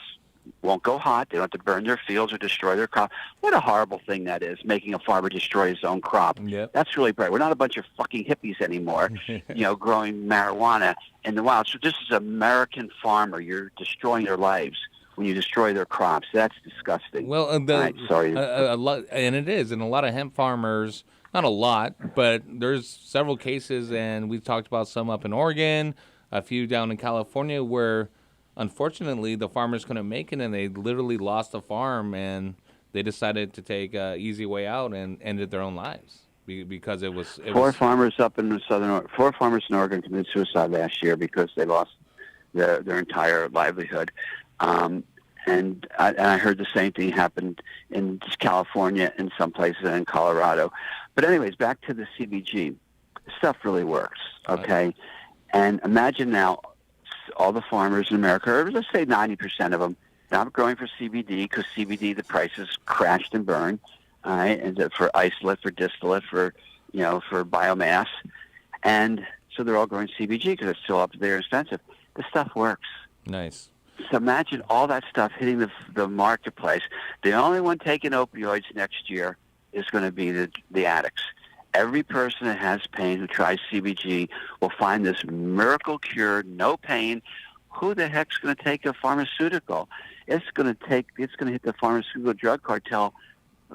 won't go hot. They don't have to burn their fields or destroy their crop. What a horrible thing that is, making a farmer destroy his own crop. That's really bad. We're not a bunch of fucking hippies anymore, you know, growing marijuana in the wild. So this is an American farmer. You're destroying their lives when you destroy their crops. That's disgusting. Well, sorry. A lot, and it is, and a lot of hemp farmers, not a lot, but there's several cases, and we've talked about some up in Oregon, a few down in California, where unfortunately the farmers couldn't make it, and they literally lost the farm, and they decided to take an easy way out and ended their own lives because it was farmers up in the 4 farmers in Oregon committed suicide last year because they lost their entire livelihood. And I heard the same thing happened in California, in some places, and in Colorado. But anyways, back to the CBG. Stuff really works, okay? And imagine now all the farmers in America, or let's say 90% of them, now growing for CBD because CBD, the prices crashed and burned, all right? And for isolate, for distillate, for biomass. And so they're all growing CBG because it's still up there expensive. The stuff works. Nice. So imagine all that stuff hitting the marketplace. The only one taking opioids next year is going to be the addicts. Every person that has pain who tries CBG will find this miracle cure, no pain. Who the heck's going to take a pharmaceutical? It's going to hit the pharmaceutical drug cartel,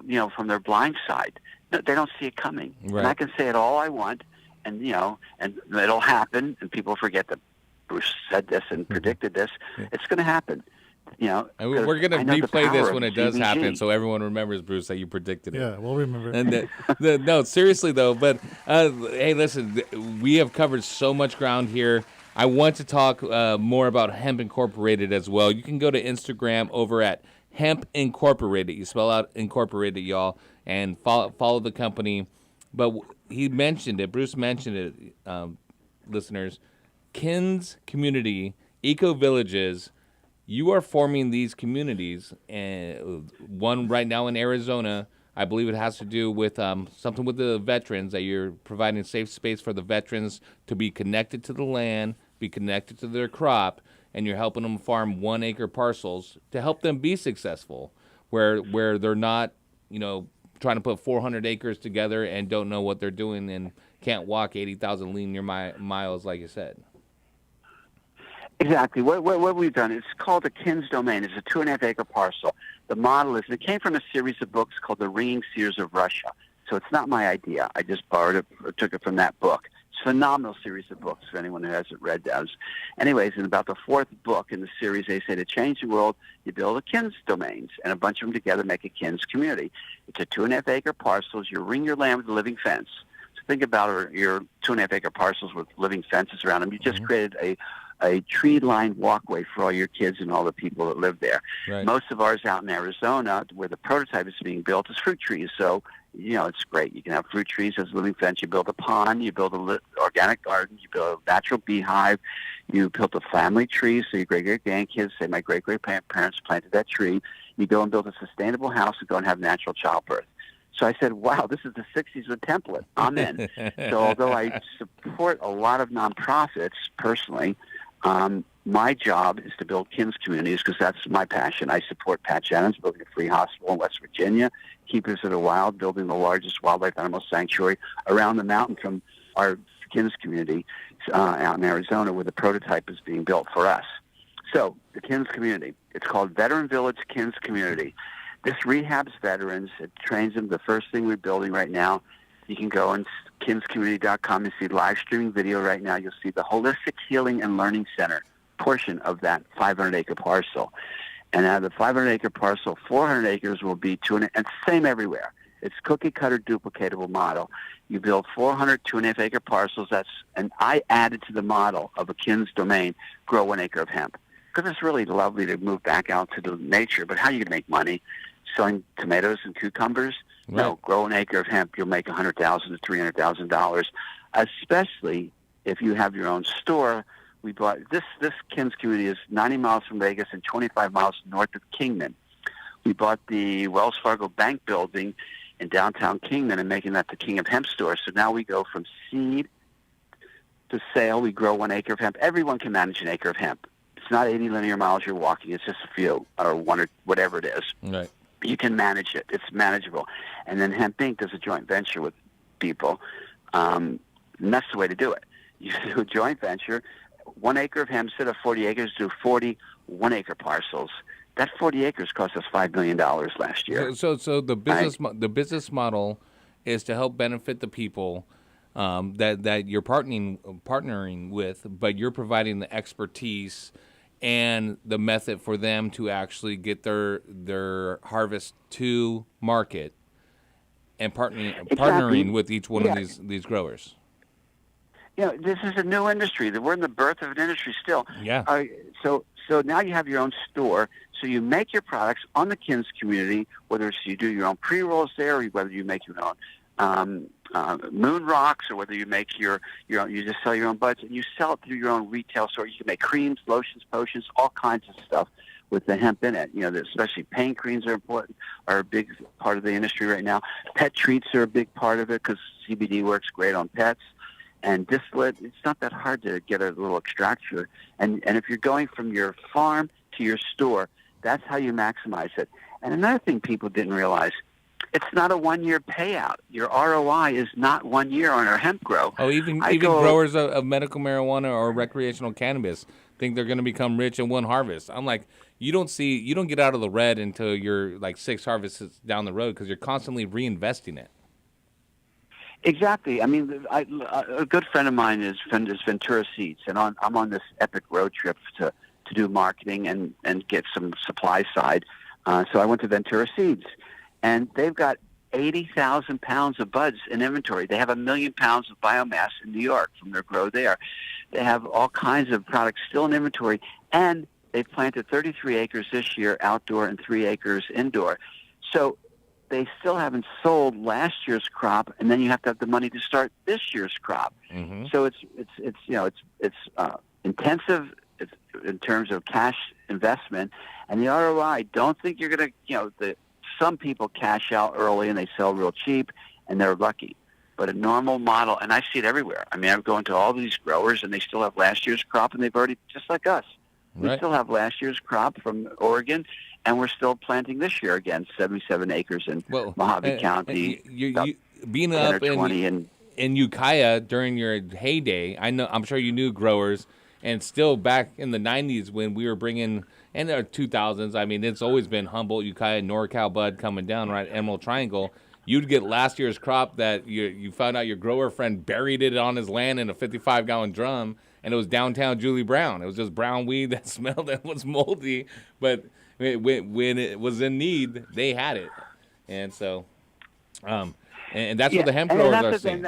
you know, from their blind side. No, they don't see it coming. Right. And I can say it all I want, and you know, and it'll happen, and people forget that Bruce said this and predicted this. It's going to happen. You know, and we're going to replay this when it does happen, so everyone remembers, Bruce, that you predicted it. Yeah, we'll remember. And no, seriously though. But hey, listen, we have covered so much ground here. I want to talk more about Hemp Incorporated as well. You can go to Instagram over at Hemp Incorporated. You spell out Incorporated, y'all, and follow the company. But he mentioned it. Bruce mentioned it, listeners. Kins Community Eco Villages. You are forming these communities, and one right now in Arizona. I believe it has to do with something with the veterans, that you're providing safe space for the veterans to be connected to the land, be connected to their crop, and you're helping them farm 1 acre parcels to help them be successful, where they're not, you know, trying to put 400 acres together and don't know what they're doing and can't walk 80,000 linear miles, like you said. Exactly. What we've done, it's called a Kins domain. It's a 2.5 acre parcel. The model is, it came from a series of books called The Ringing Seers of Russia. So it's not my idea. I just borrowed it or took it from that book. phenomenal series of books for anyone who hasn't read those. Anyways, in about the fourth book in the series, they say to change the world, you build a KINS domains, and a bunch of them together make a KINS community. It's a 2.5 acre parcels. You ring your land with a living fence. So think about your 2.5 acre parcels with living fences around them. You just created a tree-lined walkway for all your kids and all the people that live there. Right. Most of ours out in Arizona, where the prototype is being built, is fruit trees. So, it's great. You can have fruit trees as a living fence. You build a pond. You build an organic garden. You build a natural beehive. You build a family tree, so your great-great-grandkids say, my great-great-parents planted that tree. You go and build a sustainable house and go and have natural childbirth. So I said, wow, this is the 60s with template. I'm in. So although I support a lot of nonprofits personally, my job is to build KINS communities because that's my passion. I support Pat Shannon's building a free hospital in West Virginia, Keepers of the Wild building the largest wildlife animal sanctuary around the mountain from our KINS community out in Arizona, where the prototype is being built for us. So the KINS community, it's called Veteran Village KINS Community. This rehabs veterans. It trains them. The first thing we're building right now, you can go on kinscommunity.com and see live streaming video right now. You'll see the Holistic Healing and Learning Center portion of that 500-acre parcel. And out of the 500-acre parcel, 400 acres will be and same everywhere. It's cookie-cutter duplicatable model. You build 400 2.5-acre parcels. And I added to the model of a KINS domain, grow 1 acre of hemp. Because it's really lovely to move back out to the nature, but how are you going to make money? Selling tomatoes and cucumbers? Right. No, grow 1 acre of hemp, you'll make $100,000 to $300,000, especially if you have your own store. We bought this KINS community is 90 miles from Vegas and 25 miles north of Kingman. We bought the Wells Fargo Bank building in downtown Kingman and making that the King of Hemp store. So now we go from seed to sale. We grow 1 acre of hemp. Everyone can manage an acre of hemp. It's not 80 linear miles you're walking. It's just a few or one or whatever it is. Right. You can manage it. It's manageable. And then Hemp Inc. does a joint venture with people. And that's the way to do it. You do a joint venture. 1 acre of hemp instead of 40 acres, do 40 1-acre parcels. That 40 acres cost us $5 million last year. So the business model is to help benefit the people that you're partnering with, but you're providing the expertise and the method for them to actually get their harvest to market, and partnering with each one of these growers. This is a new industry. We're in the birth of an industry still. Yeah. So now you have your own store. So you make your products on the KINS community, whether it's you do your own pre-rolls there, or whether you make your own moon rocks, or whether you make your own, you just sell your own buds, and you sell it through your own retail store. You can make creams, lotions, potions, all kinds of stuff with the hemp in it. Especially pain creams are a big part of the industry right now. Pet treats are a big part of it because CBD works great on pets. And distillate, it's not that hard to get a little extractor. And if you're going from your farm to your store, that's how you maximize it. And another thing people didn't realize, it's not a 1-year payout. Your ROI is not 1 year on our hemp grow. Oh, even growers of medical marijuana or recreational cannabis think they're going to become rich in one harvest. I'm like, you don't get out of the red until you're like 6 harvests down the road because you're constantly reinvesting it. Exactly. I mean, a good friend of mine is Ventura Seeds, and I'm on this epic road trip to do marketing and get some supply side. So I went to Ventura Seeds, and they've got 80,000 pounds of buds in inventory. They have 1 million pounds of biomass in New York from their grow there. They have all kinds of products still in inventory, and they've planted 33 acres this year outdoor and 3 acres indoor. So they still haven't sold last year's crop, and then you have to have the money to start this year's crop. Mm-hmm. So it's intensive in terms of cash investment, and the ROI. I don't think you're going to some people cash out early and they sell real cheap, and they're lucky. But a normal model, and I see it everywhere. I mean, I'm going to all these growers, and they still have last year's crop, and they've already, just like us, we still have last year's crop from Oregon. And we're still planting this year again, 77 acres in Mojave County. You being up in Ukiah during your heyday, I'm sure you knew growers, and still back in the 90s when we were bringing, and the 2000s, I mean, it's always been Humboldt, Ukiah, NorCal bud coming down, right, Emerald Triangle. you'd get last year's crop that you found out your grower friend buried it on his land in a 55-gallon drum, and it was downtown Julie Brown. It was just brown weed that smelled and was moldy, but when it was in need, they had it. And so, and that's what the hemp growers are saying.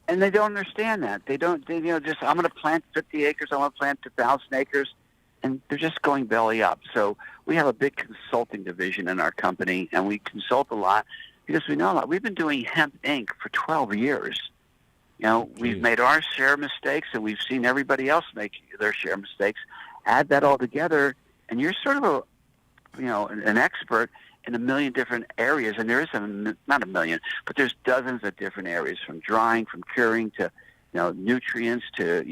And they don't understand that. They don't, I'm going to plant 50 acres, I want to plant 2,000 acres, and they're just going belly up. So we have a big consulting division in our company, and we consult a lot because we know a lot. We've been doing Hemp Inc. for 12 years. We've made our share of mistakes, and we've seen everybody else make their share of mistakes. Add that all together, and you're sort of an expert in a million different areas, and there is not a million, but there's dozens of different areas, from drying, from curing, to nutrients, to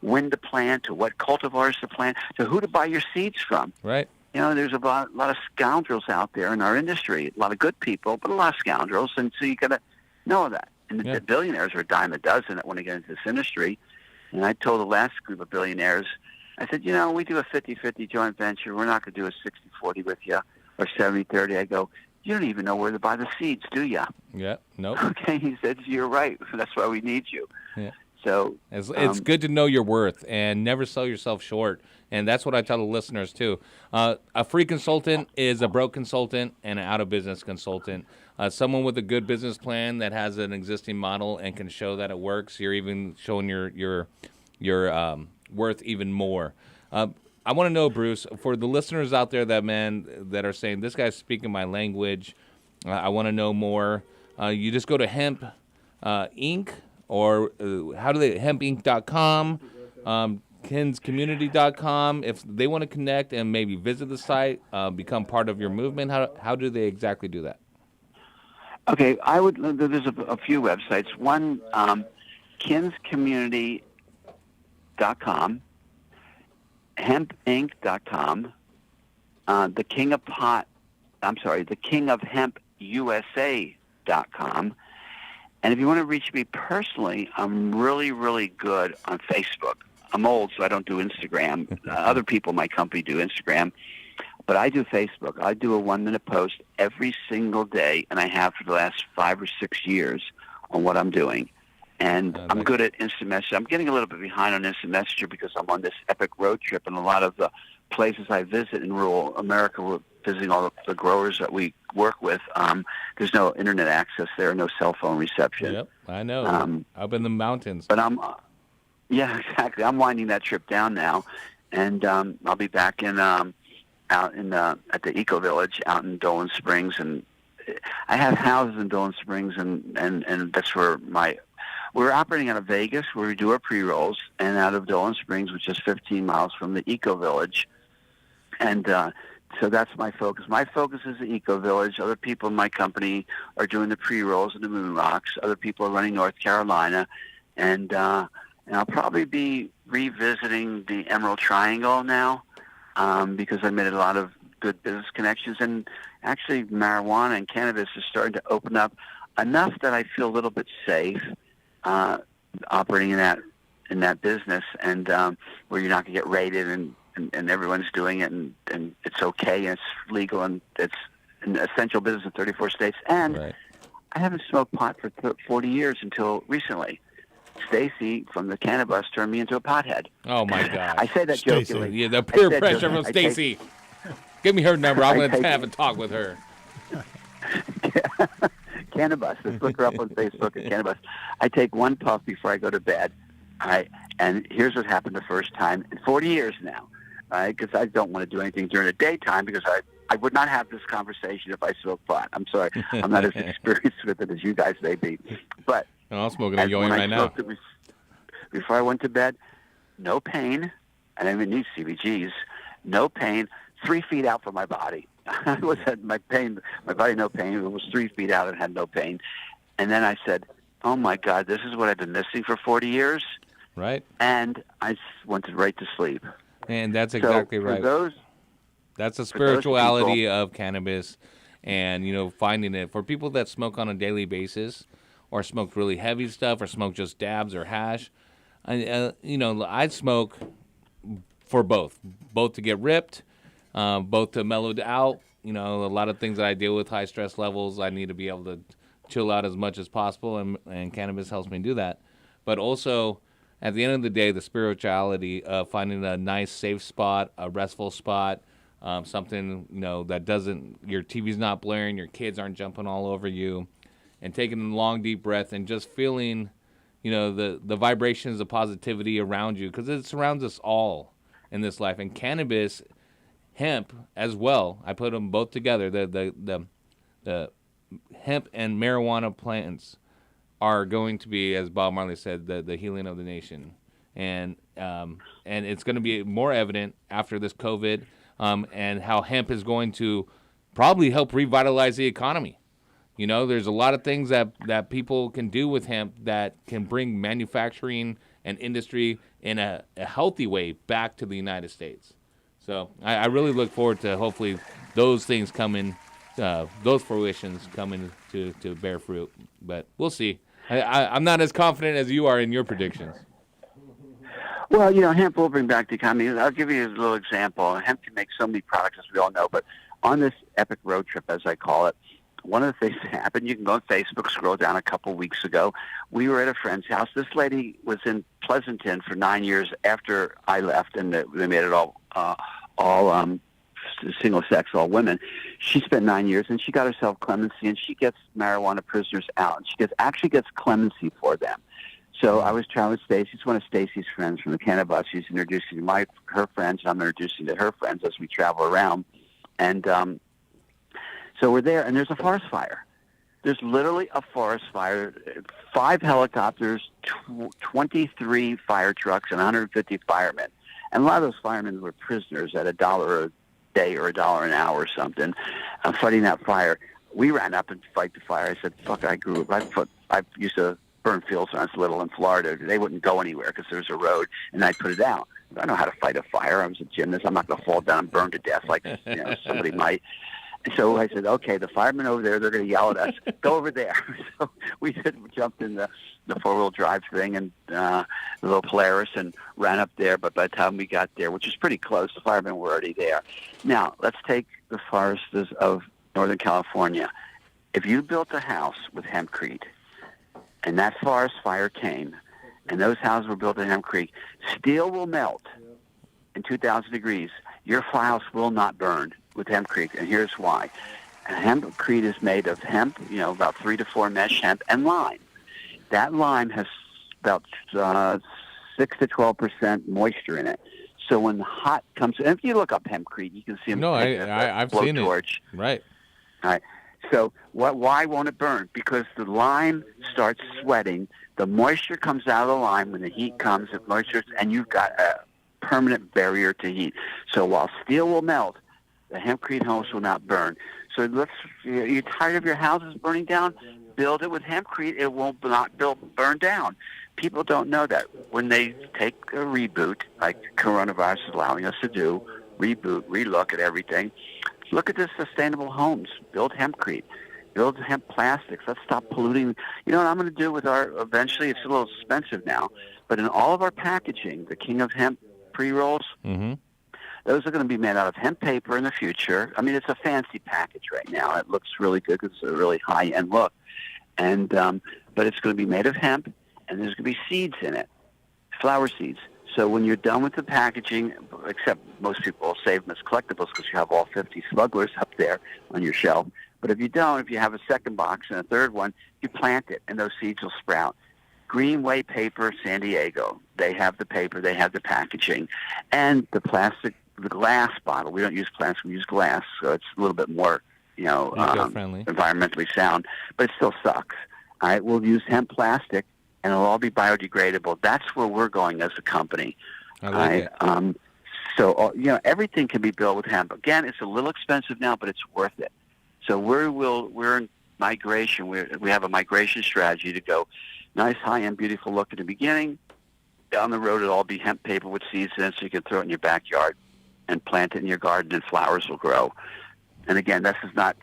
when to plant, to what cultivars to plant, to who to buy your seeds from. Right. There's a lot of scoundrels out there in our industry, a lot of good people, but a lot of scoundrels, and so you got to know that. And the billionaires are a dime a dozen that want to get into this industry. And I told the last group of billionaires, I said, we do a 50-50 joint venture. We're not going to do a 60-40 with you, or 70-30. I go, you don't even know where to buy the seeds, do you? Yeah, nope. Okay, he said, you're right. That's why we need you. Yeah. So it's good to know your worth and never sell yourself short. And that's what I tell the listeners, too. A free consultant is a broke consultant and an out-of-business consultant. Someone with a good business plan that has an existing model and can show that it works. You're even showing your worth even more. I want to know, Bruce, for the listeners out there that are saying, this guy's speaking my language, I want to know more. You just go to Hemp Inc. or hempinc.com, kinscommunity.com. If they want to connect and maybe visit the site, become part of your movement, how do they exactly do that? Okay, there's a few websites. One, kinscommunity.com, hempinc.com, the King of Hemp USA.com. And if you want to reach me personally, I'm really, really good on Facebook. I'm old, so I don't do Instagram. Other people in my company do Instagram. But I do Facebook. I do a 1-minute post every single day, and I have for the last 5 or 6 years on what I'm doing. And I'm good at instant messenger. I'm getting a little bit behind on instant messenger because I'm on this epic road trip, and a lot of the places I visit in rural America, we're visiting all the growers that we work with. There's no internet access there, no cell phone reception. Yep, I know. Up in the mountains. But yeah, exactly. I'm winding that trip down now, and I'll be back out at the Eco Village out in Dolan Springs, and I have houses in Dolan Springs, and that's where we're operating out of Vegas, where we do our pre-rolls, and out of Dolan Springs, which is 15 miles from the Eco Village. And so that's my focus. My focus is the Eco Village. Other people in my company are doing the pre-rolls and the moon rocks. Other people are running North Carolina. And I'll probably be revisiting the Emerald Triangle now because I made a lot of good business connections. And actually, marijuana and cannabis is starting to open up enough that I feel a little bit safe operating in that business, and where you're not going to get raided, and everyone's doing it, and it's okay, and it's legal, and it's an essential business in 34 states. And I haven't smoked pot for 40 years until recently. Stacy from the Cannabis turned me into a pothead. Oh, my God. I say that jokingly. Yeah, the peer pressure from Stacy. Give me her number. I'm going to have a talk with her. Cannabis. Just look her up on Facebook at Cannabis. I take one puff before I go to bed. All right, and here's what happened the first time in 40 years now. All right, because I don't want to do anything during the daytime because I would not have this conversation if I smoked pot. I'm sorry, I'm not as experienced with it as you guys may be. But I'm smoking a joint right now. Before I went to bed, no pain. I didn't even need CBGs. No pain. 3 feet out from my body. I was had my body no pain. It was 3 feet out and had no pain. And then I said, "Oh my God, this is what I've been missing for 40 years." Right. And I went right to sleep. And that's exactly right. That's the spirituality of cannabis, and finding it for people that smoke on a daily basis, or smoke really heavy stuff, or smoke just dabs or hash. I smoke for both to get ripped. Both to mellow out, You know, a lot of things that I deal with, high stress levels, I need to be able to chill out as much as possible, and cannabis helps me do that. But also, at the end of the day, the spirituality of finding a nice, safe spot, a restful spot, something, you know, that doesn't, your TV's not blaring, your kids aren't jumping all over you, and taking a long, deep breath and just feeling, you know, the vibrations of positivity around you, because it surrounds us all in this life. And cannabis, hemp as well, I put them both together. The hemp and marijuana plants are going to be, as Bob Marley said, the healing of the nation. And it's going to be more evident after this COVID, and how hemp is going to probably help revitalize the economy. You know, there's a lot of things that people can do with hemp that can bring manufacturing and industry in a healthy way back to the United States. So I really look forward to hopefully those things coming, those fruitions coming to bear fruit. But we'll see. I'm not as confident as you are in your predictions. Well, you know, hemp will bring back the economy. I'll give you a little example. Hemp can make so many products, as we all know. But on this epic road trip, as I call it, one of the things that happened, you can go on Facebook, scroll down a couple weeks ago. We were at a friend's house. This lady was in Pleasanton for 9 years after I left, and they made it all single sex, all women. She spent 9 years, and she got herself clemency, and she gets marijuana prisoners out. And she actually gets clemency for them. So I was traveling with Stacy. She's one of Stacy's friends from the Cannabis. She's introducing her friends, and I'm introducing to her friends as we travel around. And so we're there, and there's a forest fire. There's literally a forest fire. 5 helicopters, 23 fire trucks, and 150 firemen. And a lot of those firemen were prisoners at $1 a day or $1 an hour or something, fighting that fire. We ran up and fight the fire. I said, fuck, I used to burn fields when I was little in Florida. They wouldn't go anywhere because there was a road, and I'd put it out. I know how to fight a fire. I was a gymnast. I'm not going to fall down and burn to death like somebody might. So I said, okay, the firemen over there, they're going to yell at us. Go over there. So we jumped in the four-wheel drive thing and the little Polaris and ran up there. But by the time we got there, which is pretty close, the firemen were already there. Now, let's take the forests of Northern California. If you built a house with hempcrete and that forest fire came and those houses were built in hempcrete, steel will melt in 2,000 degrees. Your house will not burn with hempcrete, and here's why. Hempcrete is made of hemp, about 3 to 4 mesh hemp, and lime. That lime has about 6 to 12% moisture in it. So when the hot comes, and if you look up hempcrete, you can see them. No, I've seen it. Right. All right. So why won't it burn? Because the lime starts sweating. The moisture comes out of the lime when the heat comes. It moistures, and you've got a permanent barrier to heat. So while steel will melt, the hempcrete house will not burn. So you're tired of your houses burning down? Build it with hempcrete. It will not burn down. People don't know that. When they take a reboot, like coronavirus is allowing us to do, reboot, relook at everything, look at the sustainable homes. Build hempcrete. Build hemp plastics. Let's stop polluting. You know what I'm going to do with eventually it's a little expensive now, but in all of our packaging, the King of Hemp pre-rolls, those are going to be made out of hemp paper in the future. I mean, it's a fancy package right now. It looks really good because it's a really high-end look. And but it's going to be made of hemp, and there's going to be seeds in it, flower seeds. So when you're done with the packaging, except most people will save them as collectibles because you have all 50 smugglers up there on your shelf. But if you don't, if you have a second box and a third one, you plant it, and those seeds will sprout. Greenway Paper, San Diego. They have the paper, they have the packaging, and the glass bottle. We don't use plastic, we use glass, so it's a little bit more, environmentally sound, but it still sucks. All right, we'll use hemp plastic, and it'll all be biodegradable. That's where we're going as a company. I like it. So, everything can be built with hemp. Again, it's a little expensive now, but it's worth it. So we're in migration. We have a migration strategy to go nice, high-end, beautiful look at the beginning. Down the road, it'll all be hemp paper with seeds in it, so you can throw it in your backyard and plant it in your garden, and flowers will grow. And again, this is not,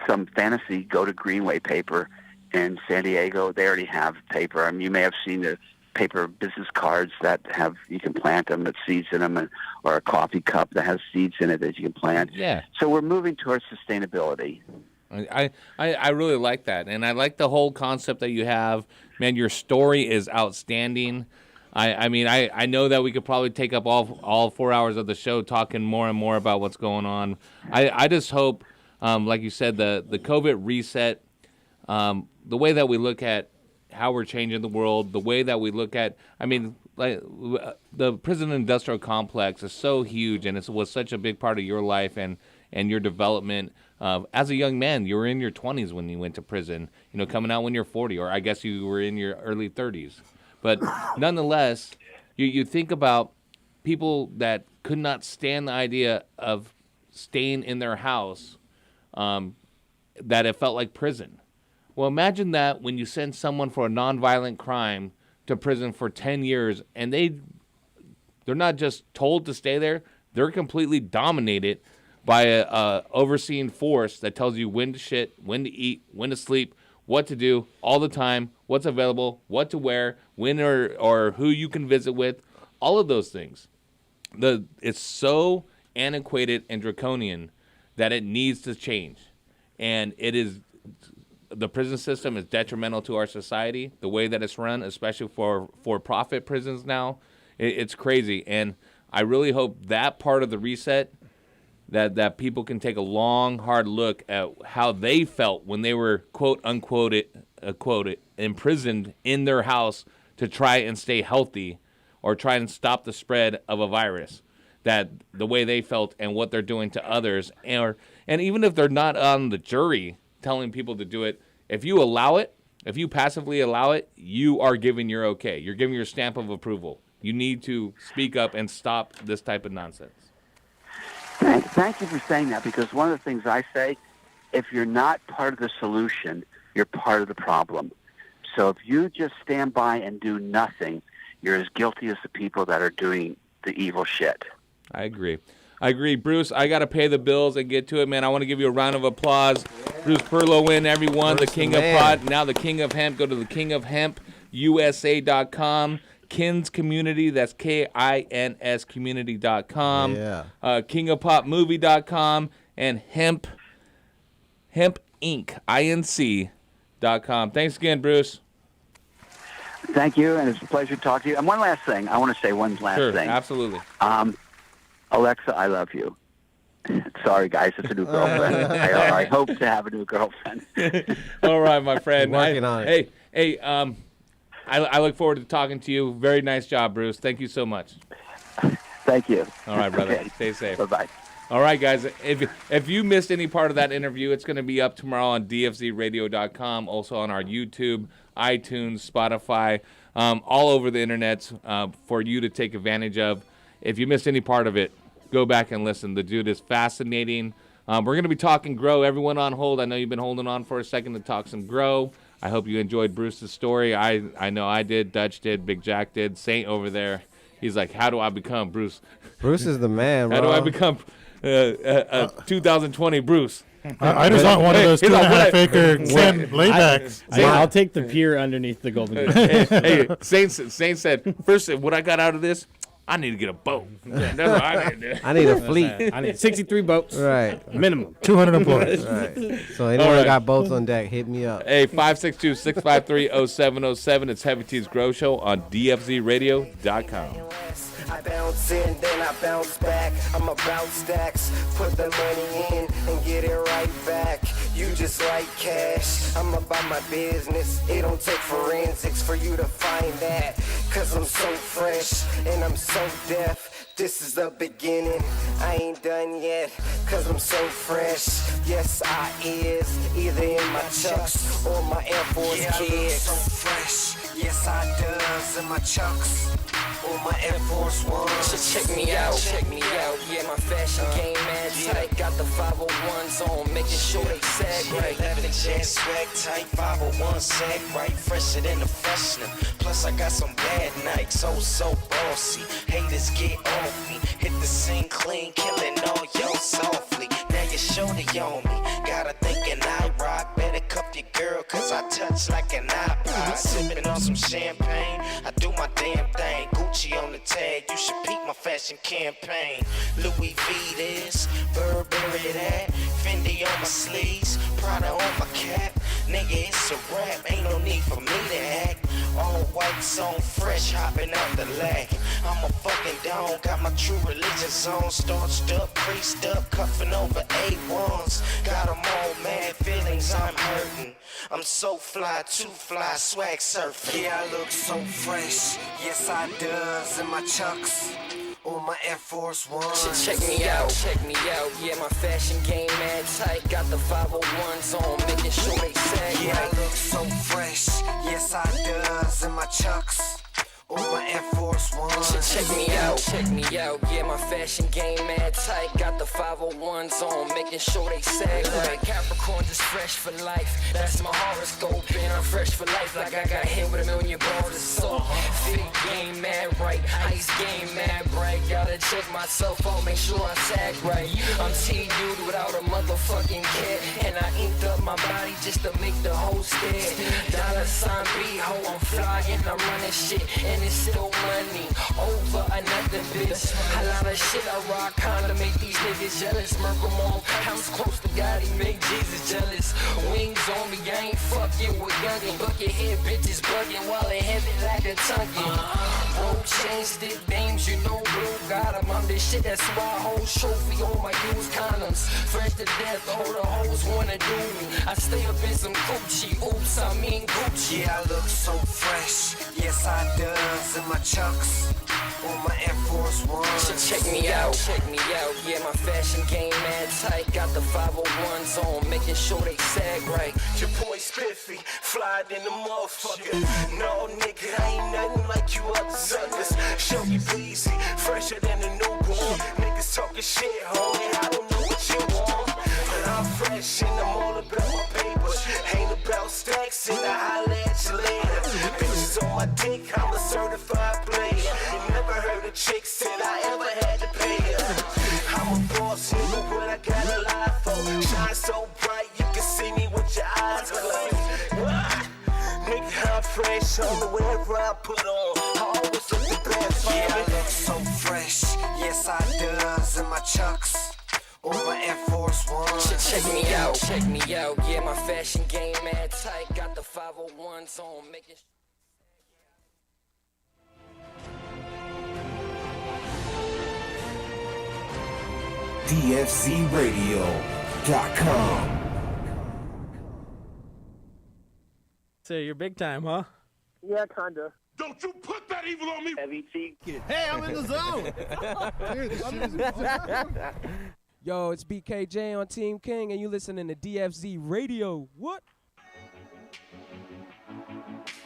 some fantasy. Go to Greenway Paper in San Diego. They already have paper. I mean, you may have seen the paper business cards that have, you can plant them with seeds in them, or a coffee cup that has seeds in it that you can plant. Yeah. So we're moving towards sustainability. I really like that, and I like the whole concept that you have. Man, your story is outstanding. I mean, I know that we could probably take up all 4 hours of the show talking more and more about what's going on. I just hope, like you said, the COVID reset, the way that we look at how we're changing the world, the way that we look at, I mean, like the prison industrial complex is so huge, and it was such a big part of your life and your development. As a young man, you were in your 20s when you went to prison, coming out when you're 40, or I guess you were in your early 30s. But nonetheless, you think about people that could not stand the idea of staying in their house, that it felt like prison. Well, imagine that when you send someone for a nonviolent crime to prison for 10 years, and they're not just told to stay there, they're completely dominated by a overseeing force that tells you when to shit, when to eat, when to sleep, what to do all the time, what's available, what to wear, when or who you can visit with, all of those things. It's so antiquated and draconian that it needs to change. And the prison system is detrimental to our society, the way that it's run, especially for profit prisons now. It's crazy. And I really hope that part of the reset, that people can take a long, hard look at how they felt when they were, quote, unquote, imprisoned in their house to try and stay healthy or try and stop the spread of a virus, that the way they felt and what they're doing to others. And even if they're not on the jury telling people to do it, if you allow it, if you passively allow it, you are giving your okay. You're giving your stamp of approval. You need to speak up and stop this type of nonsense. Thank you for saying that, because one of the things I say, if you're not part of the solution, you're part of the problem. So if you just stand by and do nothing, you're as guilty as the people that are doing the evil shit. I agree. Bruce, I got to pay the bills and get to it, man. I want to give you a round of applause. Bruce Perlow, everyone, Bruce the king the of man. pot, now the king of hemp. Go to thekingofhempusa.com. Kins Community, that's KINS community.com. Yeah. Kingofpopmovie.com and Hemp Inc. INC.com. Thanks again, Bruce. Thank you, and it's a pleasure to talk to you. And one last thing. I want to say one last Sure, thing. absolutely. Alexa, I love you. Sorry, guys, it's a new girlfriend. I hope to have a new girlfriend. All right, my friend. Working on it. Hey, I look forward to talking to you. Very nice job, Bruce. Thank you so much. Thank you. All right, brother. Okay. Stay safe. Bye-bye. All right, guys. If you missed any part of that interview, it's going to be up tomorrow on dfzradio.com, also on our YouTube, iTunes, Spotify, all over the internet for you to take advantage of. If you missed any part of it, go back and listen. The dude is fascinating. We're going to be talking grow. Everyone on hold. I know you've been holding on for a second to talk some grow. I hope you enjoyed Bruce's story. I know I did. Dutch did. Big Jack did. Saint over there, he's like, how do I become Bruce? Bruce is the man, bro. How do I become 2020 Bruce? I just want one of those 2.5 acre sand laybacks. I'll take the pier underneath the Golden Gate. Hey, Saint said, first, what I got out of this, I need to get a boat. That's what I need to do. I need a fleet. I need 63 boats. Right. Minimum. 200 employees. Right. So anyone right. got boats on deck, hit me up. Hey, 562-653-0707. It's Heavy T's Grow Show on dfzradio.com. I bounce in, then I bounce back. I'm about stacks. Put the money in and get it right back. You just like cash. I'm about my business. It don't take forensics for you to find that. Cause I'm so fresh and I'm so deaf. This is the beginning. I ain't done yet. Cause I'm so fresh. Yes, I is. Either in my Chucks or my Air Force Kids. So fresh. Yes, I does in my Chucks or my Air Force Ones. So check me out. Yeah, my fashion game mad tight. Got the 501s on, making sure they sag right. 11 jet swag tight, 501 sag right. Fresher than the freshman. Plus I got some bad nights. So bossy. Haters get off me. Hit the scene clean, killing all y'all softly. Now you showed it on me. Gotta think and I rock. Better cup your girl. girl, cause I touch like an iPod. Sipping on some champagne, I do my damn thing. Gucci on the tag, you should peek my fashion campaign. Louis V this, Burberry that, Fendi on my sleeves, Prada on my cap. Nigga, it's a rap, ain't no need for me to act. All white, on fresh, hopping out the lag. I'm a fucking dog, got my true religion on. Starched up, creased up, cuffing over A1s. Got 'em all mad feelings, I'm hurting. I'm so fly, too fly, swag surfing. Yeah, I look so fresh, yes I does, in my chucks. On my Air Force Ones. Check me out, yeah, my fashion game mad tight. Got the 501s on, making sure they sag. Yeah, I look so fresh, yes I does, in my chucks. On my Air Force Ones. Check me out, yeah, my fashion game mad tight. Got the 501s on, making sure they sag right. Capricorn just fresh for life, that's my horoscope. And I'm fresh for life, like I got hit with a million bars of soap. Fit game mad right, ice game mad bright. Gotta check myself out, make sure I sag right. I'm T-U'd without a motherfucking care, and I inked up my body just to make the whole stare. $sign B-ho, I'm flying, I'm running shit, and it's still money over a nothing, bitch. A lot of shit I rock on to make these niggas jealous. Murk 'em all, house close to God, he make Jesus jealous. Wings on me, I ain't fucking with youngin'. Bucket head bitches bugging while they heavy like a tonguin'. Roll chain, stick dames, you know blue got 'em. I'm this shit, that's why I hold trophy on my used condoms. Fresh to death, all the hoes wanna do me. I stay up in some Gucci, oops, I mean Gucci. Yeah, I look so fresh, yes I does, in my chucks. On my Air Force Ones. Check me out, yeah, my fashion game mad tight. Got the 501s on, making sure they sag right. Your boy spiffy, fly in the motherfucker. No nigga, I ain't nothing like you other suckers. Show me breezy, fresher than a newborn. Niggas talking shit, homie, I don't know what you want. But I'm fresh and I'm all about my paper. Ain't about stacks and I holla at you later. Bitches on my dick, I'm a certified player. You never heard a chick said I ever had to pay her. I'm a boss, nigga, what I got a lie for. Shine so bright, you can see me with your eyes closed. Nigga, I'm fresh on the whatever I put on. I always look the best. Yeah, I look so fresh, yes I does, in my chucks. On my Air Force Ones. Check me out, yeah, my fashion game mad tight. Got the 501s on, making DFCRadio.com. So you're big time, huh? Yeah, kinda. Don't you put that evil on me! Heavy T. Hey, I'm in the zone. Dude, I'm in the zone. Yo, it's BKJ on Team King, and you listening to DFZ Radio. What?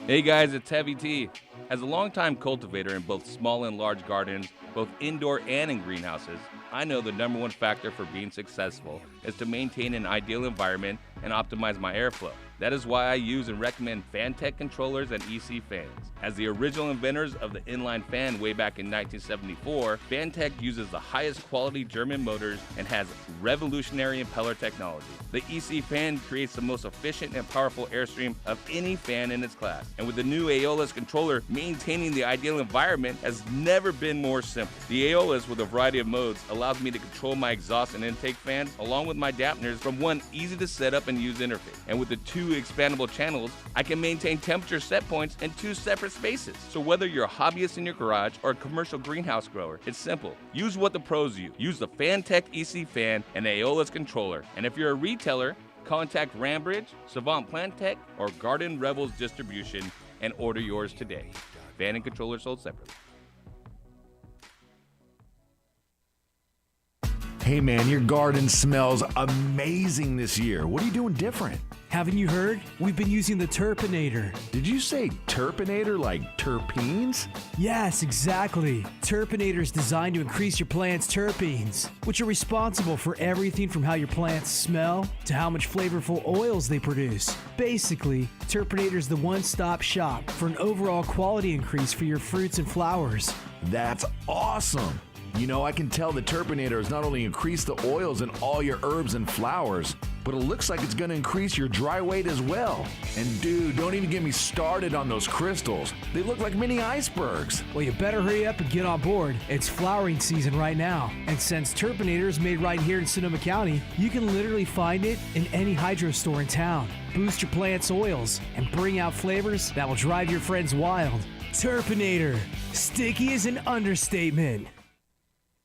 Hey guys, it's Heavy T. As a longtime cultivator in both small and large gardens, both indoor and in greenhouses, I know the number one factor for being successful is to maintain an ideal environment and optimize my airflow. That is why I use and recommend Fantech controllers and EC fans. As the original inventors of the inline fan way back in 1974, Fantech uses the highest quality German motors and has revolutionary impeller technology. The EC fan creates the most efficient and powerful airstream of any fan in its class. And with the new Aeolus controller, maintaining the ideal environment has never been more simple. The Aeolus, with a variety of modes, allows me to control my exhaust and intake fans along with my dampeners from one easy to set up and use interface. And with the two expandable channels, I can maintain temperature set points in two separate spaces. So whether you're a hobbyist in your garage or a commercial greenhouse grower, it's simple. Use what the pros use. Use the Fantech EC fan and Aeolus controller. And if you're a retailer, contact Rambridge, Savant Plant Tech, or Garden Rebels Distribution and order yours today. Fan and controller sold separately. Hey man, your garden smells amazing this year. What are you doing different? Haven't you heard? We've been using the Turpinator. Did you say Turpinator like terpenes? Yes, exactly. Turpinator is designed to increase your plant's terpenes, which are responsible for everything from how your plants smell to how much flavorful oils they produce. Basically, Turpinator is the one-stop shop for an overall quality increase for your fruits and flowers. That's awesome. You know, I can tell the Turpinator has not only increased the oils in all your herbs and flowers, but it looks like it's going to increase your dry weight as well. And dude, don't even get me started on those crystals. They look like mini icebergs. Well, you better hurry up and get on board. It's flowering season right now. And since Turpinator is made right here in Sonoma County, you can literally find it in any hydro store in town. Boost your plant's oils and bring out flavors that will drive your friends wild. Turpinator. Sticky is an understatement.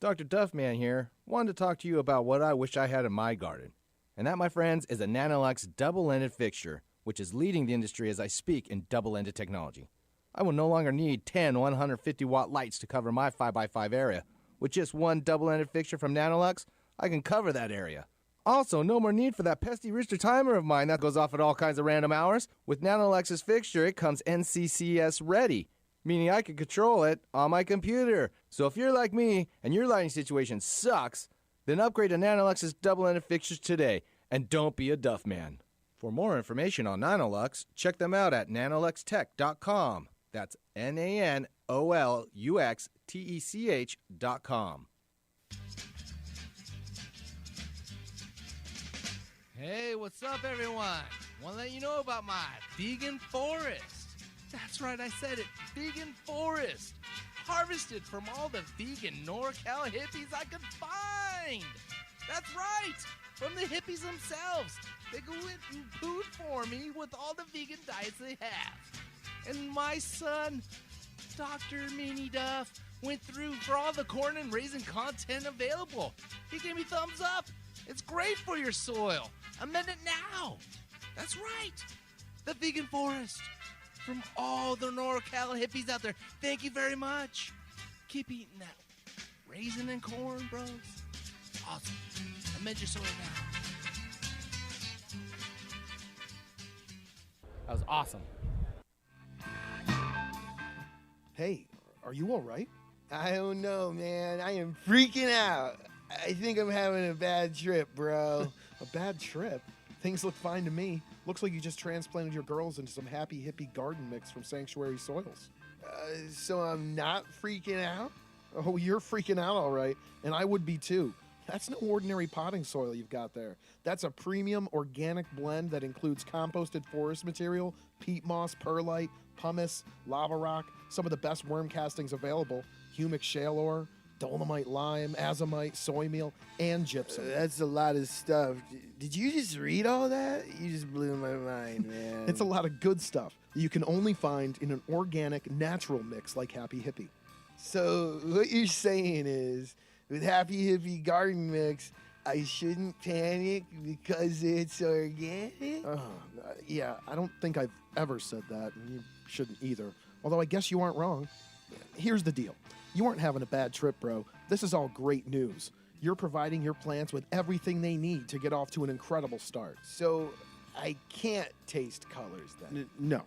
Dr. Duffman here. Wanted to talk to you about what I wish I had in my garden. And that, my friends, is a Nanolux double-ended fixture, which is leading the industry as I speak in double-ended technology. I will no longer need 10 150-watt lights to cover my 5x5 area. With just one double-ended fixture from Nanolux, I can cover that area. Also, no more need for that pesky Richter timer of mine that goes off at all kinds of random hours. With Nanolux's fixture, it comes NCCS ready, meaning I can control it on my computer. So if you're like me and your lighting situation sucks, then upgrade to Nanolux's double-ended fixtures today, and don't be a duff man. For more information on Nanolux, check them out at nanoluxtech.com. That's NANOLUXTECH.com. Hey, what's up, everyone? Want to let you know about my vegan forest. That's right, I said it, vegan forest. Harvested from all the vegan NorCal hippies I could find. That's right, from the hippies themselves. They go in and food for me with all the vegan diets they have. And my son, Dr. Meanie Duff, went through for all the corn and raisin content available. He gave me thumbs up. It's great for your soil. Amend it now. That's right. The vegan forest. From all the NorCal hippies out there, thank you very much. Keep eating that raisin and corn, bros. Awesome. Amend your soil now. That was awesome. Hey, are you all right? I don't know, man. I am freaking out. I think I'm having a bad trip, bro. A bad trip? Things look fine to me. Looks like you just transplanted your girls into some happy hippie garden mix from Sanctuary Soils. So I'm not freaking out? Oh, you're freaking out all right, and I would be too. That's no ordinary potting soil you've got there. That's a premium organic blend that includes composted forest material, peat moss, perlite, pumice, lava rock, some of the best worm castings available, humic shale ore, dolomite lime, azomite, soy meal, and gypsum. That's a lot of stuff. Did you just read all that? You just blew my mind, man. It's a lot of good stuff that you can only find in an organic, natural mix like Happy Hippie. So what you're saying is, with Happy Hippie Garden Mix, I shouldn't panic because it's organic? Yeah, I don't think I've ever said that, and you shouldn't either. Although I guess you aren't wrong. Here's the deal. You aren't having a bad trip, bro. This is all great news. You're providing your plants with everything they need to get off to an incredible start. So I can't taste colors then? No.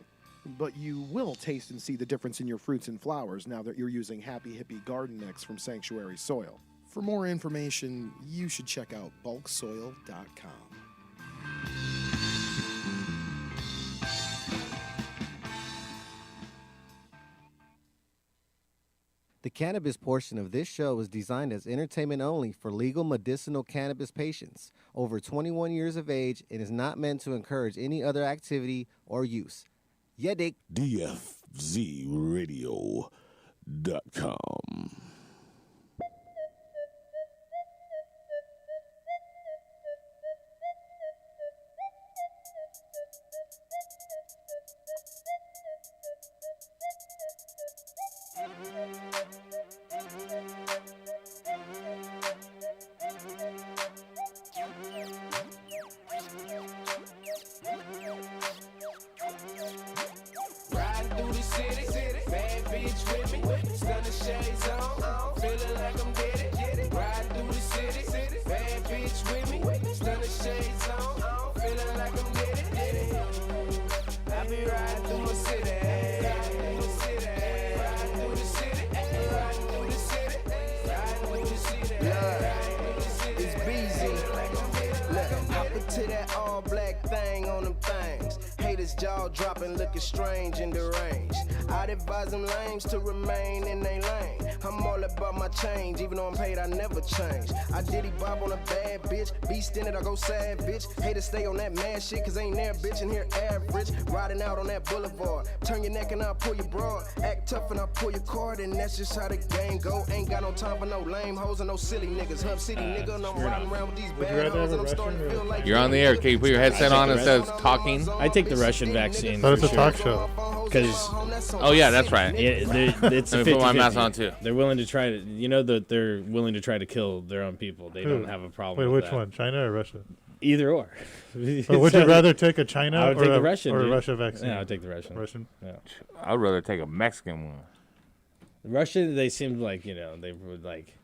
But you will taste and see the difference in your fruits and flowers now that you're using Happy Hippie Garden Mix from Sanctuary Soil. For more information, you should check out bulksoil.com. The cannabis portion of this show is designed as entertainment only for legal medicinal cannabis patients over 21 years of age and is not meant to encourage any other activity or use. Yeah, Dick. DFZRadio.com. Riding through the city, bad bitch with me, stunning shades on, feeling like I'm get it. Riding through the city, bad bitch with me, stunning shades on, feeling like I'm get it. I be riding through my city, riding through the city, riding through the city, riding through the city, riding through the city. It's BZ. Look, hop into that all black thing on them things. Haters jaw dropping, looking strange and deranged. I'd advise them lames to remain in their lane. I'm all about my change, even though I'm paid, I never change. I diddy bob on a bad bitch, beast in it, I go savage. Hate to stay on that mad shit, cause ain't there bitch in here average. Riding out on that boulevard, turn your neck and I'll pull your broad. Act tough and I'll pull your card, and that's just how the game go. Ain't got no time for no lame hoes and no silly niggas. Hub City nigga, and I'm riding around with these bad hoes, and I'm starting to feel like You're on the air. Can you put your headset on instead of talking? I take the Russian vaccine. But it's for a sure. talk show. Because Oh yeah, that's right. it's a Let me put my mask 50-50. on too. They're willing to try to, that they're willing to try to kill their own people. They don't have a problem. Wait, with which that. one, China or Russia? Either or. But would you rather take a China I would or take a the Russian, or a dude. Russia vaccine? Yeah, I would take the Russian. Russian. Yeah. I'd rather take a Mexican one. The Russian, they seemed like they would like.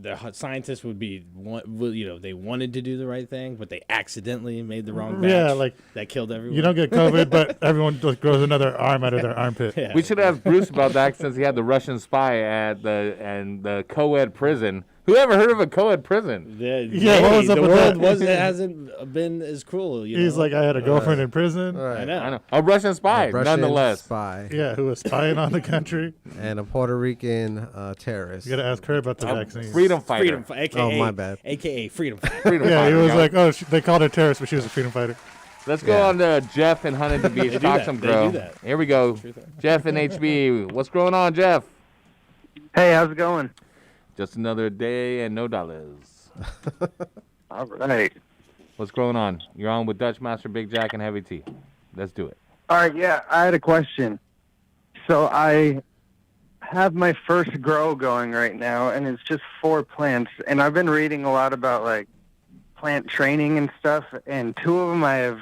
The scientists would be, they wanted to do the right thing, but they accidentally made the wrong batch. Yeah, like that killed everyone. You don't get COVID, but everyone just grows another arm out of their armpit. Yeah. We should ask Bruce about that since he had the Russian spy at the co-ed prison. Who ever heard of a co-ed prison? Yeah, what was up the with world that? hasn't been as cruel. He's like, I had a girlfriend in prison. I know. A Russian spy, A Russian nonetheless. spy. Yeah, who was spying on the country. And a Puerto Rican terrorist. You got to ask her about the vaccine. Freedom fighter. AKA, Oh, my bad. AKA freedom fighter. Freedom Yeah, fighter, he was guys. like, oh, they called her terrorist, but she was a freedom fighter. Let's go on to Jeff in Huntington Beach. They do Talk that. some They grow. do that. Here we go. Jeff in HB. What's going on, Jeff? Hey, how's it going? Just another day and no dollars. All right. What's going on? You're on with Dutch Master, Big Jack, and Heavy T. Let's do it. All right, yeah, I had a question. So I have my first grow going right now, and it's just 4 plants. And I've been reading a lot about, like, plant training and stuff, and 2 of them I have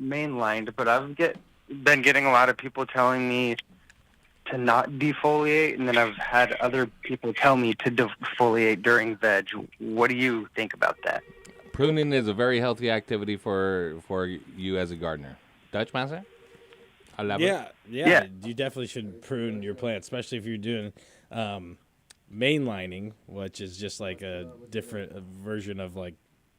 mainlined, but I've been getting a lot of people telling me to not defoliate, and then I've had other people tell me to defoliate during veg. What do you think about that? Pruning is a very healthy activity for you as a gardener. Dutch Master? Elaborate. Yeah. You definitely should prune your plants, especially if you're doing mainlining, which is just like a different version of like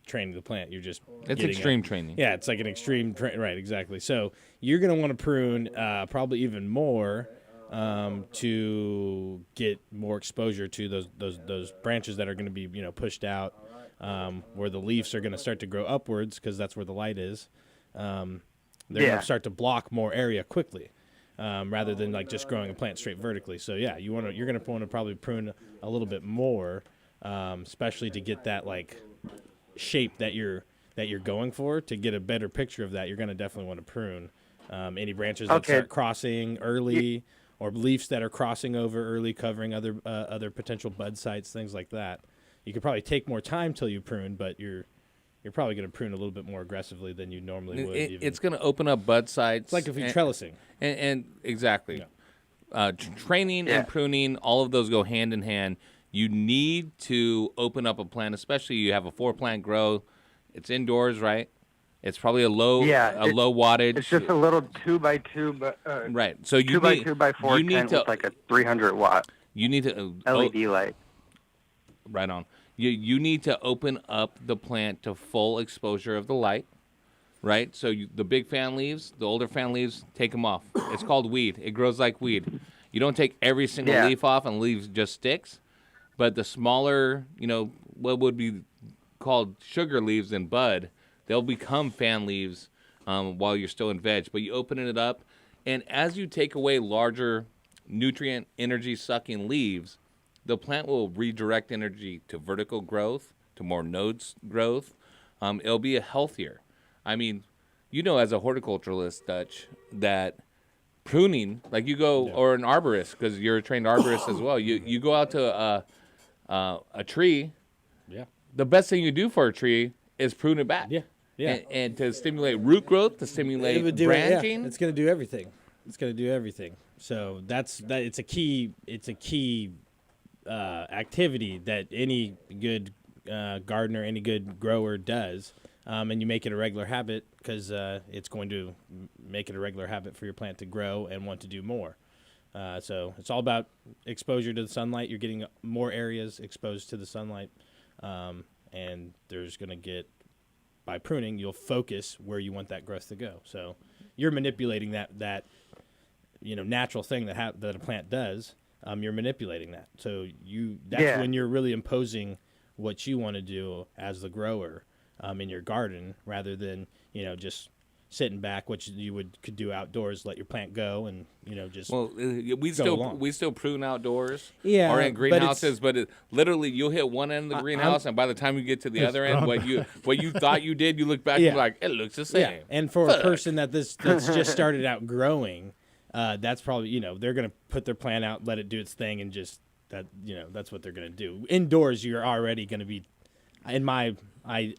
training the plant. You're just It's extreme training. Yeah, it's like an extreme right, exactly. So you're going to want to prune probably even more to get more exposure to those branches that are going to be pushed out, where the leaves are going to start to grow upwards because that's where the light is. They're going to start to block more area quickly, rather than like just growing a plant straight vertically. So yeah, you're going to want to probably prune a little bit more, especially to get that like shape that you're going for. To get a better picture of that, you're going to definitely want to prune any branches that start crossing early, or leaves that are crossing over early, covering other potential bud sites, things like that. You could probably take more time till you prune, but you're probably going to prune a little bit more aggressively than you normally would. It's going to open up bud sites. It's like if you're trellising. And exactly. Training and pruning, all of those go hand in hand. You need to open up a plant, especially you have a 4-plant grow. It's indoors, right? It's probably a low wattage. It's just a little 2x2, but right. So you 2x4 you need tent to with like a 300 watt. You need to LED light. Right on. You need to open up the plant to full exposure of the light, right? So the big fan leaves, the older fan leaves, take them off. It's called weed. It grows like weed. You don't take every single leaf off and leaves just sticks, but the smaller, what would be called sugar leaves in bud, they'll become fan leaves while you're still in veg. But you open it up, and as you take away larger nutrient energy sucking leaves, the plant will redirect energy to vertical growth, to more nodes growth. It'll be healthier. I mean, as a horticulturalist, Dutch, that pruning, like you go, or an arborist, because you're a trained arborist as well. You go out to a tree. Yeah. The best thing you do for a tree is prune it back. Yeah. Yeah. And to stimulate root growth, to stimulate branching. It's going to do everything. So it's a key activity that any good gardener, any good grower does, and you make it a regular habit because it's going to make it a regular habit for your plant to grow and want to do more. So it's all about exposure to the sunlight. You're getting more areas exposed to the sunlight, and there's going to get, by pruning, you'll focus where you want that growth to go. So you're manipulating that natural thing that a plant does. you're manipulating that. So that's when you're really imposing what you want to do as the grower in your garden, rather than just sitting back, which you could do outdoors, let your plant go, and just we still prune outdoors, Yeah, or in but greenhouses, but literally you'll hit one end of the greenhouse, and by the time you get to the other end, what you thought you did, you look back and you're like, it looks the same. Yeah, and for a person that's just started out growing, that's probably they're gonna put their plant out, let it do its thing, and just that's what they're gonna do. Indoors, you're already gonna be, in my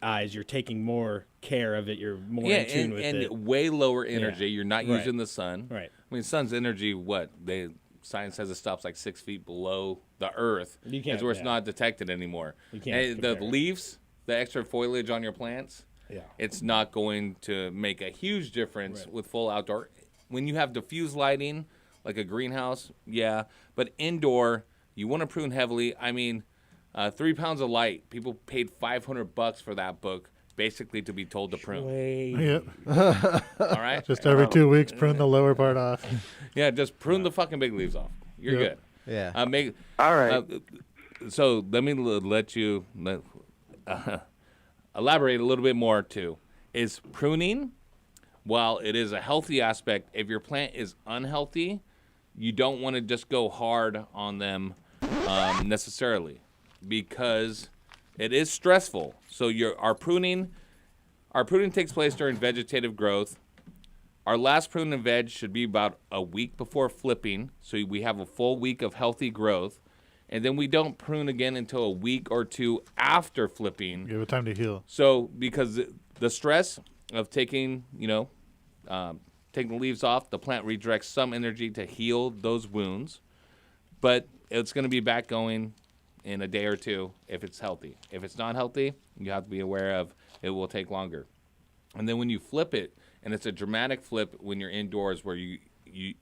eyes, you're taking more care of it. You're more in tune with it. And way lower energy. Yeah. You're not Right. using the sun. Right. I mean, sun's energy. Science says it stops like 6 feet below the Earth. You can't. That's where it's not detected anymore. You can't And the compare it. leaves, the extra foliage on your plants. Yeah. It's not going to make a huge difference with full outdoor. When you have diffuse lighting, like a greenhouse, yeah. But indoor, you want to prune heavily. I mean, 3 pounds of light. People paid $500 for that book, basically to be told to prune. Yep. All right. Just every 2 weeks, prune the lower part off. Yeah, just prune the fucking big leaves off. You're Yep. good. Yeah. All right. So let me let you elaborate a little bit more too. Is pruning, while it is a healthy aspect, if your plant is unhealthy, you don't want to just go hard on them necessarily, because it is stressful. So our pruning takes place during vegetative growth. Our last prune and veg should be about a week before flipping, so we have a full week of healthy growth. And then we don't prune again until a week or two after flipping. Give it time to heal. So because the stress of taking the leaves off, the plant redirects some energy to heal those wounds. But it's going to be back going in a day or two if it's healthy. If it's not healthy, you have to be aware of it will take longer. And then when you flip it, and it's a dramatic flip when you're indoors, where you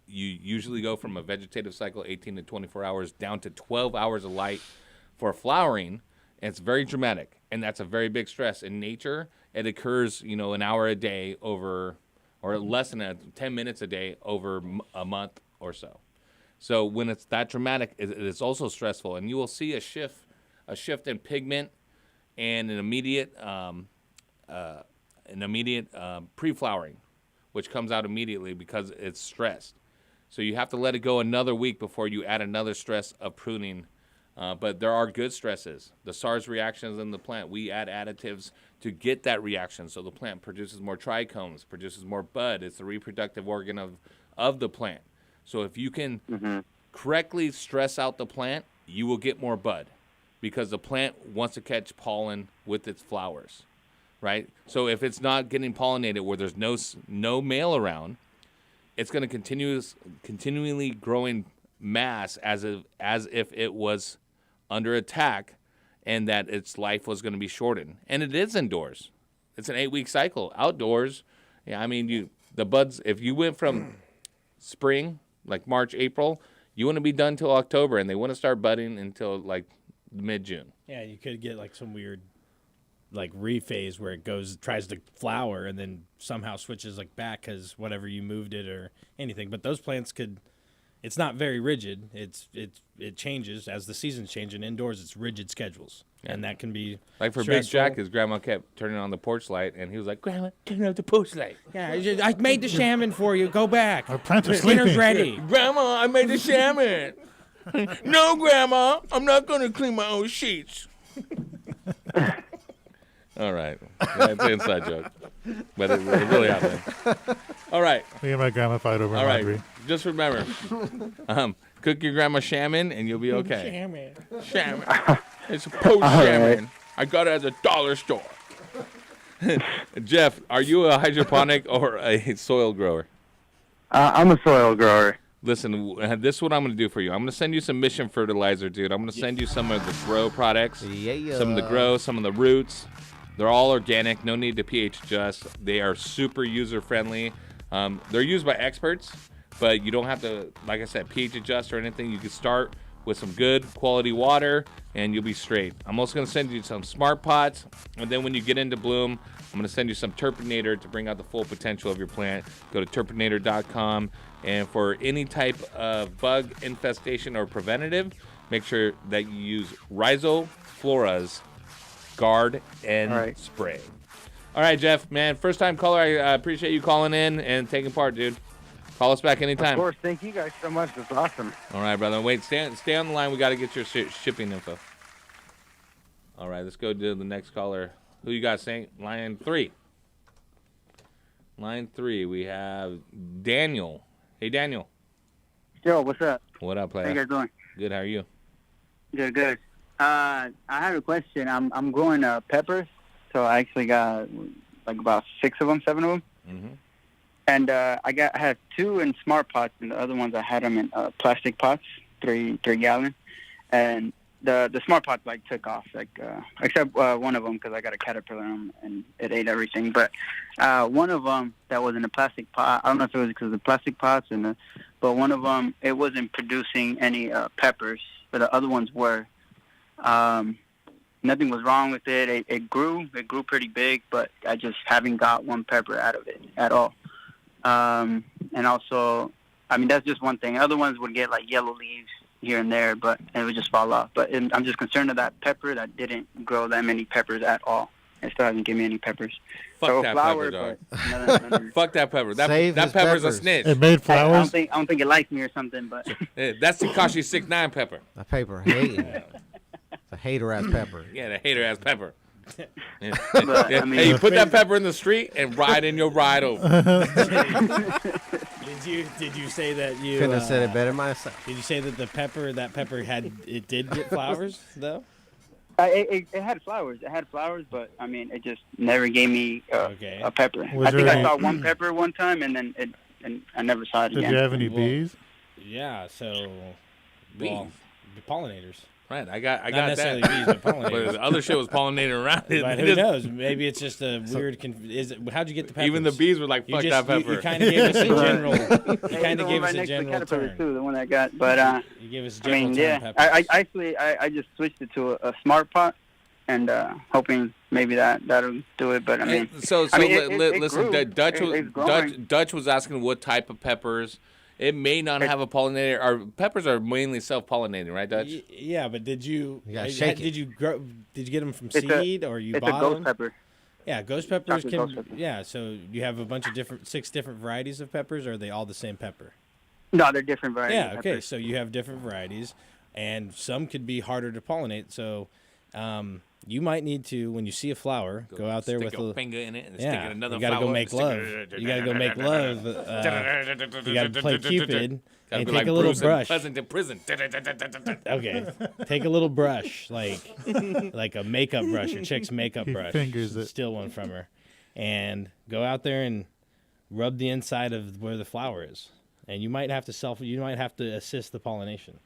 usually go from a vegetative cycle, 18 to 24 hours, down to 12 hours of light for flowering, and it's very dramatic. And that's a very big stress. In nature, it occurs, an hour a day over, or less than 10 minutes a day over a month or so. So when it's that dramatic, it is also stressful. And you will see a shift in pigment and an immediate pre-flowering, which comes out immediately because it's stressed. So you have to let it go another week before you add another stress of pruning. But there are good stresses. The SARS reactions in the plant, we add additives to get that reaction. So the plant produces more trichomes, produces more bud. It's the reproductive organ of the plant. So if you can correctly stress out the plant, you will get more bud, because the plant wants to catch pollen with its flowers. Right? So if it's not getting pollinated, where there's no male around, it's going to continually growing mass as if it was under attack, and that its life was going to be shortened. And it is indoors. It's an 8-week cycle. Outdoors, the buds, if you went from spring, like March, April, you want to be done till October, and they want to start budding until like mid-June. Yeah, you could get like some weird rephase where it tries to flower and then somehow switches back because whatever you moved it or anything. But those plants it's not very rigid. It changes as the seasons change, and indoors it's rigid schedules. Yeah. And that can be like for stressful. Big Jack, his grandma kept turning on the porch light, and he was like, "Grandma, turn on the porch light." Yeah, I made the salmon for you. Go back. Our plants are Dinner's sleeping. ready. Grandma, I made the salmon. No, Grandma, I'm not going to clean my own sheets. All right. Yeah, it's an inside joke. But it really happened. All right. Me and my grandma fight over All right. laundry. Just remember, cook your grandma salmon and you'll be okay. Salmon. It's a poached salmon. Right. I got it at the dollar store. Jeff, are you a hydroponic or a soil grower? I'm a soil grower. Listen, this is what I'm going to do for you. I'm going to send you some Mission Fertilizer, dude. I'm going to send you some of the grow products. Yeah. Some of the grow, some of the roots. They're all organic. No need to pH adjust. They are super user-friendly. They're used by experts, but you don't have to, like I said, pH adjust or anything. You can start with some good quality water, and you'll be straight. I'm also going to send you some smart pots, and then when you get into bloom, I'm going to send you some Turpinator to bring out the full potential of your plant. Go to turpinator.com, and for any type of bug infestation or preventative, make sure that you use Rhizoflora's Guard and Spray. All right, Jeff, man, first-time caller. I appreciate you calling in and taking part, dude. Call us back anytime. Of course. Thank you guys so much. That's awesome. All right, brother. Wait, stay on the line. We got to get your shipping info. All right, let's go to the next caller. Who you got, Saint? Line 3. Line 3, we have Daniel. Hey, Daniel. Yo, what's up? What up, player? How you guys doing? Good, how are you? Good. I have a question. I'm growing peppers, so I actually got like about 7 of them. Mm-hmm. And I had 2 in smart pots, and the other ones I had them in plastic pots, 3 gallon. And the smart pots like took off, except one of them because I got a caterpillar in them and it ate everything. But one of them that was in a plastic pot, I don't know if it was because of the plastic pots, but one of them it wasn't producing any peppers, but the other ones were. Nothing was wrong with it. It grew pretty big, but I just haven't got one pepper out of it at all. And also, I mean, that's just one thing. Other ones would get like yellow leaves here and there, but it would just fall off. But I'm just concerned of that pepper that didn't grow that many peppers at all. It still hasn't given me any peppers. Fuck so that flower, pepper, but dog. Fuck that pepper. That pepper's peppers. a snitch. It made flowers. I don't think it likes me or something, but That's Tekashi 6ix9ine pepper. That pepper hating. It's a hater-ass pepper. Yeah, the hater-ass pepper. Yeah. But, I mean, Hey, you put that pepper in the street and ride in your ride over. Did you say that you Couldn't have said it better myself. Did you say that that pepper did get flowers though? it had flowers. It had flowers, but I mean, it just never gave me a pepper. Was I think there I saw any- one pepper one time, and then I never saw it Did again. you have any bees? Yeah, so Bees. well, the pollinators. Right, I got Not that. necessarily bees, but pollinators. But the other shit was pollinating around it. But who knows? Maybe it's just a weird. How'd you get the peppers? Even the bees were like, "Fuck that pepper." You kind of gave us a general. You Hey, kind the of one gave right us a next to the general caterpillar term. too, the one I got. But You gave us a I general mean, term. yeah. Peppers. I actually I just switched it to a smart pot, and hoping maybe that'll do it. But I mean, So I mean, it listen, grew. Dutch growing. Dutch was asking what type of peppers. It may not have a pollinator. Our peppers are mainly self-pollinating, right, Dutch? Yeah, but did you? gotta shake Did you grow? Did you get them from It's a- seed or you it's bought a ghost them? pepper. Yeah, ghost peppers Chocolate can. ghost pepper. Yeah, so you have a bunch of 6 different varieties of peppers. Or are they all the same pepper? No, they're different varieties. Yeah. of Okay. peppers. So you have different varieties, and some could be harder to pollinate. So, you might need to, when you see a flower, go out there Stick with a a finger in it and yeah. stick in another You gotta flower. go make love. You gotta go make love. You gotta play Cupid Gotta and be take like a little Bruce in brush. Pleasant prison. Okay, take a little brush, like a makeup brush, a chick's makeup He brush. fingers it. Steal one from her, and go out there and rub the inside of where the flower is. And you might have to assist the pollination.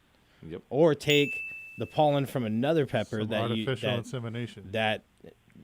Yep. Or take the pollen from another pepper Some that artificial insemination. that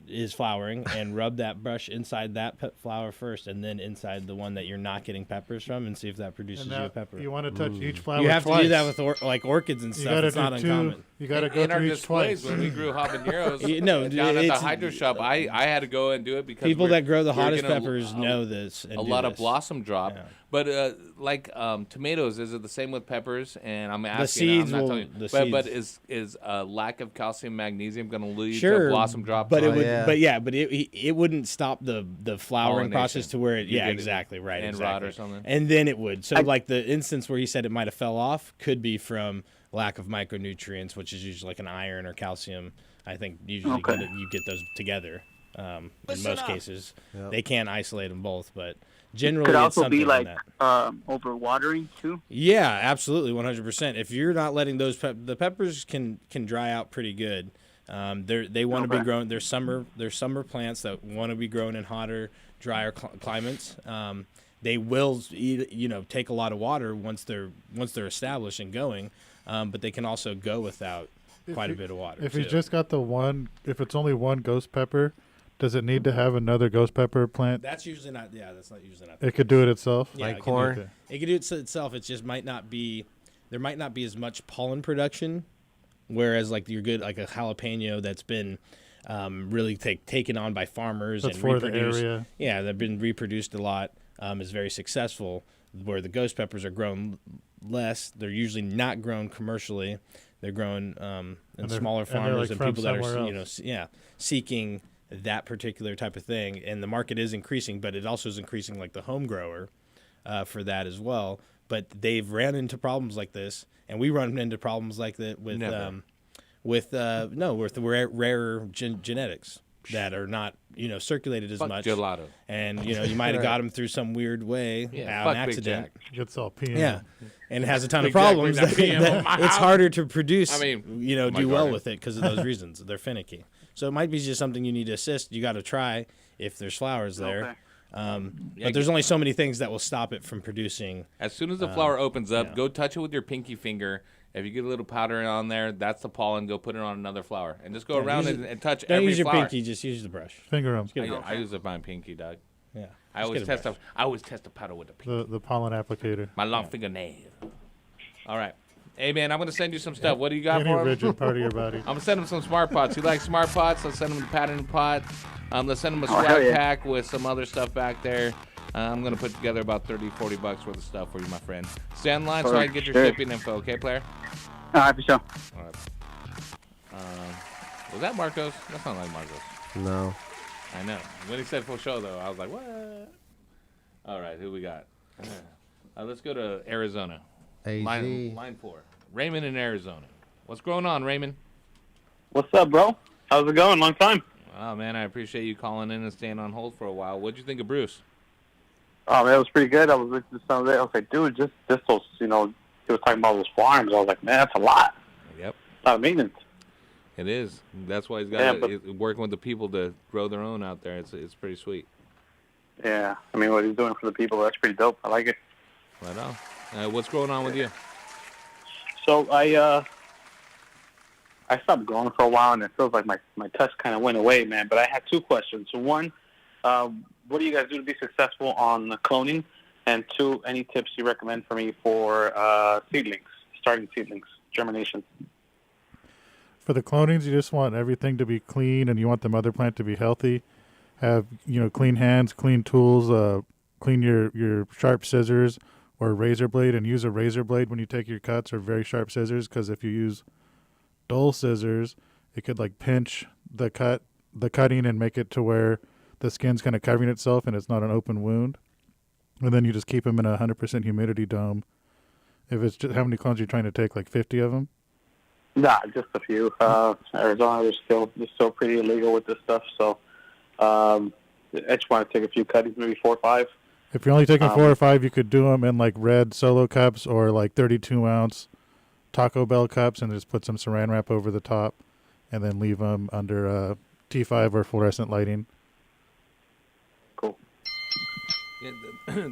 is flowering and rub that brush inside that flower first, and then inside the one that you're not getting peppers from, and see if that produces And you a now pepper. you want to touch each flower You have twice. to do that with like orchids and You stuff. gotta It's do not two. uncommon. You got to go in our through each displays twice. when we grew habaneros No, down at the it's- hydro shop, I had to go and do it because People we're- that grow the we're hottest getting peppers know this. And a do lot of this. blossom drop. Yeah. But like tomatoes, is it the same with peppers? And I'm asking. seeds I'm not will- telling you. the But seeds. is lack of calcium magnesium going to lead Sure, to blossom drop? but it would. yeah. But it wouldn't stop the flowering Pollination. process to where it. You Yeah, get it exactly right. and exactly. rot or something. And then it would. So like the instance where he said it might have fell off could be from lack of micronutrients, which is usually like an iron or calcium. I think usually Okay. you get those together. In most cases, Yep. they can't isolate them both, but generally Could it's also something be in like that. over watering too. Yeah, absolutely, 100%. If you're not letting those the peppers can dry out pretty good. They want to be Okay. grown. They're summer plants that want to be grown in hotter, drier climates. They will take a lot of water once they're established and going, but they can also go without quite a bit of water. If too. you just got if it's only one ghost pepper, does it need to have another ghost pepper plant? That's usually not. Yeah, that's not usually not. It could do it itself. Yeah, Like it can do corn? it. It can do it itself. It just might not be there might not be as much pollen production, whereas like your good like a jalapeno that's been really taken on by farmers That's and for the reproduced. area. Yeah, they've been reproduced a lot. Is very successful. Where the ghost peppers are grown less, they're usually not grown commercially. They're grown in smaller farmers and people that are seeking that particular type of thing. And the market is increasing, but it also is increasing like the home grower for that as well. But they've ran into problems like this, and we run into problems like that with rarer genetics that are not circulated as much. Gelato. And you might have got them through some weird way, an accident. Gets all PM. Yeah, and it has a ton of Big Jack problems. brings that PM on my It's house. harder to produce. I mean, do my well garden. with it because of those reasons. They're finicky. So it might be just something you need to assist. You got to try if there's flowers there. But there's only so many things that will stop it from producing. As soon as the flower opens up, go touch it with your pinky finger. If you get a little powder on there, that's the pollen. Go put it on another flower, and just go around and touch don't every use your flower. pinky. Just use the brush. Finger 'em. I use it my pinky, Doug. Yeah. I always test the powder with the pinky. The pollen applicator. My long fingernail. All right. Hey, man, I'm going to send you some stuff. What do you got Any for him? rigid part of your body. I'm going to send him some smart pots. You like smart pots? Let's send him the pattern pot. Let's send him a hell swag yeah. pack with some other stuff back there. I'm going to put together about $30-$40 worth of stuff for you, my friend. Stay on line so I can get your Sure. shipping info, okay, player? All right, for sure. All right. Was that Marcos? That's not like Marcos. No. I know. When he said full show, though, I was like, what? All right, who we got? Let's go to Arizona. AZ. Line 4. Raymond in Arizona. What's going on, Raymond? What's up, bro? How's it going? Long time. Oh, man, I appreciate you calling in and staying on hold for a while. What'd you think of Bruce? Oh, man, it was pretty good. I was listening to some of it. I was like, dude, just those, he was talking about those farms. I was like, man, that's a lot. Yep. A lot of maintenance. It is. That's why he's got working with the people to grow their own out there. It's pretty sweet. Yeah. I mean, what he's doing for the people, that's pretty dope. I like it. Right on. What's going on with you? So I stopped growing for a while, and it feels like my touch kind of went away, man. But I had two questions. So one, what do you guys do to be successful on cloning? And two, any tips you recommend for me for seedlings, starting seedlings, germination? For the clonings, you just want everything to be clean, and you want the mother plant to be healthy. Have clean hands, clean tools, clean your sharp scissors or razor blade, and use a razor blade when you take your cuts, or very sharp scissors, because if you use dull scissors, it could like pinch the cutting and make it to where the skin's kind of covering itself and it's not an open wound. And then you just keep them in a 100% humidity dome. If it's just, how many clones are you trying to take? Like 50 of them? Nah, just a few. Arizona is still pretty illegal with this stuff, so I just want to take a few cuttings, maybe 4 or 5. If you're only taking 4 or 5, you could do them in like red Solo cups or like 32-ounce Taco Bell cups, and just put some saran wrap over the top, and then leave them under T5 or fluorescent lighting. Yeah,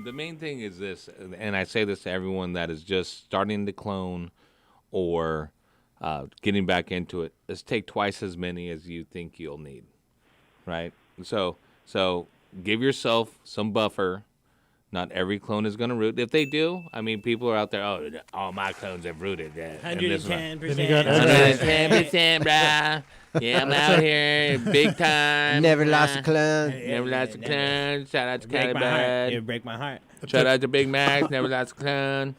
the main thing is this, and I say this to everyone that is just starting to clone or getting back into it, is take twice as many as you think you'll need, right? So give yourself some buffer. Not every clone is going to root. If they do, I mean, people are out there, all my clones have rooted. 110%. 110%, brah. Yeah, I'm out here big time. Never lost a clone. Never lost a clone. Shout out to Break my heart. Calibad. It break my heart. Shout out to Big Mac. Never lost a clone.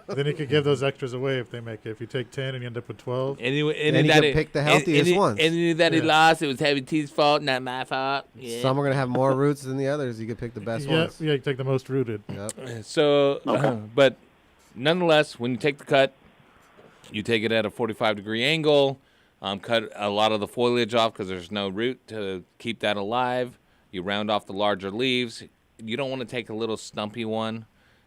Then you could give those extras away if they make it. If you take 10 and you end up with 12. Then you can pick the healthiest ones. Any that he lost, it was Heavy T's fault, not my fault. Yeah. Some are going to have more roots than the others. You could pick the best ones. Yeah, you take the most rooted. Yep. So, but nonetheless, when you take the cut, you take it at a 45-degree angle, cut a lot of the foliage off because there's no root to keep that alive. You round off the larger leaves. You don't want to take a little stumpy one.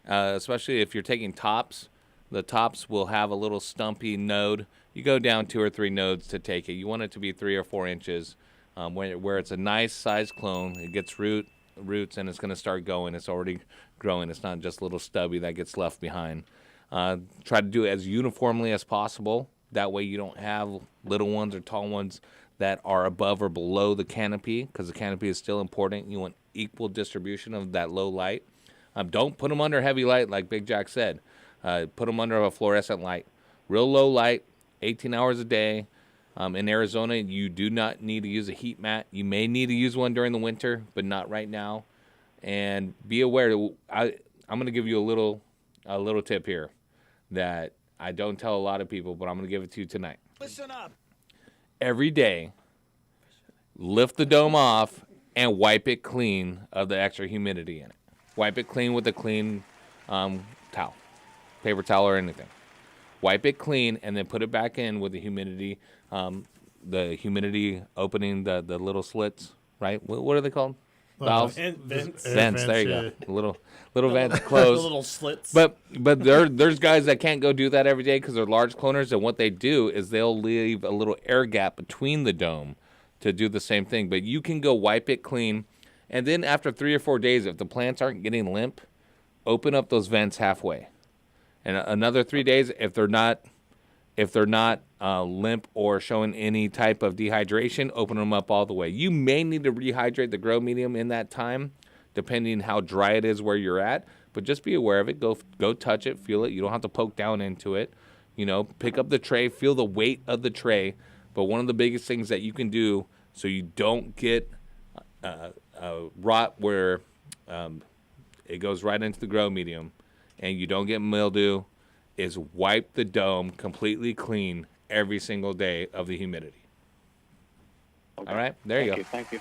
Especially if you're taking tops, the tops will have a little stumpy node. You go down 2 or 3 nodes to take it. You want it to be 3 or 4 inches, where it's a nice size clone. It gets roots, and it's going to start going. It's already growing. It's not just a little stubby that gets left behind. Try to do it as uniformly as possible. That way you don't have little ones or tall ones that are above or below the canopy, because the canopy is still important. You want equal distribution of that low light. Don't put them under heavy light like Big Jack said. Put them under a fluorescent light. Real low light, 18 hours a day. In Arizona, you do not need to use a heat mat. You may need to use one during the winter, but not right now. And be aware, I'm going to give you a little tip here that I don't tell a lot of people, but I'm going to give it to you tonight. Listen up. Every day, lift the dome off and wipe it clean of the extra humidity in it. Wipe it clean with a clean towel, paper towel or anything. Wipe it clean and then put it back in with the humidity opening the little slits, right? What are they called? Valves? Vents. Vents. There you go. Little vents closed. Little slits. But there's guys that can't go do that every day because they're large cloners, and what they do is they'll leave a little air gap between the dome to do the same thing. But you can go wipe it clean, and then after 3 or 4 days, if the plants aren't getting limp, open up those vents halfway. And another 3 days, if they're not limp or showing any type of dehydration, open them up all the way. You may need to rehydrate the grow medium in that time, depending how dry it is where you're at. But just be aware of it. Go touch it, feel it. You don't have to poke down into it. Pick up the tray, feel the weight of the tray. But one of the biggest things that you can do so you don't get rot where it goes right into the grow medium and you don't get mildew is wipe the dome completely clean every single day of the humidity. Okay. All right, there you go. Thank you.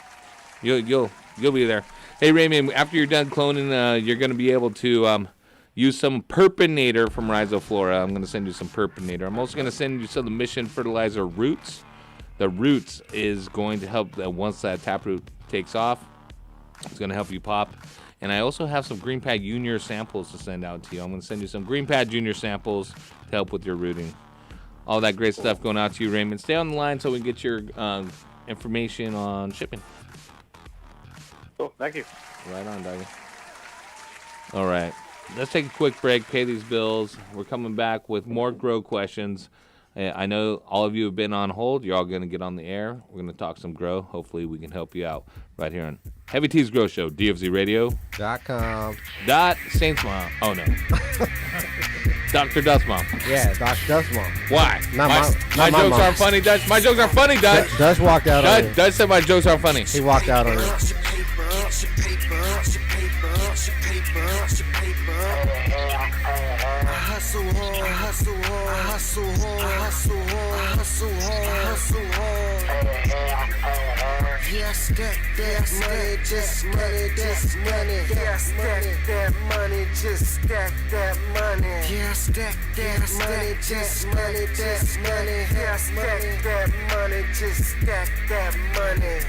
You'll be there. Hey, Raymond, after you're done cloning, you're going to be able to use some Purpinator from Rhizoflora. I'm going to send you some Purpinator. I'm also going to send you some of the Mission Fertilizer Roots. The Roots is going to help once that taproot takes off. It's going to help you pop. And I also have some Green Pad Junior samples to send out to you. I'm going to send you some Green Pad Junior samples to help with your rooting. All that great stuff going out to you, Raymond. Stay on the line so we can get your information on shipping. Cool. Thank you. Right on, Dougie. All right. Let's take a quick break, pay these bills. We're coming back with more grow questions. I know all of you have been on hold. You're all going to get on the air. We're going to talk some grow. Hopefully we can help you out right here on Heavy T's Grow Show, DFZRadio.com. Saints Mom. Oh, no. Dr. Dust Mom. Yeah, Dr. Dust Mom. Why? My jokes mom. aren't funny, Dutch. My jokes are funny, Dutch. Dutch walked out on it. Dutch said my jokes aren't funny. He walked out on it. Yeah, stack that money, just money, that's money. Yeah, stack that money, just stack that money. Yeah, stack that money, just money, that's money. Yeah, stack that money, just stack that money.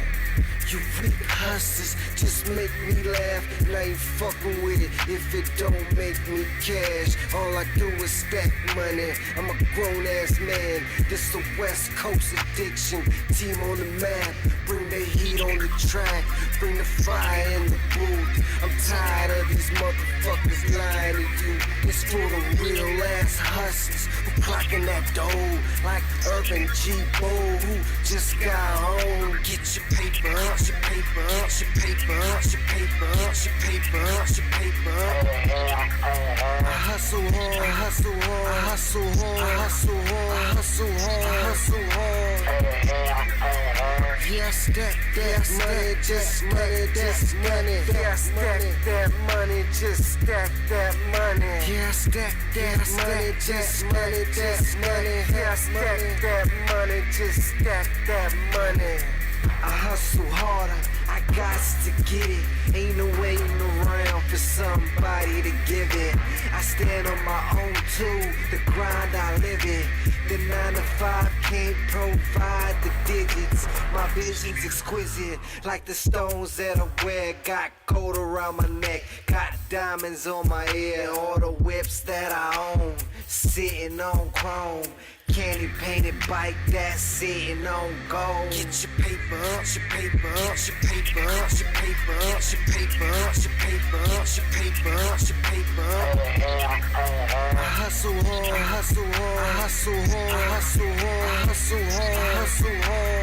You weak hustlers just make me laugh, and I ain't fucking with it if it don't make me cash. All I do is stack money. I'm a grown-ass man. This the West Coast addiction. Team on the map. Bring the heat on the track. Bring the fire in the booth. I'm tired of these motherfuckers lying to you. It's for the real-ass hustlers who clocking that dough like Urban G-Bo who just got home. Get your paper up. Get your paper up, get your paper up, get your paper up, get your paper up, get your paper up. I hustle hard, I hustle hard, I hustle hard, I hustle hard, I hustle hard, I hustle hard. Yeah, stack that money, just money, that's money. Yeah, stack that money, just stack that money. Yeah, stack that money, just money, that's money. Yeah, stack that money, just stack that money. I hustle harder, I got to get it. Ain't no waiting around for somebody to give it. I stand on my own too, the grind I live it. The 9 to 5 can't provide the digits. My vision's exquisite, like the stones that I wear. Got gold around my neck, got diamonds on my ear. All the whips that I own, sitting on chrome. Candy painted bike that's sitting on gold. Get your paper up, get your paper up, get your paper up, get your paper up, get your paper up, get your paper up, get your paper up, get your paper up. I hustle hard, I hustle hard, I hustle hard, I hustle hard, I hustle hard, I hustle hard.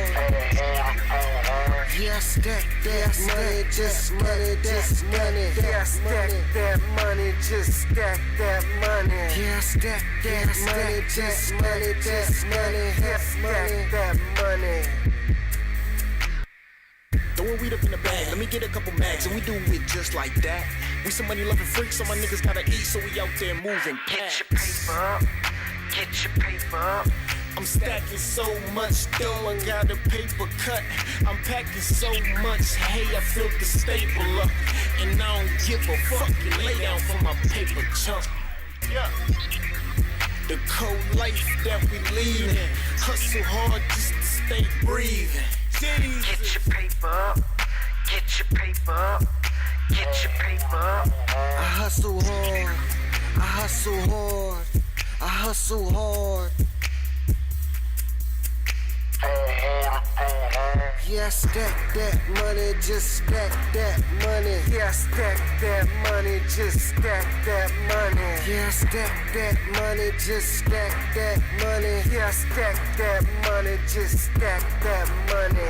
Yeah, stack that money, just money, just money. Yeah, stack that money, just stack that money. Yeah, stack that money, just money, just money. Yeah, stack that money. Throwing weed up in the bag, let me get a couple mags, and we do it just like that. We some money loving freaks, so my niggas gotta eat, so we out there moving packs. Get your paper up, get your paper up. I'm stacking so much dough, I got a paper cut. I'm packing so much hay, I filled the staple up. And I don't give a fuck, you lay down for my paper chump. Yeah. The cold life that we leading, hustle hard just to stay breathing. Get your paper up, get your paper up, get your paper up. I hustle hard, I hustle hard, I hustle hard. Yeah, stack that money, just stack that money. Yeah, stack that money, just stack that money. Yeah, stack that money, just stack that money. Yeah, stack that money, just stack that money.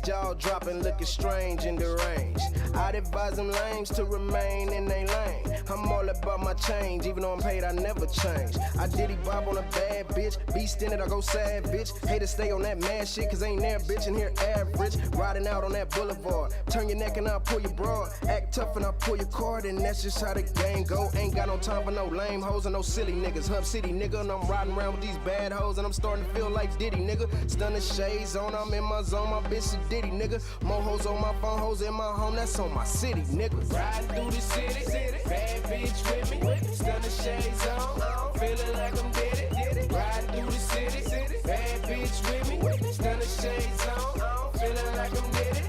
Jaw dropping, looking strange and deranged. I'd advise them lames to remain in their lane. I'm all about my change, even though I'm paid, I never change. I diddy bob on a bad bitch, beast in it, I go savage. Hate to stay on that mad shit, cause ain't there bitch in here average. Riding out on that boulevard, turn your neck and I'll pull your broad. Act tough and I'll pull your card, and that's just how the game go. Ain't got no time for no lame hoes and no silly niggas. Hub City nigga, and I'm riding around with these bad hoes, and I'm starting to feel like Diddy nigga. Stunning shades on, I'm in my zone, my bitch a Diddy nigga. More hoes on my phone, hoes in my home, that's on my city nigga. Riding through the city, bad bitch with me. Stunning shades on, feeling like I'm Diddy. Riding through the city, bad bitch with me. Stunning shades on, feeling like I'm Diddy.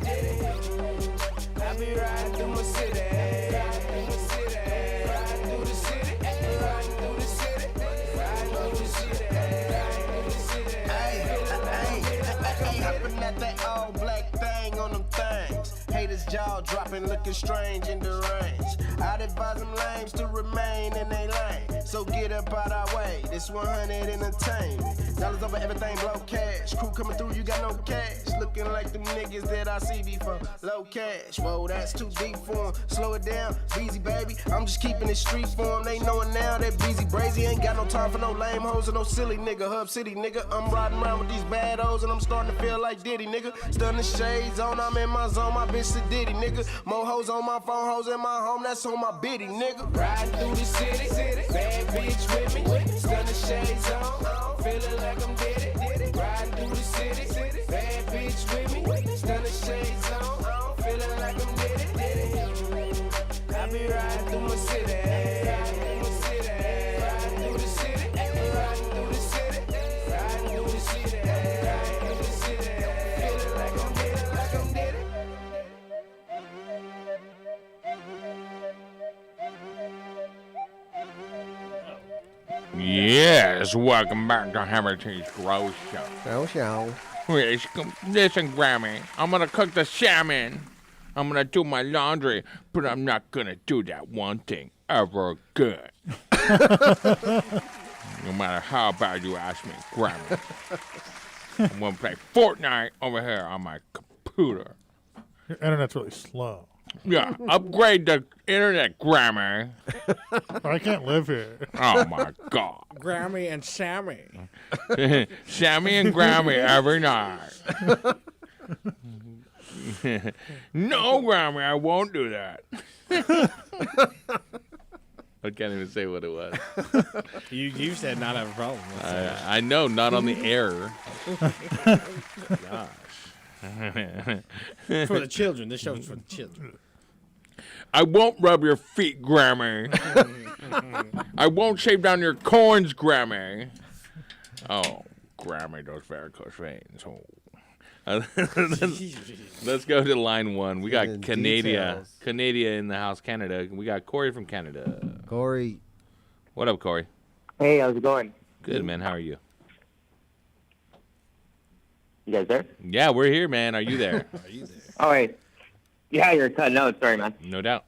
I be riding through my city. Jaw dropping, looking strange and deranged. I'd advise them lames to remain in their lane. So get up out our way, this 100 entertainment. Dollars over everything, blow cash. Crew coming through, you got no cash. Looking like them niggas that I see before. Low cash, whoa, that's too deep for 'em. Slow it down, easy baby. I'm just keeping it street for 'em. They knowin' now that Beezy Brazy ain't got no time for no lame hoes or no silly nigga. Hub City nigga, I'm riding around with these bad hoes and I'm starting to feel like Diddy nigga. Stunning shades on, I'm in my zone, my bitch a Diddy nigga. More hoes on my phone, hoes in my home, that's on my biddy nigga. Riding through the city, bad bitch with me. Stunning shades on, feeling like I'm Diddy. Riding through the city, bad bitch with me. Stunning shades on, feeling like I'm Diddy. I be riding through my city. Yes, welcome back to Heritage Grow Show. Listen, Grammy, I'm gonna cook the salmon. I'm gonna do my laundry, but I'm not gonna do that one thing ever again. No matter how bad you ask me, Grammy. I'm going to play Fortnite over here on my computer. Your internet's really slow. Yeah, upgrade the internet, Grammy. I can't live here. Oh, my God. Grammy and Sammy. Sammy and Grammy every night. No, Grammy, I won't do that. I can't even say what it was. You said not have a problem. I know, not on the air. Gosh. For the children. This show's for the children. I won't rub your feet, Grammy. I won't shave down your corns, Grammy. Oh, Grammy, those varicose veins. Oh. Let's go to line one. We got Canada in the house, Canada. We got Corey from Canada. Corey. What up, Corey? Hey, how's it going? Good, man. How are you? You guys there? Yeah, we're here, man. Are you there? Oh, wait. Yeah, you're cutting out. Sorry, man. No doubt.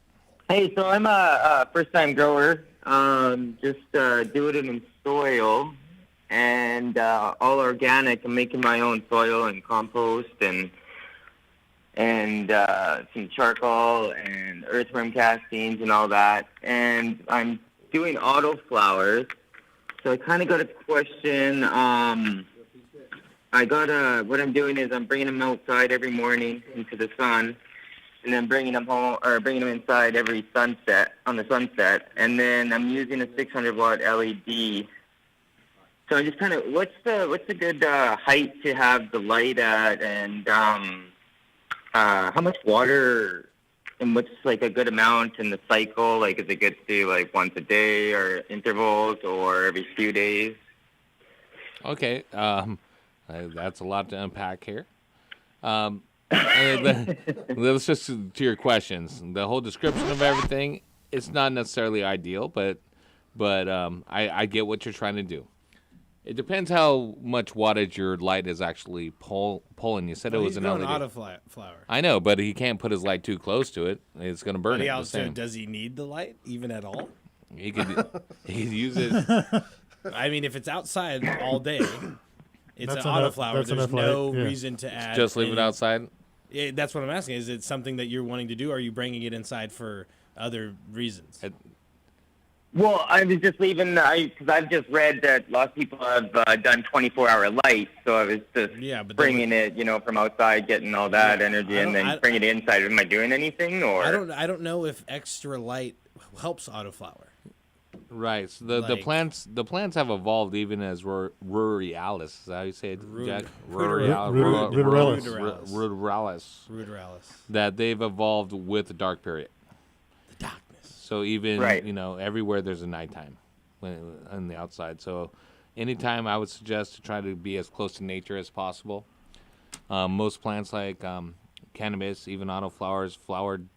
Hey, so I'm a first-time grower. Just doing it in soil and all organic. I'm making my own soil and compost and some charcoal and earthworm castings and all that. And I'm doing autoflowers. So I kind of got a question. What I'm doing is I'm bringing them outside every morning into the sun, and then bringing them home or bringing them inside every sunset on the sunset, and then I'm using a 600-watt LED. So I'm just kind of what's the good height to have the light at, and how much water, and what's like a good amount in the cycle? Like, is it good to do like once a day or intervals or every few days? Okay. That's a lot to unpack here. Let's just to your questions. The whole description of everything, it's not necessarily ideal, but I get what you're trying to do. It depends how much wattage your light is actually pulling. You said it was an LED. Autoflower. I know, but he can't put his light too close to it. It's going to burn it. The same. Does he need the light even at all? He could use it. I mean, if it's outside all day, it's That's an enough- autoflower. that's There's enough no light, yeah. reason to add. Just leave it outside? Yeah, that's what I'm asking. Is it something that you're wanting to do, or are you bringing it inside for other reasons? Well, I was just leaving because I've just read that lots of people have done 24-hour light, so I was just bringing it, from outside, getting all that energy, and then bringing it inside. Am I doing anything, or I don't know if extra light helps autoflower. Right. So the plants have evolved even as ruralis. Is that how you say it, Jack? Ruderalis. That they've evolved with the dark period. The darkness. So even everywhere there's a nighttime on the outside. So anytime I would suggest to try to be as close to nature as possible. Most plants like cannabis, even autoflowers, flowered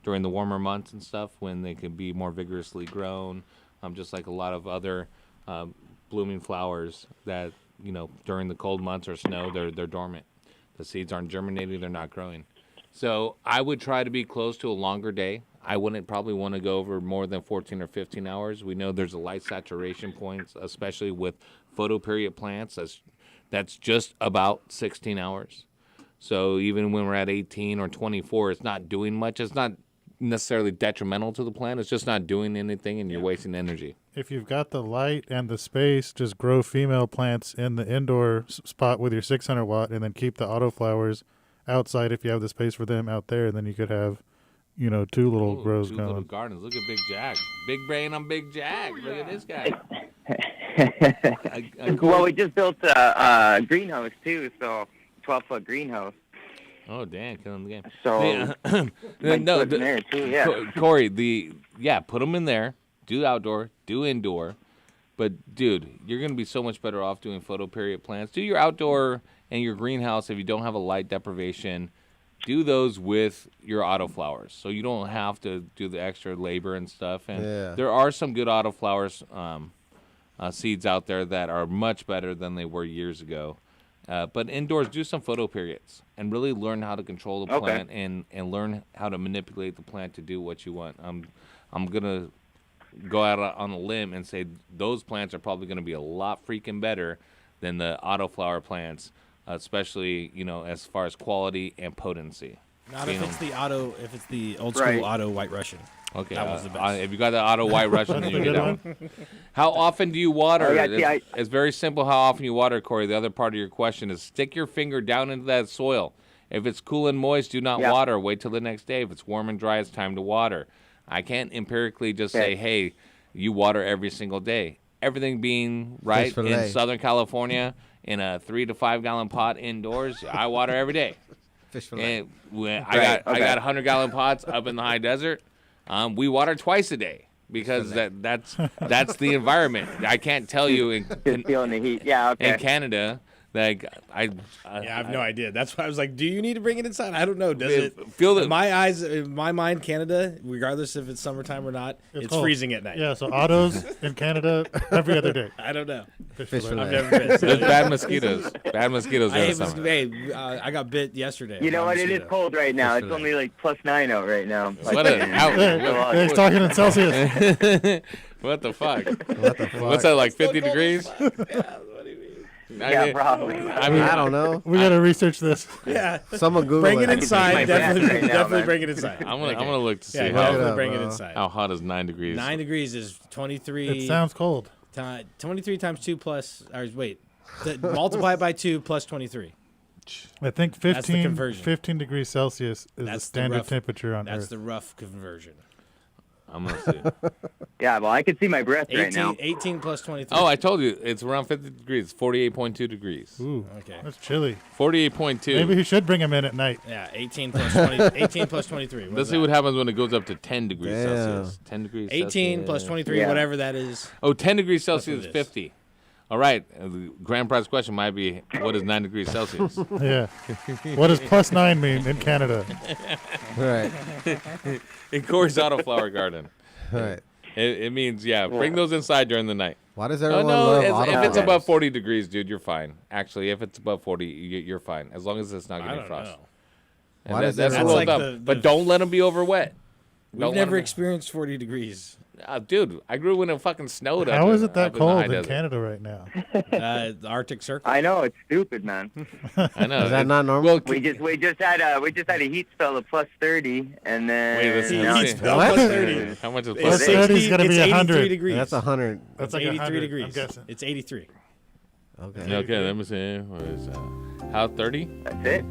during the warmer months and stuff when they can be more vigorously grown, just like a lot of other blooming flowers that, during the cold months or snow, they're dormant. The seeds aren't germinating, they're not growing. So I would try to be close to a longer day. I wouldn't probably want to go over more than 14 or 15 hours. We know there's a light saturation point, especially with photoperiod plants. That's just about 16 hours. So even when we're at 18 or 24, it's not doing much. It's not necessarily detrimental to the plant. It's just not doing anything, and you're wasting energy. If you've got the light and the space, just grow female plants in the indoor spot with your 600 watt, and then keep the autoflowers outside if you have the space for them out there. And then you could have, two little grows two going. Little gardens. Look at Big Jack. Big brain on Big Jack. Look at this guy. Well, we just built a greenhouse too, so 12-foot greenhouse. Oh, damn, killing the game. So, no, there too, yeah. Corey, put them in there. Do outdoor, do indoor. But, dude, you're going to be so much better off doing photoperiod plants. Do your outdoor and your greenhouse if you don't have a light deprivation. Do those with your autoflowers so you don't have to do the extra labor and stuff. And there are some good autoflowers seeds out there that are much better than they were years ago. But indoors, do some photoperiods and really learn how to control the plant and learn how to manipulate the plant to do what you want. I'm going to go out on a limb and say those plants are probably going to be a lot freaking better than the autoflower plants, especially as far as quality and potency. Not if it's the old school auto White Russian. Okay, that was the best. if you got the auto White Russian, then you get that one. How often do you water? It's very simple how often you water, Corey. The other part of your question is stick your finger down into that soil. If it's cool and moist, do not water. Wait till the next day. If it's warm and dry, it's time to water. I can't empirically just say, hey, you water every single day. Everything being right in Southern California in a 3 to 5 gallon pot indoors, I water every day. Fish fillet. And I got 100-gallon pots up in the high desert. We water twice a day because that's the environment. I can't tell you in feeling the heat. Yeah, okay. In Canada. I have no idea. That's why I was like, do you need to bring it inside? I don't know. Does it feel that? In my eyes, in my mind, Canada, regardless if it's summertime or not, it's freezing at night. Yeah, so autos in Canada every other day. I don't know. Fish I've fillet. never been. There's bad mosquitoes. Bad mosquitoes during the summer. I got bit yesterday. You know what? It is cold right now. It's only like +9 out right now. He's talking in Celsius. What the fuck? What the fuck? What's that, like 50 degrees? Yeah, probably. I don't know. We gotta research this. Yeah. Someone Google bring it it. inside. Definitely bring it inside. I'm gonna look to see definitely bring it inside. How hot is 9 degrees? 9 degrees is 23. It sounds cold. 23 times 2 plus. Or wait, multiply it by 2 plus 23. I think That's the 15, conversion. 15 degrees Celsius is the standard temperature on Earth. That's the rough conversion. I'm going to see. Yeah, well, I can see my breath right now. 18 plus 23. Oh, I told you. It's around 50 degrees. 48.2 degrees. Ooh, okay. That's chilly. 48.2. Maybe he should bring him in at night. Yeah, 18 plus 20. 18 plus 23. Let's see what happens when it goes up to 10 degrees Damn. Celsius. 10 degrees 18 Celsius. plus 23, whatever that is. Oh, 10 degrees Celsius what is it is. 50. All right. The grand prize question might be, what is 9 degrees Celsius? Yeah. What does +9 mean in Canada? Right. In Corey's Autoflower Garden. Right. It means, bring those inside during the night. Why does everyone love if it's autoflowers? above 40 degrees, dude, you're fine. Actually, if it's above 40, you're fine. As long as it's not getting frost. Why does that's everyone- a little dumb. But don't let them be over wet. We've never experienced 40 degrees. Dude, I grew when it fucking snowed. How is it that up in the cold high in desert. Canada right now? The Arctic Circle. I know, it's stupid, man. I know. Is that not normal? Well, We just had a heat spell of +30, and then Wait, listen. Heat spell What? plus 30. How much is It's plus 30 is 60, gonna be it's 83 100. degrees. That's 100. That's like 83 100, degrees. I'm guessing. It's 83. Okay. Okay, let me see. What is that? How 30? That's it.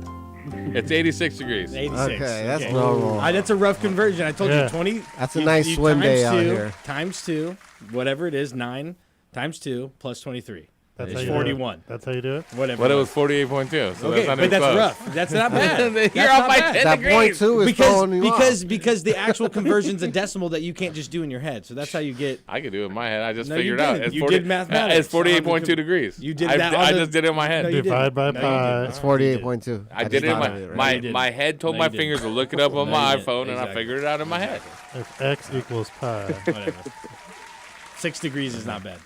It's 86 degrees. 86. Okay, that's normal. That's a rough conversion. I told Yeah. you 20. That's a nice swim day out here. Times 2, whatever it is, 9 times 2 plus 23. That's It's how you do it. 41. That's how you do it? Whatever. But it was 48.2. So Okay, that's not but even that's close. rough. That's not bad. You're That's off not by bad. 10 That degrees. point two is throwing you off. Because the actual conversion's a decimal that you can't just do in your head. So that's how you get. I could do it in my head. I just No, you figured it out. didn't. It's You 40 did mathematics. It's 48.2 degrees. You did I, that I on the- just did it in my head. No, you didn't. Divide by No, you pi. didn't. It's 48.2. I did it in my head told No, my you didn't. fingers to look it up on No, my you didn't. iPhone, and I Exactly. figured it out in my head. If X equals pi. Whatever. 6 degrees is not bad.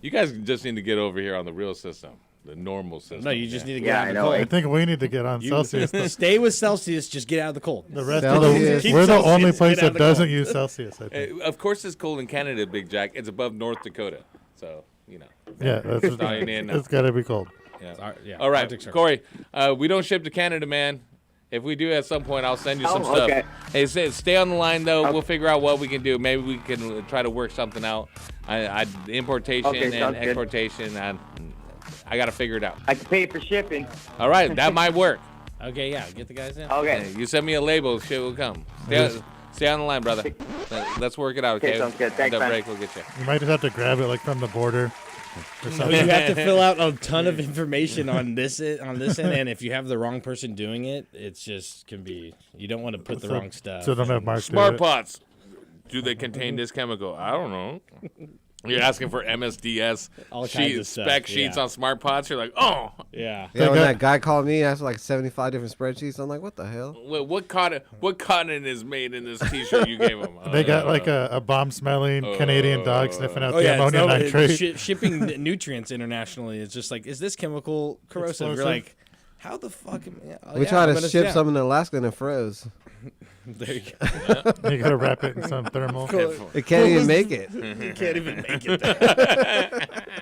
You guys just need to get over here on the real system, the normal system. No, you just need to get Yeah, out I of the know. cold. I think we need to get on Celsius. Stay with Celsius. Just get out of the cold. The rest Celsius. of Keep we're the Celsius, only get place out of that the doesn't cold. use Celsius, I think. Of course, it's cold in Canada, Big Jack. It's above North Dakota, so Yeah, that's all you need to know. it's got to be cold. Yeah. All right, Arctic Circle. Corey. We don't ship to Canada, man. If we do at some point, I'll send you some Oh, stuff. okay. Hey, stay on the line though. We'll figure out what we can do. Maybe we can try to work something out. Importation Okay, and sounds good. exportation. I got to figure it out. I can pay for shipping. All right, that might work. Okay, yeah. Get the guys in. Okay. Hey, you send me a label, shit will come. Stay on the line, brother. Let's work it out, okay? Okay, sounds good. Thanks, After man. break, we'll get you. You might just have to grab it like from the border. Or No, something. you have to fill out a ton of information on this end, and if you have the wrong person doing it, it's just can be. You don't want to put the So- wrong stuff. so don't have Mark do Smart it. pots. Do they contain this chemical? I don't know. You're asking for MSDS All kinds of stuff, spec sheets yeah. on smart pots. You're like, oh, Yeah. Yeah, when that guy called me, asked like 75 different spreadsheets. I'm like, what the hell? what cotton is made in this T-shirt you gave him? They got like a bomb-smelling Canadian dog sniffing out Oh the yeah, ammonia nitrate. shipping nutrients internationally is just like, is this chemical corrosive? You're Explosive. like, how the fuck? We tried to ship some in Alaska and it froze. There you go. You gotta wrap it in some thermal. It can't even make it. It can't even make it.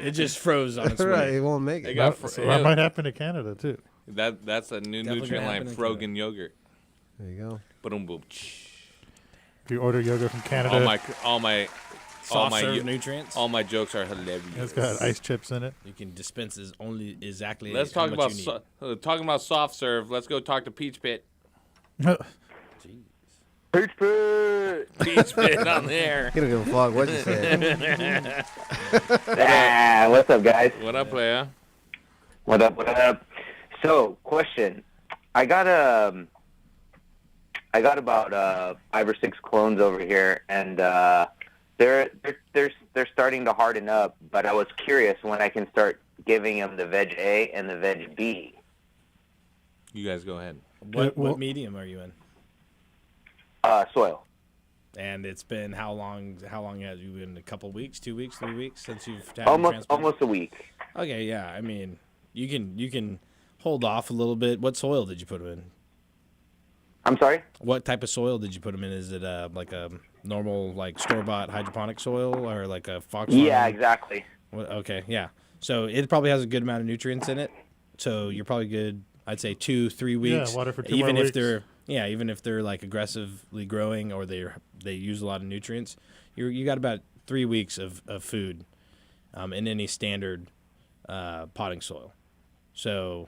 It just froze on its way. Right, it won't make it. That might happen to Canada too. That's a new Definitely nutrient gonna line, happen in Frogan yogurt. There you go. Boom, boom. If you order yogurt from Canada, all my Soft serve nutrients. All my jokes are hilarious. it's got ice chips in it. You can dispense only exactly. Let's how talk much about you need. talking about soft serve. Let's go talk to Peach Pit. Peach Pit. Peach Pit on there. You don't give a fuck what you say. What's up, guys? What up, player? What up? What up? So, question. I got about 5 or 6 clones over here, and they're starting to harden up. But I was curious when I can start giving them the Veg A and the Veg B. You guys go ahead. What medium are you in? Soil. And it's been how long? How long has you been? A couple weeks, 2 weeks, 3 weeks since you've had them transplanted? Almost a week. Okay, yeah. I mean, you can hold off a little bit. What soil did you put them in? I'm sorry? What type of soil did you put them in? Is it like a normal like store-bought hydroponic soil or like a Fox Farm? Yeah, exactly. Okay, yeah. So it probably has a good amount of nutrients in it. So you're probably good, I'd say 2-3 weeks. Yeah, water for 2 even more if weeks. they're even if they're like aggressively growing or they use a lot of nutrients, you got about 3 weeks of food in any standard potting soil. So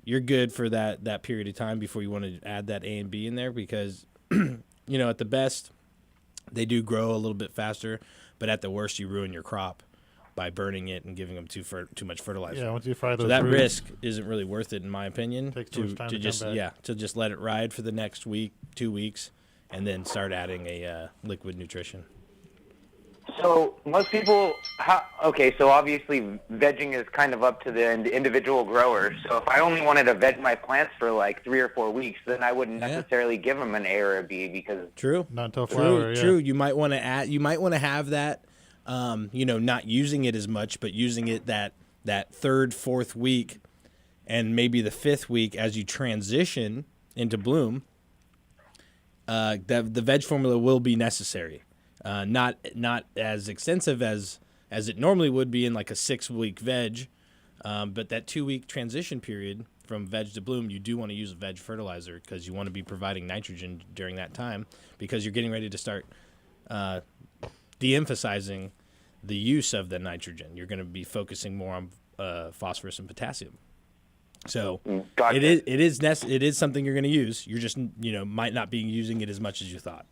you're good for that period of time before you want to add that A and B in there because, at the best, they do grow a little bit faster, but at the worst, you ruin your crop by burning it and giving them too much fertilizer. Yeah, once you fry those so that roots, risk isn't really worth it, in my opinion. Takes too much time to just come back. to just let it ride for the next week, 2 weeks, and then start adding a liquid nutrition. So most people, so obviously vegging is kind of up to the individual grower. So if I only wanted to veg my plants for like 3 or 4 weeks, then I wouldn't necessarily give them an A or a B because not until flower. True. You might want to add. You might want to have that. Not using it as much, but using it that 3rd, 4th week, and maybe the 5th week as you transition into bloom. The veg formula will be necessary. Not as extensive as it normally would be in like a 6-week veg, but that 2-week transition period from veg to bloom, you do want to use a veg fertilizer because you want to be providing nitrogen during that time because you're getting ready to start de-emphasizing the use of the nitrogen. You're going to be focusing more on phosphorus and potassium. So Gotcha. it is something you're going to use. You're just might not be using it as much as you thought.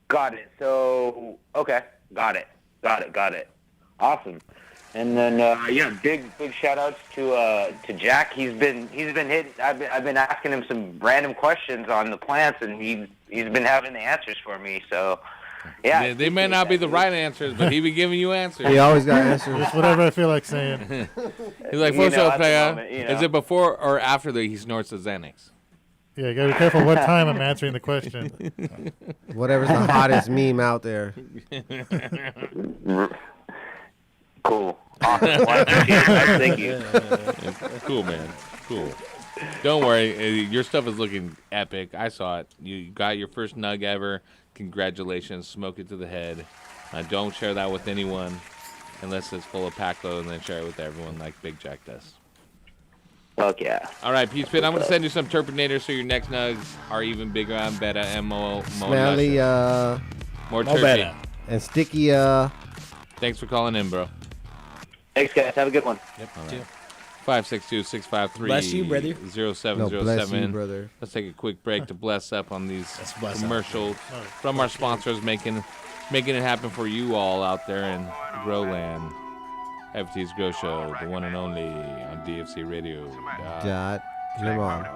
Got it. So, okay. Got it. Awesome. And then, big shout outs to Jack. He's been hitting. I've been asking him some random questions on the plants, and he's been having the answers for me. So, yeah. They may not be the right answers, but he be giving you answers. He always got answers. Just whatever I feel like saying. He's like, at the player, moment, is it before or after he snorts the Xanax? Yeah, you gotta be careful what time I'm answering the question. Whatever's the hottest meme out there. Cool. Awesome. Well, I appreciate it, guys. Thank you. Cool, man. Cool. Don't worry. Your stuff is looking epic. I saw it. You got your first nug ever. Congratulations. Smoke it to the head. Don't share that with anyone unless it's full of pack load, and then share it with everyone like Big Jack does. Fuck yeah. All right, Peach Pit, I'm going to send you some Turpinators so your next nugs are even bigger and better and more Smelly, more more turkey. better. and sticky, Thanks for calling in, bro. Thanks, guys. Have a good one. Yep. All right. 562-653-0707. Bless you, brother. No, bless you, brother. Let's take a quick break to bless up on these Let's bless up. commercials from our sponsors, making it happen for you all out there in Growland. FT's Grow Show, the one and only on DFC Radio. Come on.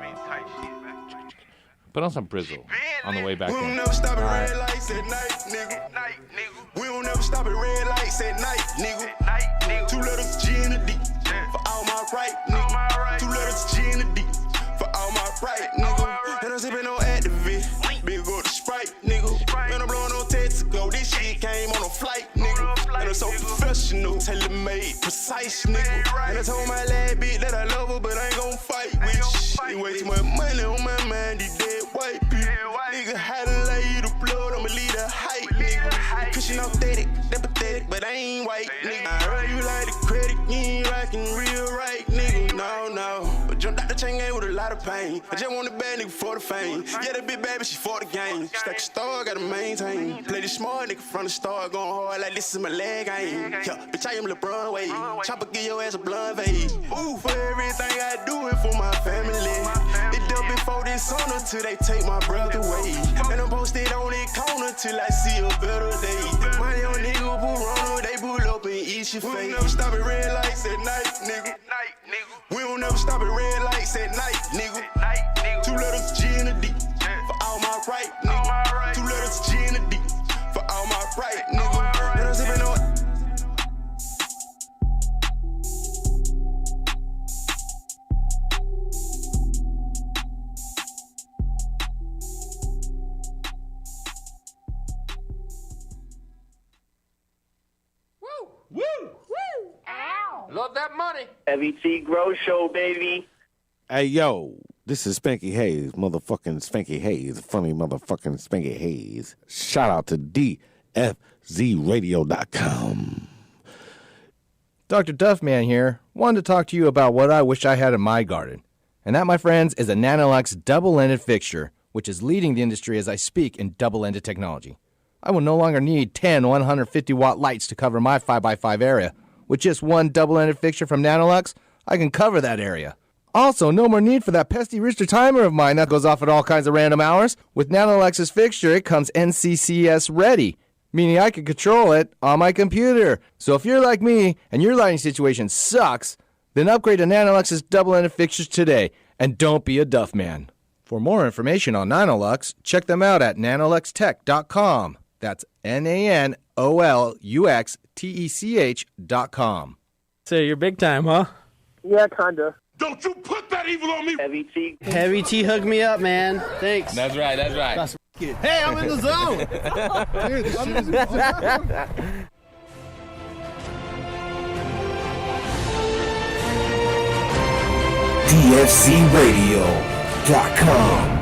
Put on some Brizzle on the way back We don't in. never stop at red lights at night, nigga. We don't never stop at red lights at night, nigga. 2 letters G and a D for all my right, nigga. 2 letters G and a D for all my right, nigga. And I'm sipping on Activist, big go to Sprite, nigga. Man, I'm blowing on Texaco. This shit came on a flight, nigga. And I'm so professional, telling made, precise, nigga. And I told my lad bitch that I love her, but I ain't gon' fight with you. Way too much money on my mind, these dead white people. Nigga, how to lay you the blood, I'ma leave the hype, nigga. Cushion authentic, that pathetic, but I ain't white, nigga. I heard you like the credit, you ain't rockin' real right, nigga. No. But jumped out the chain game with a lot of pain. I just want a bad nigga for the fame. Yeah, that big baby, she for the game. Stack a star, gotta maintain. Play the smart nigga from the start, going hard like this is my leg game. Yeah, bitch, I am LeBron Wade. Chopper give your ass a blunt fade. Ooh, for everything I do it for my family. It done before this on till they take my breath away. And I'm posted on that corner till I see a better day. My young nigga pull on, they pull up and eat your face. We don't never stop at red lights at night, nigga. We don't never stop at red lights at night, nigga. 2 letters G and a D for all my right, nigga. 2 letters G and a D for all my right, nigga. And I'm sipping on. Woo! Ow! Love that money. Heavy T Grow Show, baby. Hey, yo, this is Spanky Hayes, motherfucking Spanky Hayes, funny motherfucking Spanky Hayes. Shout out to DFZRadio.com. Dr. Duffman here. Wanted to talk to you about what I wish I had in my garden. And that, my friends, is a Nanolux double-ended fixture, which is leading the industry as I speak in double-ended technology. I will no longer need 10 150-watt lights to cover my 5x5 area. With just one double-ended fixture from Nanolux, I can cover that area. Also, no more need for that pesky Richter timer of mine that goes off at all kinds of random hours. With Nanolux's fixture, it comes NCCS ready, meaning I can control it on my computer. So if you're like me and your lighting situation sucks, then upgrade to Nanolux's double-ended fixtures today, and don't be a duff man. For more information on Nanolux, check them out at nanoluxtech.com. That's NANOLUXTECH.com. So you're big time, huh? Yeah, kinda. Don't you put that evil on me! Heavy T. Heavy T hooked me up, man. Thanks. That's right. Hey, I'm in the zone. Dude, this shit is insane. DFZRadio.com.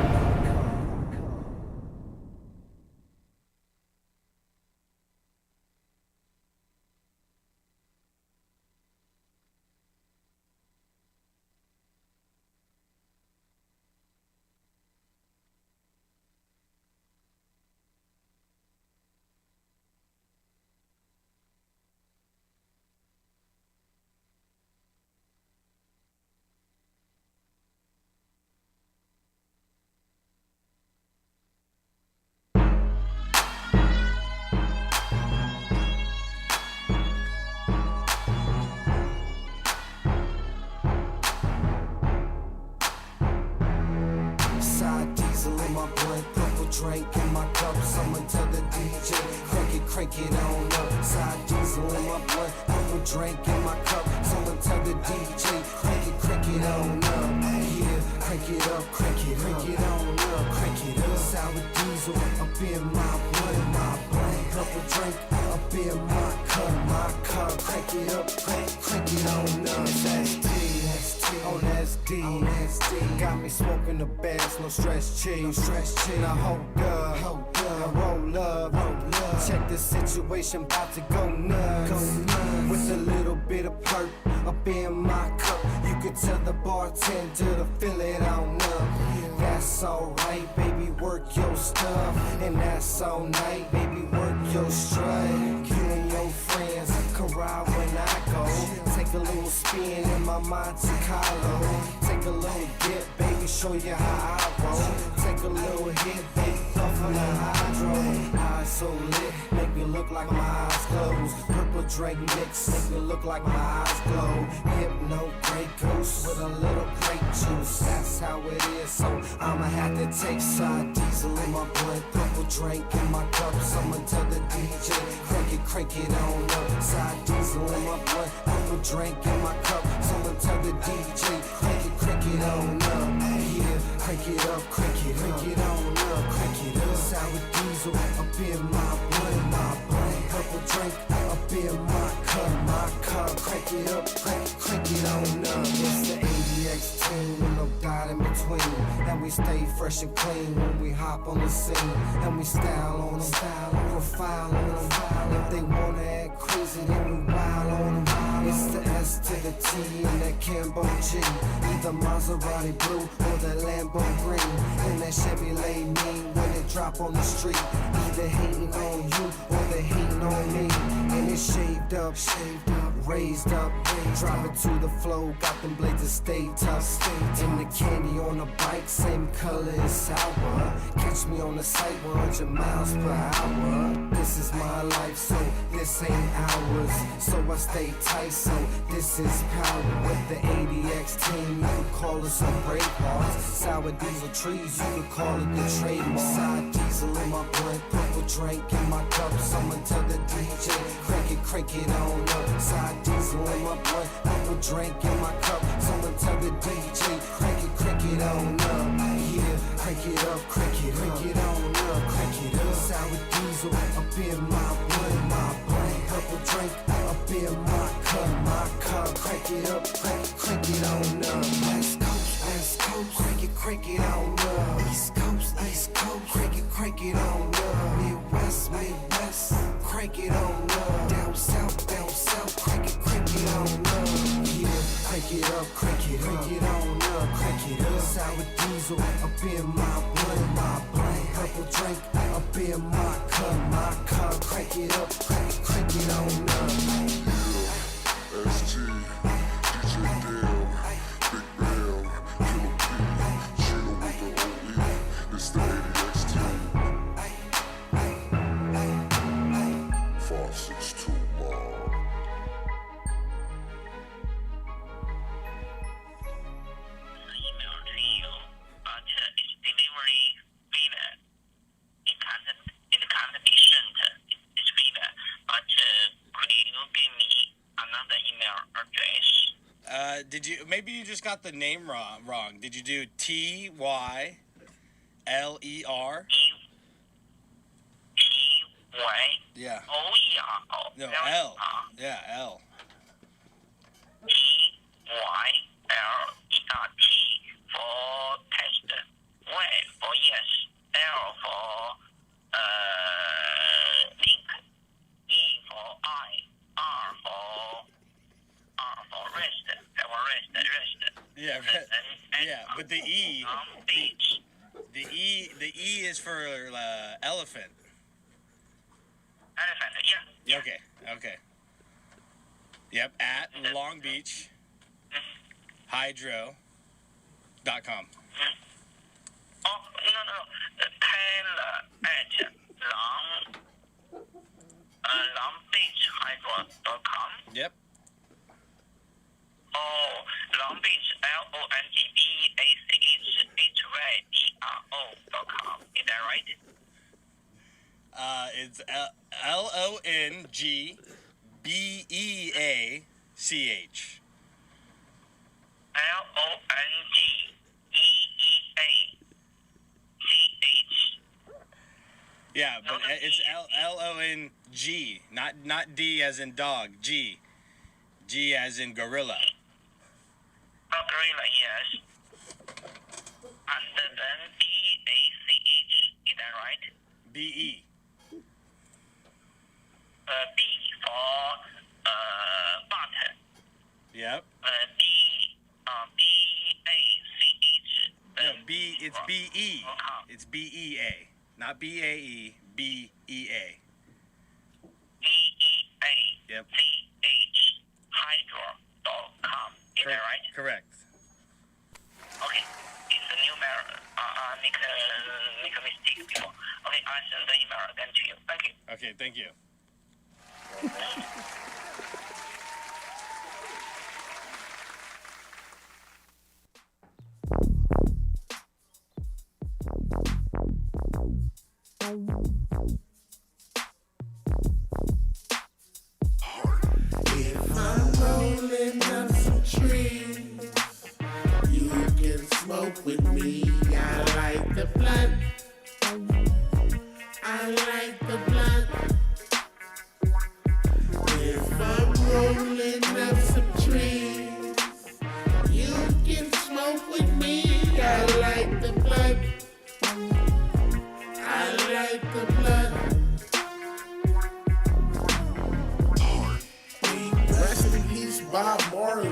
Side diesel in my blunt, purple drink in my cup. Someone tell the DJ, crank it on up. Side diesel in my blunt, purple drink in my cup. Someone tell the DJ, crank it on up. Yeah, crank it up, crank it on up, crank it up. Sour diesel up in my blunt, purple drink up in my cup, crank it up, crank it on up. That's that's D. Got me smoking the bass, no stress cheese. Now hold up, now roll up. Check the situation, about to go nuts. With a little bit of perk up in my cup. You could tell the bartender to fill it on up. That's alright, baby, work your stuff. And that's all night, baby, work your strut. You and your friends can ride when I go. Take a little spin in my Monte Carlo. Take a little dip, baby, show you how I roll. Take a little hit, baby, puff on the hydro. Eyes so lit, make me look like my eyes closed. Purple drink mix, make me look like my eyes glow. Hypno, Grey Goose with a little grape juice. That's how it is, so I'ma have to take side diesel in my blood. Purple drink in my cup. Someone tell the DJ, crank it on up. Side diesel in my blood. Purple drink in my cup. Someone tell the DJ, crank it on up. Yeah, crank it up, crank it on up, crank it up. Sour diesel up in my blood, purple drink up in my cup, crank it up, crank it on up. It's the ADX team with no dot in between, and we stay fresh and clean when we hop on the scene, and we style on them, profile on them. If they wanna act crazy, then we wild on them. It's the S to the T and that Cambo G, either Maserati blue or that Lambo green, and that Chevrolet mean when it drop on the street, either hating on you or they hating on me. And it's shaved up, raised up, drop it to the flow, got them blades to stay tough. And the candy on the bike, same color as sour. Catch me on the site 100 miles per hour. This is my life, so this ain't ours. So I stay tight, so this is power. With the ADX team, you can call us some brave hearts. Sour diesel trees, you can call it the trademark. Side diesel in my blunt, purple drink in my cup. Someone tell the DJ, crank it on up. Side diesel in my blunt, purple drink in my cup. Someone tell the DJ, crank it on up. Yeah, crank it up, crank it on up, crank it up. Sour diesel up in my blunt, purple drink up in my cup. Crank it up, crank it on up. West Coast, crank it on up. East Coast, crank it on up. Midwest, crank it on up. Down south, crank it on up. Yeah, crank it up, crank it on up, crank it up. Sour diesel up in my blunt, purple drink up in my cup. Crank it up, crank it on up. ST, DJ Dale, Big Bell, Killer P, Gino with the OE, it's the ADX team. 562 Mob. Did you? Maybe you just got the name wrong. Did you do TYLER? Yeah. No, L. Yeah, L. for test, Y for yes, L for link, E for I, R for rest, rest. Yeah, yeah, but the E, the E is for elephant. Elephant, yeah. Okay. Yep, at Long Beach Hydro.com. Oh, no. Taylor at Long Beach Hydro.com. Yep. Oh, Long Beach LONGBACHHYDRO.com. Is that right? It's LONGBEACH. LONGEEACH. Yeah, but it's LONG, not D as in dog, G as in gorilla. Oh, gorilla, yes. And then BACH, is that right? BE. B for button. Yep. BACH. No, B. It's BE. It's BEA, not BAE. BEA. BEA. Yep. CH Hydro.com. Is that right? Correct. Okay. It's a new mail. Make a mistake before. Okay, I'll send the email again to you. Thank you. Okay, thank you. If I'm rolling up some trees, you can smoke with me. I like the blunt. Bob Marley.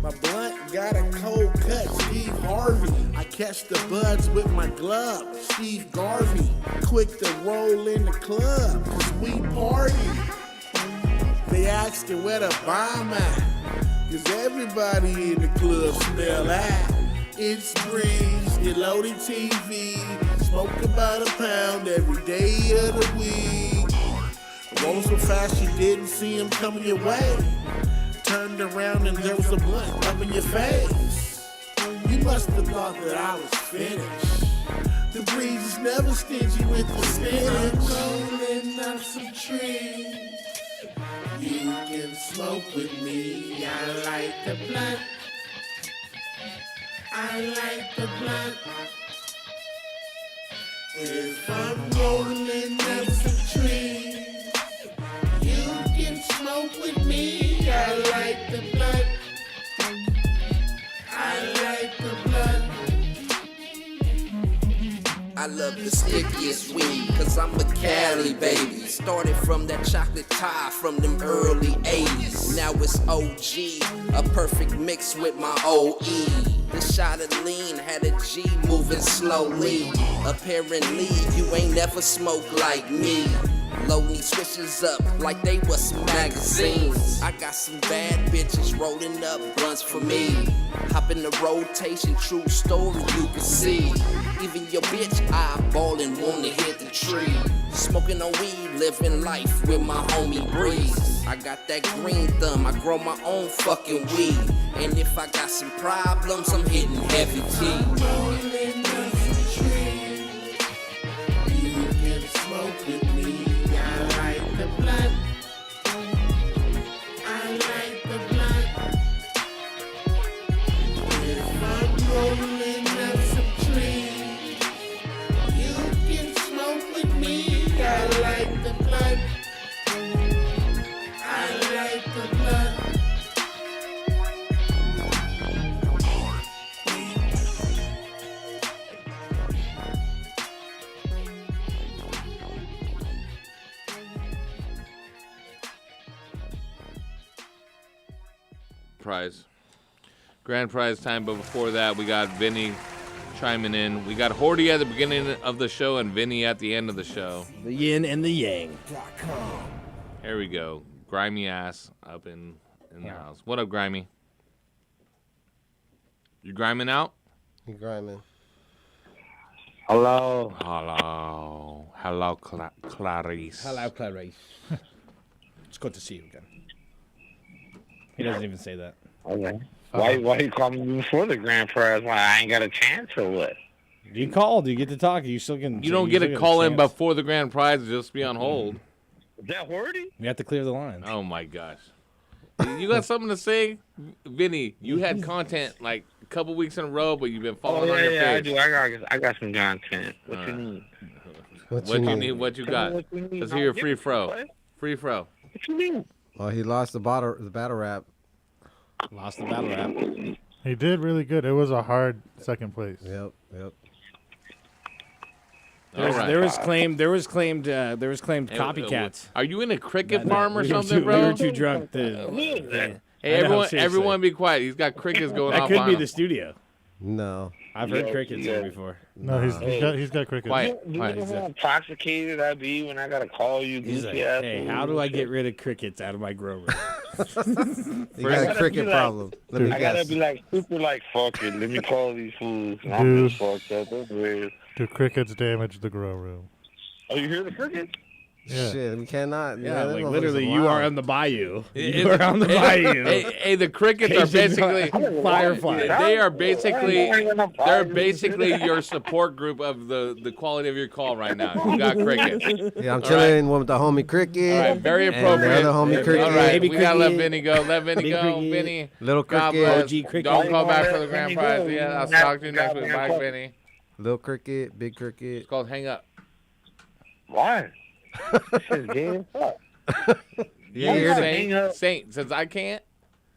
My blunt got a cold cut, Steve Harvey. I catch the buds with my glove, Steve Garvey. Quick to roll in the club, cause we party. They asking where the bomb at, cause everybody in the club smell that. It's Breeze, get loaded TV, smoke about a pound every day of the week. Roll so fast you didn't see him coming your way. Turned around and there was a blunt up in your face. You must have thought that I was finished. The Breeze is never stingy with the spinach. Rolling up some trees. You can smoke with me. I like the blunt. I like the blunt. If I'm rolling up some trees, you can smoke with me. I like the blunt. I like the blunt. I love the stickiest weed, cause I'm a Cali baby. Started from that chocolate tie from them early 80s. Now it's OG, a perfect mix with my OE. The shot of lean had a G moving slowly. Apparently, you ain't never smoked like me. Load these switches up like they was some magazines. I got some bad bitches rolling up blunts for me. Hop in the rotation, true story you can see. Even your bitch eyeballing wanna hit the tree. Smoking on weed, living life with my homie Breeze. I got that green thumb, I grow my own fucking weed. And if I got some problems, I'm hitting heavy tea. Rolling up some trees. You can smoke with me. I like the blunt. I like the blunt. If I'm rolling up some trees, you can smoke with me. I like the blunt. I like the blunt. Prize. Grand prize time, but before that, we got Vinny chiming in. We got Horty at the beginning of the show and Vinny at the end of the show. The yin and the yang. Here we go. Grimy ass up in the house. What up, Grimy? You griming out? You grinding. Hello. Hello. Hello, Clarice. Hello, Clarice. It's good to see you again. He doesn't even say that. Okay. Why you call me before the grand prize? Why I ain't got a chance or what? You called. You get to talk. You still can. You don't get a call in before the grand prize. Just be on hold. Is that Horty? You have to clear the lines. Oh my gosh. You got something to say, Vinny? You had content like a couple weeks in a row, but you've been falling on your face. I do. I got some content. What you need? What you need? What you got? Let's hear your free throw. Free throw. What you mean? Oh, he lost the battle rap. Lost the battle rap. He did really good. It was a hard second place. Yep. There was claimed copycats. Are you in a cricket farm or something, bro? We were too drunk to. Hey, everyone, be quiet. He's got crickets going off. That could on be him. the studio. No, I've heard crickets here before. No, he's got crickets. Quiet. You know how intoxicated I be when I gotta call you? He's like, goofy ass hey, how do I get rid of crickets out of my grow room? You got a cricket problem. I gotta be like super like fuck it. Let me call these fools. And I'm just fucked up. That's weird. Do crickets damage the grow room? Oh, you hear the crickets? Yeah. Shit, we cannot. Yeah, man, like them literally, motherfuckers you wild. are on the bayou. You are on the bayou. Hey, the crickets are basically fireflies. They are basically your support group of the quality of your call right now. You got crickets. Yeah, I'm chilling with the homie Cricket. All right, very and appropriate. the other homie Cricket. All right, Baby we gotta let Cricket. Vinny go. Let Vinny Big go. Cricket. Vinny. Little God Cricket. bless. OG Cricket. Don't call back for the grand prize. Yeah, I'll talk to you next week. Bye, Vinny. Little Cricket, Big Cricket. It's called Hang Up. Why? This is game. Yeah, you're Saint, since I can't,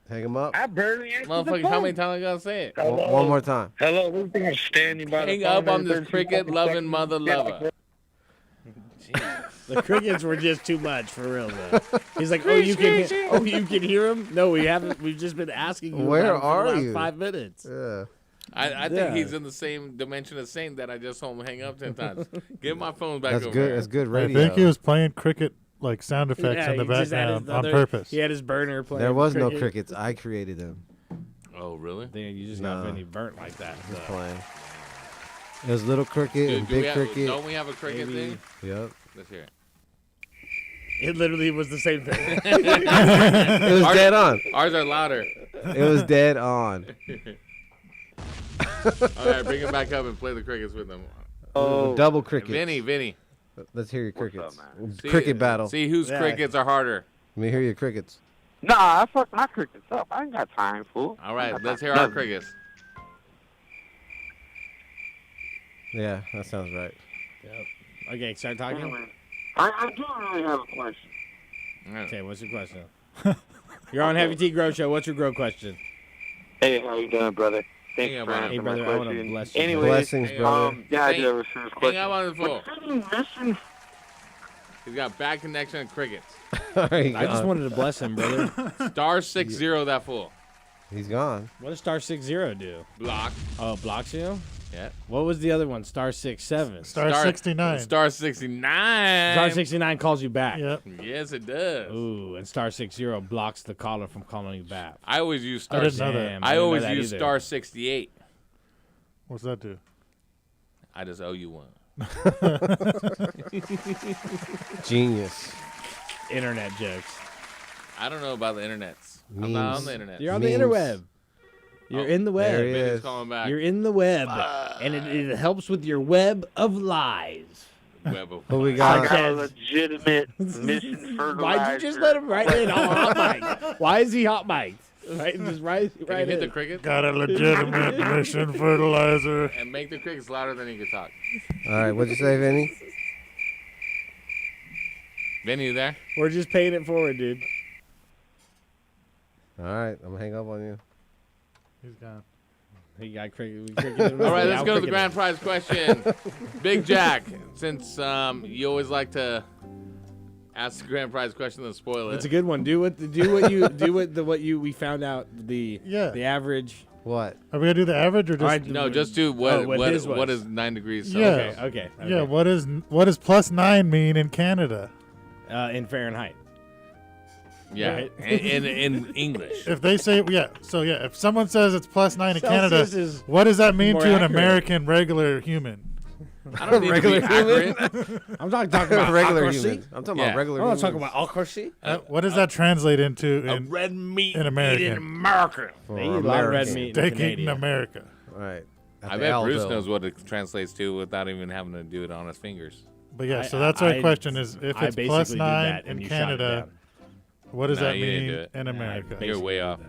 hang him up. I barely answered the motherfucker, phone. how many times I gotta say it? One more time. Hello, what do you think I'm standing by the Hang phone up on every this 13 cricket fucking loving seconds? mother lover. Jeez. The crickets were just too much for real though. He's like, oh, you can hear him? No, we haven't. We've just been asking you. Where about him for are the last you? 5 minutes. Yeah. I think he's in the same dimension as Saint that I just told him to hang up 10 times. Give my phone back That's over good. here. That's good I radio. think he was playing cricket like sound effects in the he just had background his on other- purpose. He had his burner playing. There was no cricket. crickets. I created them. Oh, really? Then you just No. got Vinny burnt like that. Just so. playing. There's little cricket and Do we big have, cricket. don't we have a cricket thing? Yep. Let's hear it. It literally was the same thing. It was dead on. Ours are louder. It was dead on. All right, bring it back up and play the crickets with them. Double cricket. Vinny. Let's hear your crickets. See- Cricket battle. See whose crickets are harder. Let me hear your crickets. Nah, I fucked my crickets up. I ain't got time, fool. All right, let's hear our crickets. Yeah, that sounds right. Yep. Okay, start talking. Anyway, I do really have a question. Okay, what's your question? You're on Heavy T Grow Show. What's your grow question? Hey, how you doing, brother? Thanks Hang for up on answering it. my Hey, brother, I wanna question. bless you. Anyways, Blessings, brother. yeah, I do have a serious question. Hang up on the phone. Listen, He's got bad connection and crickets. I I just wanted to bless him, brother. Star 60 that fool. He's gone. What does star 60 do? Block. Oh, it blocks you? Yeah. What was the other one? Star 67. Star 69. Star 69. Star 69 calls you back. Yep. Yes, it does. Ooh, and star 60 blocks the caller from calling you back. I always use Star. I didn't know that. Damn, I didn't know always that use either. Star 68. What's that do? I just owe you one. Genius. Internet jokes. I don't know about the internets. I'm not on the internet. You're on the Memes. interweb. You're in the web. There he Vinny's is. calling back. You're in the web. And it helps with your web of lies. Web of Who we I got? got a legitimate mission fertilizer. Why'd you just let him right in on hot mic? Why is he hot mic'd? Right, just right Can you in. hit the crickets? Got a legitimate mission fertilizer. And make the crickets louder than you can talk. All right, what'd you say, Vinny? Vinny, you there? We're just paying it forward, dude. All right, I'm gonna hang up on you. He's gone. He got cricket. All right, let's go to the grand prize question. Big Jack, since you always like to ask the grand prize question and spoil it. It's a good one. We found out the average. What? Are we gonna do the average or just? No, just do what his was. is 9 degrees Yeah. Celsius. Okay. Yeah. What does +9 mean in Canada? In Fahrenheit. Yeah, Right. in English. If they say if someone says it's +9 in Canada, Celsius is what does that mean more to an accurate. American regular human? I don't need Regular to be human? accurate. I'm talking about regular accuracy. humans. I'm talking Yeah. about regular I'm not humans. talking about accuracy. What does that translate into in Red meat in American? eating America. For They eat a lot of red American. meat in Steak eating Canada. America. All right. At I the bet Aldo. Bruce knows what it translates to without even having to do it on his fingers. But yeah, so that's our question: is if I it's basically did +9 that, in and you shot it Canada, down. what does No, that you didn't mean do it. in America? basically You're way off.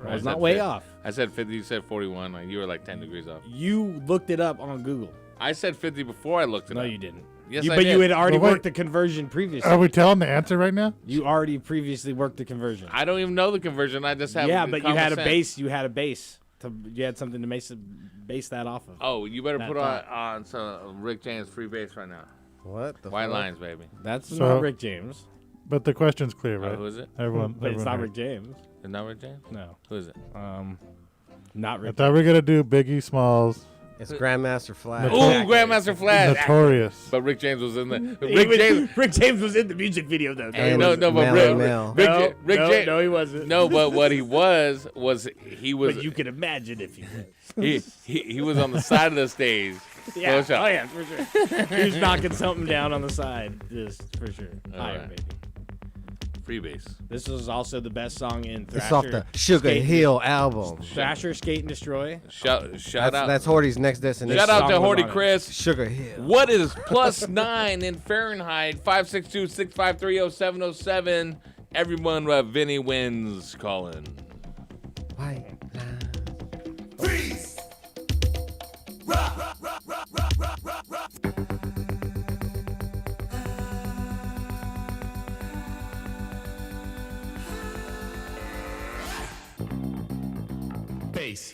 I was not way off. I said 50. You said 41. Like, you were like 10 degrees off. You looked it up on Google. I said 50 before I looked it No, up. you didn't. Yes, You- I but did. you had already But wait. worked the conversion previously. Are we telling the answer right now? You already previously worked the conversion. I don't even know the conversion. I just have. Yeah, but you common had a sense. base. You had a base. You had something to base that off of. Oh, you better That put thought. on some Rick James free base right now. What the White fuck? lines, baby. That's So- not Rick James. But the question's clear, right? who is it? Everyone, But it's everyone not heard. Rick James. Is not Rick James? No. Who is it? Not I Rick. thought we were gonna do Biggie Smalls. It's Grandmaster Flash. Ooh, Grandmaster Flash. Notorious. But Rick James was in the. Rick James was in the music video though. And No, was but Mellow Rick, Mel. Rick James. No, he wasn't. No, but what he was he was. But you can imagine if he was. he was on the side of the stage. Yeah, Close up. oh yeah, for sure. He was knocking something down on the side, just for sure. Higher, right. maybe. Free base. This was also the best song in Thrasher. It's off the Sugar Skate- Hill album. Thrasher, Skate and Destroy. Shout out. That's Horty's next destination. Shout out to song was Horty on it. Chris. Sugar Hill. What is +9 in Fahrenheit? 562-653-0707. Everyone but Vinny wins calling. White Freeze! Bass.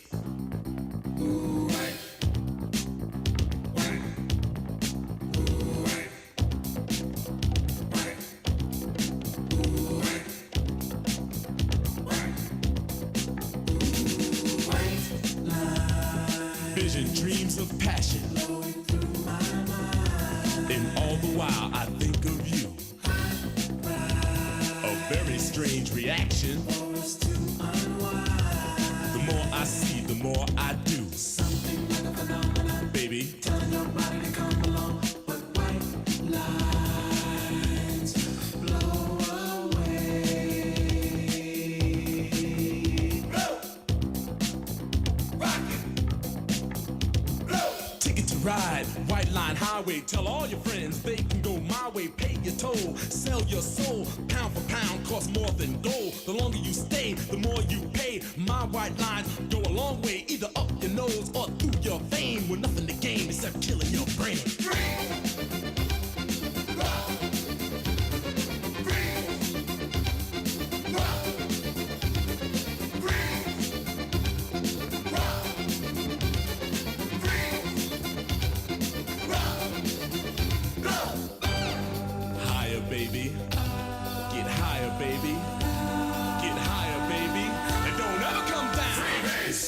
vision dreams of passion. And all the while I think of you. A very strange reaction. The more I see, the more I do. Something like a phenomenon, baby. Telling your body to come along, but white lines blow away. Blow, rock it, blow. Ticket to ride, white line highway. Tell all your friends they can go my way. Pay your toll, sell your soul. Pound for pound, costs more than gold. The longer you stay, the more you pay. My white lines go a long way, either up your nose or through your vein, with nothing to gain except killing your brain. Higher, baby. Get higher, baby. Get higher, baby. And don't ever come down. Freebase.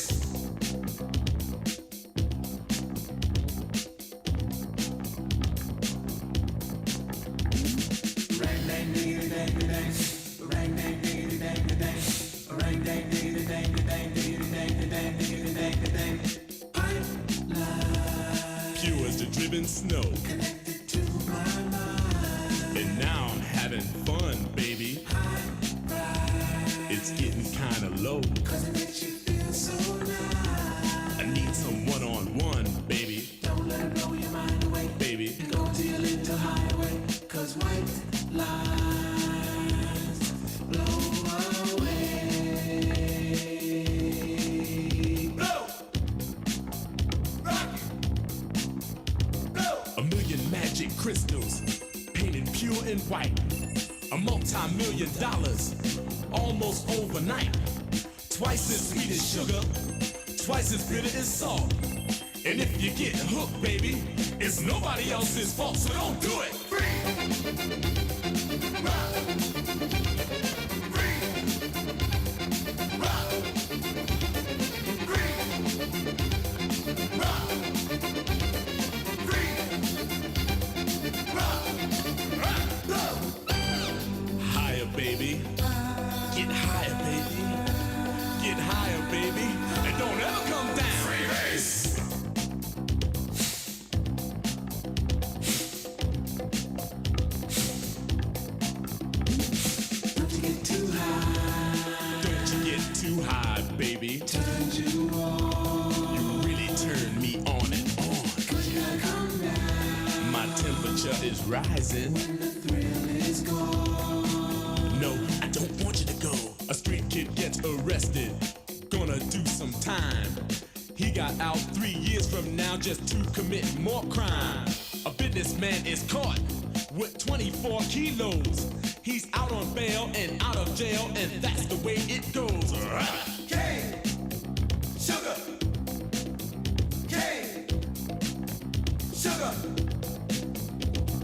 Rang dang diggity dang dang. Rang dang diggity dang dang. Rang dang diggity dang dang diggity dang dang diggity dang dang. Pipeline. Pure as the driven snow. Connected to my mind. And now I'm having fun, baby. It's getting kinda low. Cause it makes you feel so nice. I need some one-on-one, baby. Don't let it blow your mind away, baby. Go to your little highway. Cause white lines blow away. Blow! Rock it! Blow! A million magic crystals painted pure and white. A multi-million dollars, almost overnight. Twice as sweet as sugar, twice as bitter as salt. And if you get hooked, baby, it's nobody else's fault, so don't do it. Higher, baby. Get higher, baby. Get higher, baby. And don't ever come down. Freebase. Don't you get too high. Don't you get too high, baby. Turn you on. You really turn me on and on. Cause you gotta come down. My temperature is rising. When the thrill is gone. No, I don't want you to go. A street kid gets arrested, gonna do some time. He got out 3 years from now just to commit more crime. A businessman is caught with 24 kilos. He's out on bail and out of jail, and that's the way it goes. Cane, sugar, cane, sugar,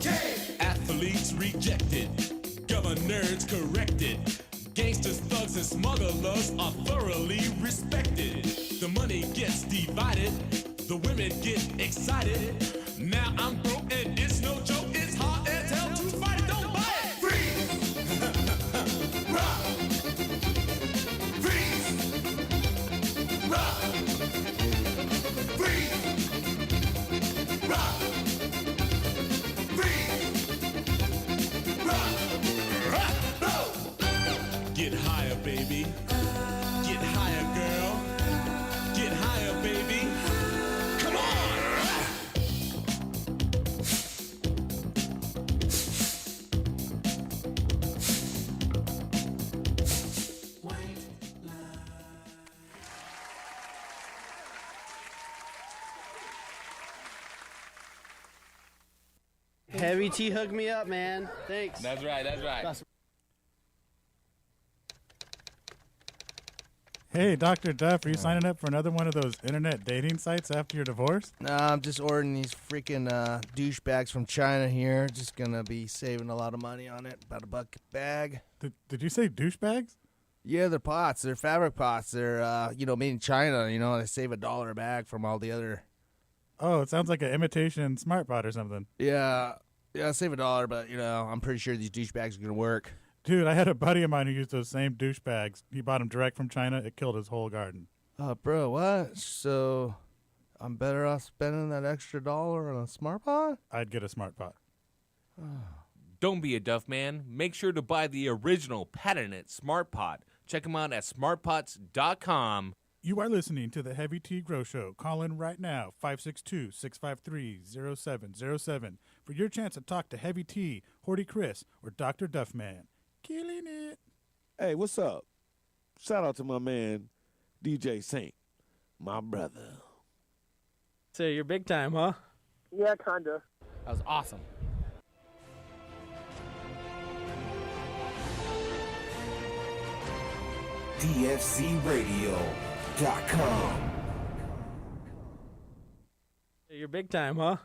cane. Athletes rejected, governors corrected. Gangsters, thugs, and smugglers are thoroughly respected. The money gets divided, the women get excited. Now I'm broke and it's no joke, it's hard as hell to fight it, don't buy it! Freeze! Rock! Freeze! Rock! Freeze! Rock! Freeze! Rock! Rock! Blow! Get higher, baby. Get higher, girl. Get higher, baby. Come on! Heavy T hooked me up, man. Thanks. That's right. That's right. Hey, Dr. Duff, are you signing up for another one of those internet dating sites after your divorce? Nah, I'm just ordering these freaking douchebags from China here. Just gonna be saving a lot of money on it. About $1 a bag. Did you say douchebags? Yeah, they're pots. They're fabric pots. They're, made in China. They save $1 a bag from all the other. Oh, it sounds like an imitation smart pot or something. Yeah, save $1, but, I'm pretty sure these douchebags are going to work. Dude, I had a buddy of mine who used those same douchebags. He bought them direct from China. It killed his whole garden. Bro, what? So I'm better off spending that extra $1 on a smart pot? I'd get a smart pot. Don't be a Duff Man. Make sure to buy the original patented Smart Pot. Check them out at smartpots.com. You are listening to the Heavy Tea Grow Show. Call in right now, 562-653-0707, for your chance to talk to Heavy Tea, Horty Chris, or Dr. Duffman. Killing it. Hey, what's up? Shout out to my man, DJ Saint, my brother. So you're big time, huh? Yeah, kinda. That was awesome. DFCRadio.com. You're big time, huh?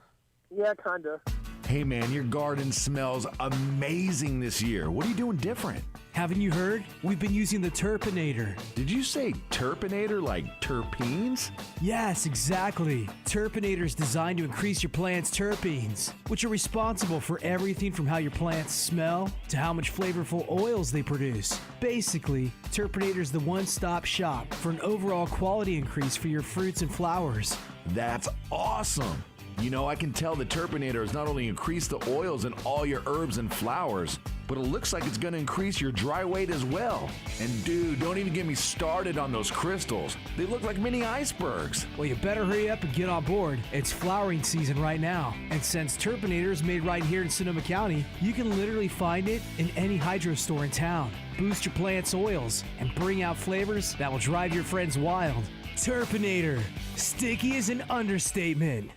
Yeah, kinda. Hey man, your garden smells amazing this year. What are you doing different? Haven't you heard? We've been using the Turpinator. Did you say Turpinator like terpenes? Yes, exactly. Turpinator is designed to increase your plant's terpenes, which are responsible for everything from how your plants smell to how much flavorful oils they produce. Basically, Turpinator is the one-stop shop for an overall quality increase for your fruits and flowers. That's awesome. I can tell the Turpinator has not only increased the oils in all your herbs and flowers, but it looks like it's going to increase your dry weight as well. And dude, don't even get me started on those crystals. They look like mini icebergs. Well, you better hurry up and get on board. It's flowering season right now. And since Turpinator is made right here in Sonoma County, you can literally find it in any hydro store in town. Boost your plant's oils and bring out flavors that will drive your friends wild. Turpinator. Sticky is an understatement.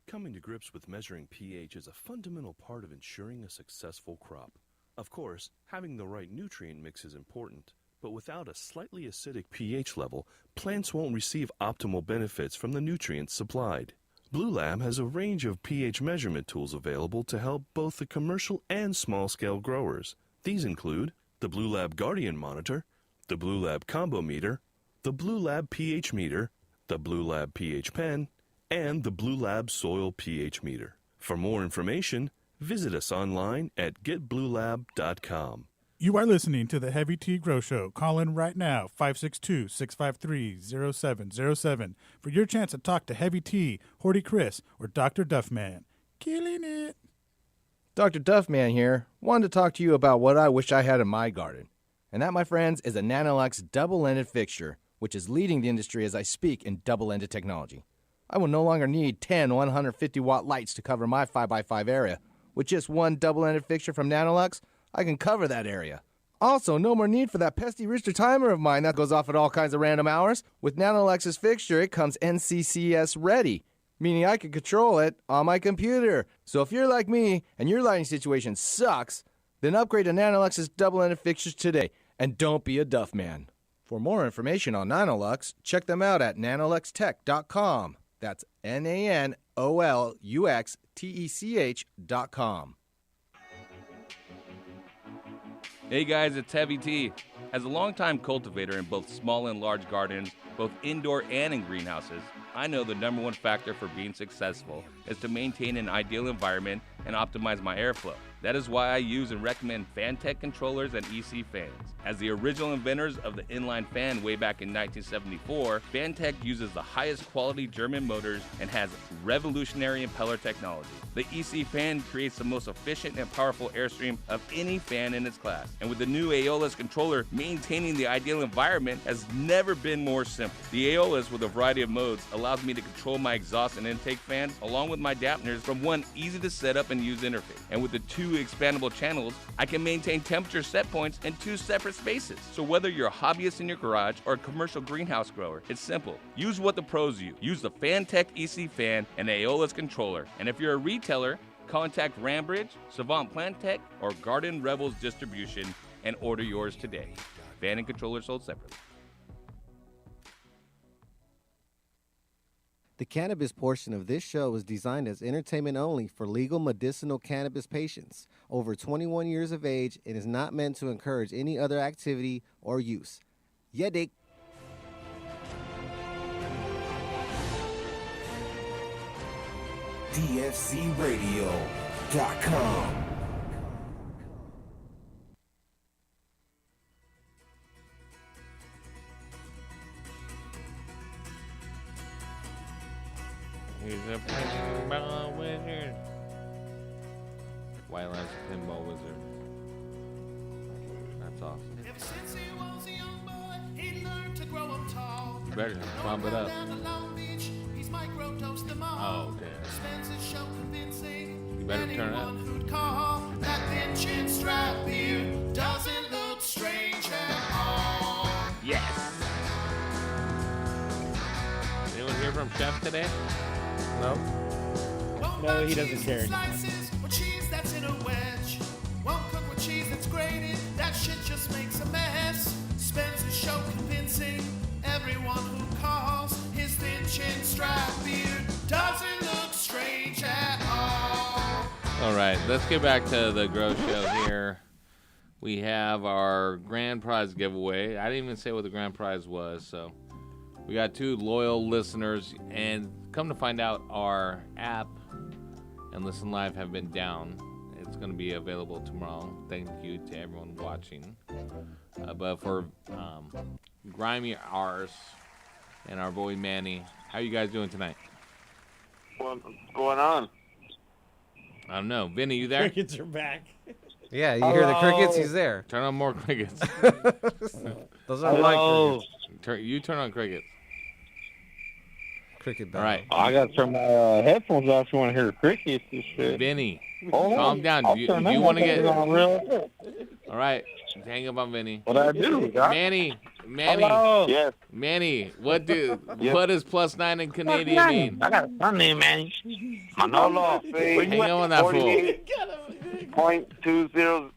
Coming to grips with measuring pH is a fundamental part of ensuring a successful crop. Of course, having the right nutrient mix is important, but without a slightly acidic pH level, plants won't receive optimal benefits from the nutrients supplied. Blue Lab has a range of pH measurement tools available to help both the commercial and small-scale growers. These include the Blue Lab Guardian Monitor, the Blue Lab Combo Meter, the Blue Lab pH Meter, the Blue Lab pH Pen, and the Blue Lab Soil pH Meter. For more information, visit us online at getbluelab.com. You are listening to the Heavy Tea Grow Show. Call in right now, 562-653-0707, for your chance to talk to Heavy Tea, Horty Chris, or Dr. Duffman. Killing it. Dr. Duffman here. Wanted to talk to you about what I wish I had in my garden. And that, my friends, is a Nanolux double-ended fixture, which is leading the industry as I speak in double-ended technology. I will no longer need 10 150-watt lights to cover my 5x5 area. With just one double-ended fixture from Nanolux, I can cover that area. Also, no more need for that pesky rooster timer of mine that goes off at all kinds of random hours. With Nanolux's fixture, it comes NCCS ready, meaning I can control it on my computer. So if you're like me and your lighting situation sucks, then upgrade to Nanolux's double-ended fixtures today, and don't be a Duff Man. For more information on Nanolux, check them out at nanoluxtech.com. That's NANOLUXTECH.com. Hey guys, it's Heavy Tea. As a longtime cultivator in both small and large gardens, both indoor and in greenhouses, I know the number one factor for being successful is to maintain an ideal environment and optimize my airflow. That is why I use and recommend Fantech controllers and EC fans. As the original inventors of the inline fan way back in 1974, Fantech uses the highest quality German motors and has revolutionary impeller technology. The EC fan creates the most efficient and powerful airstream of any fan in its class. And with the new Aeolus controller, maintaining the ideal environment has never been more simple. The Aeolus, with a variety of modes, allows me to control my exhaust and intake fans along with my dampeners from one easy to set up and use interface. And with the two expandable channels, I can maintain temperature set points in two separate spaces. So whether you're a hobbyist in your garage or a commercial greenhouse grower, it's simple. Use what the pros use. Use the Fantech EC fan and Aeolus controller. And if you're a retailer, contact Rambridge, Savant Plant Tech, or Garden Rebels Distribution and order yours today. Fan and controller sold separately. The cannabis portion of this show was designed as entertainment only for legal medicinal cannabis patients over 21 years of age and is not meant to encourage any other activity or use. Yeah, dick. DFCRadio.com. He's a pinball wizard. Wildland's a pinball wizard. That's awesome. Ever since he was a young boy, he learned to grow up tall. You better bump it up. Down to Long Beach, he's microdosed them all. Oh, okay. Spends his show convincing You better turn it up. anyone who'd call that thin chin strap beard doesn't look strange at all. Yes. Anyone hear from Chef today? No. No, he doesn't care. Slices or cheese that's in a wedge. Won't cook with cheese that's grated. That shit just makes a mess. Spends his show convincing everyone who calls his thin chin strap beard doesn't look strange at all. All right, let's get back to the Grow Show here. We have our grand prize giveaway. I didn't even say what the grand prize was, so we got 2 loyal listeners, and come to find out, our app and Listen Live have been down. It's going to be available tomorrow. Thank you to everyone watching. But for Grimy R's and our boy Manny, how are you guys doing tonight? What's going on? I don't know. Vinny, you there? Crickets are back. Yeah, you hear the crickets? He's there. Turn on more crickets. Those are my crickets. You turn on crickets. Cricket All right. I got to turn my headphones off if you want to hear the crickets and shit. Vinny, Hold calm on. down. I'll Do turn you that want to get... on real quick. All right. Hang up on Vinny. What I do, Doc? Manny. Hello. Yes. Manny, what Yes. does +9 in Canadian mean? I got a son named Manny. Manolo. Hang on that fool. 48.200.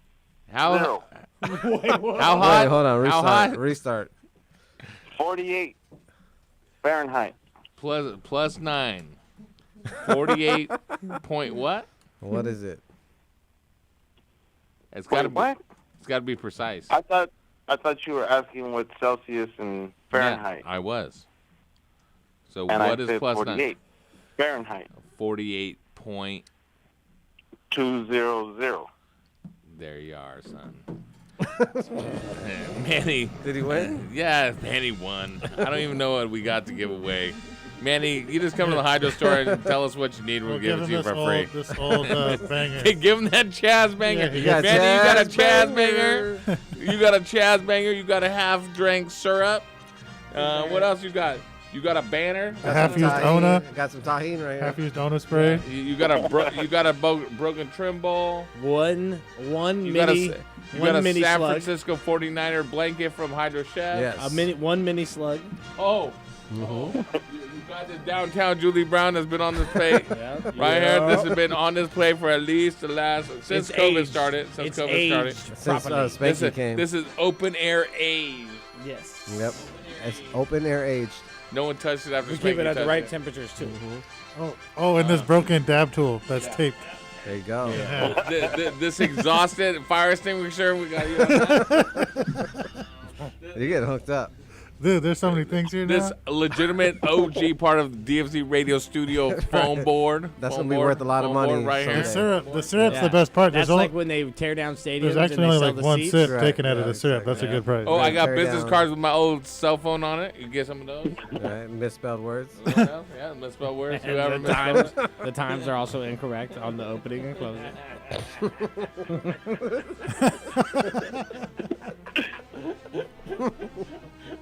How Wait, how hot? hold on. How Restart. hot? Restart. 48 Fahrenheit. Plus 9. 48 point what? What is it? It's got to what? It's got to be precise. I thought you were asking what Celsius and Fahrenheit. Yeah, I was. So And what I is said plus 48 9? Fahrenheit. 48.200. There you are, son. Manny. Did he win? Yeah, Manny won. I don't even know what we got to give away. Manny, you just come to the hydro store and tell us what you need. We'll give it to you for free. This old banger. Hey, give him that Chaz banger. Yeah, Manny, you got a Chaz banger. You got a Chaz banger. You got a half-drank syrup. What else you got? You got a banner. A half-used Ona. Got some tahini right here. Half-used Ona spray. You got a broken trim bowl. One You mini. got a mini San slug. Francisco 49er blanket from Hydro Chef. Yes. One mini slug. Oh. You got the downtown Julie Brown that's been on this plate. Right here. This has been on this plate for at least since COVID started. Since COVID started. Since Spanky came. This is open air aged. Yes. Yep. It's open air aged. No one touched it after We keep it Spanky at the touched right it. temperatures too. Oh, and this broken dab tool that's taped. There you go. This exhausted fire extinguisher. We got you on that. You're getting hooked up. Dude, there's so many things here This now. legitimate OG part of the DFZ Radio Studio foam board. That's Foam gonna be board, worth a lot of foam board money right here. The syrup's the best part. That's There's like when they tear down stadiums. There's actually and they only sell like the one seats. sip Right, taken out of yeah, the syrup. That's a good price. Oh, I got Tear business down. cards with my old cell phone on it. You get some of those? Right, misspelled words. Yeah, misspelled words. And Whoever the misspelled times, the times are also incorrect on the opening and closing.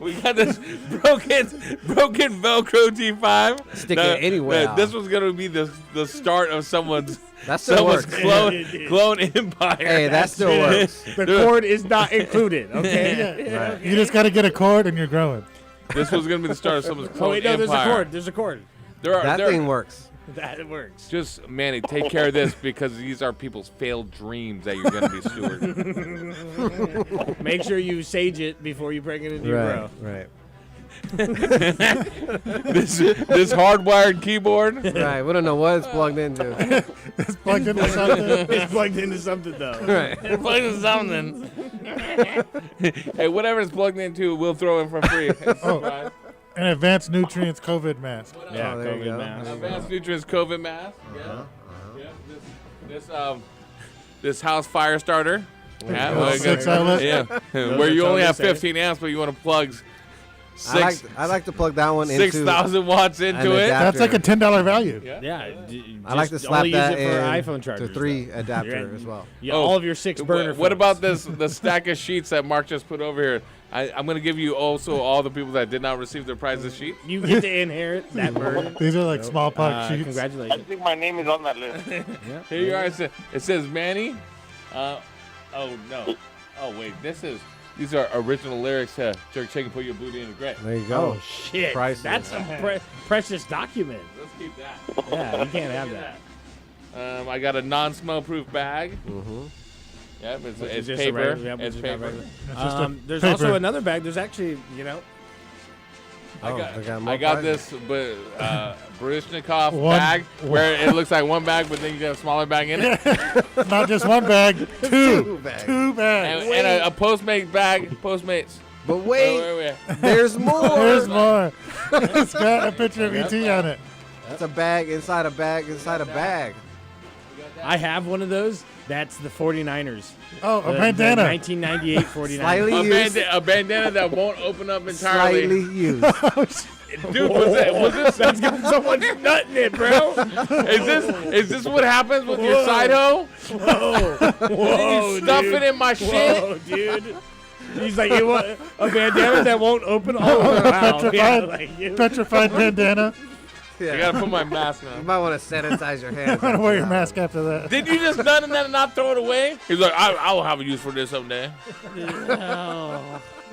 We got this broken Velcro T5. Stick it anywhere. This was gonna be the start of someone's still clone empire. Hey, that still works. The cord is not included. Okay. Right. You just got to get a cord and you're growing. This was gonna be the start of someone's clone Oh wait, no, empire. there's a cord. There's a cord. That thing works. That works. Just, Manny, take care of this because these are people's failed dreams that you're going to be stewarding. Make sure you sage it before you bring it into your grow. Right. this hardwired keyboard. Right, we don't know what it's plugged into. It's plugged into something. It's plugged into something, though. Right. It's plugged into something. Hey, whatever it's plugged into, we'll throw in for free. Oh, an advanced nutrients COVID mask. Yeah, Oh, there you COVID go. mask. Advanced Nutrients COVID mask. Yeah. This house fire starter. Yeah, Oh, 6 outlet. Yeah, where you only have 15 amps, but you want to plug I like to plug that one into 6,000 watts into an it. That's like a $10 value. Yeah. I like to just slap only that use it for in iPhone chargers. to 3 though. adapter as well. Yeah, all of your 6 burner. What phones. about the stack of sheets that Mark just put over here? I'm going to give you also all the people that did not receive their prizes sheet. You get to inherit that burden. These are like smallpox sheets. I Congratulations. think my name is on that list. Here you are. It says Manny. Oh no. Oh wait, these are original lyrics to Jerk Chicken Put Your Booty in the Grave. There you go. Oh shit! Priceless. That's a precious document. Let's keep that. Yeah, you can't have that. I got a non-smell proof bag. Mm-hmm. Yep, Which it's is just a paper. regular- yeah, It's which is not paper. regular. just a There's paper. also another bag. There's actually, I Oh, got, they got more I got prizes. this Baryshnikov One- bag where it looks like one bag, but then you got a smaller bag in it. Not just one bag, two. bags. Two bags. And a Postmates bag. Postmates. But wait, Wait. there's more. There's more. It's got a picture of ET on it. That's a bag inside a bag inside a bag. I have one of those. That's the 49ers. Oh, a The bandana. 1998 49ers. Slightly used. A bandana that won't open up entirely. Slightly used. Dude, was this That's got so much nut in it, bro. is this what happens with your side hoe? Whoa, You stuff dude. it in my shit? Whoa, dude. He's like, you want a bandana that won't open? Oh, wow. Yeah, like you. Petrified bandana. I gotta put my mask You on. might want to sanitize your hands. I'm gonna wear your mask after that. Did you just done that and not throw it away? He's like, I will have a use for this someday.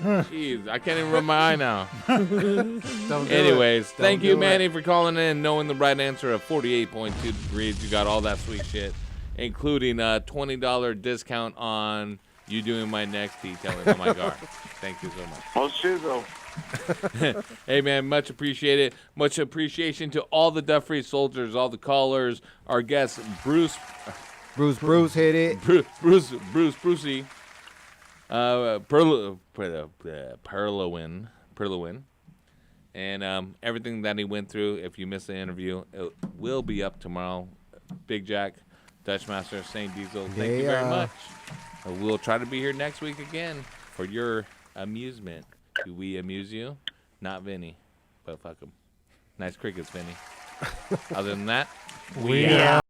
Jeez, I can't even rub my eye now. Don't do Anyways, it. thank Don't you, do Manny, it. for calling in, knowing the right answer of 48.2 degrees. You got all that sweet shit, including a $20 discount on you doing my next detailing on my car. Thank you so much. Oh, shit, though. Hey, man, much appreciated. Much appreciation to all the Duff Free soldiers, all the callers, our guests, Bruce hit it. Brucey, Perlowin, and everything that he went through. If you missed the interview, it will be up tomorrow. Big Jack, Dutch Master, St. Diesel, thank you very much. We'll try to be here next week again for your amusement. Do we amuse you? Not Vinny, but fuck him. Nice crickets, Vinny. Other than that, We out.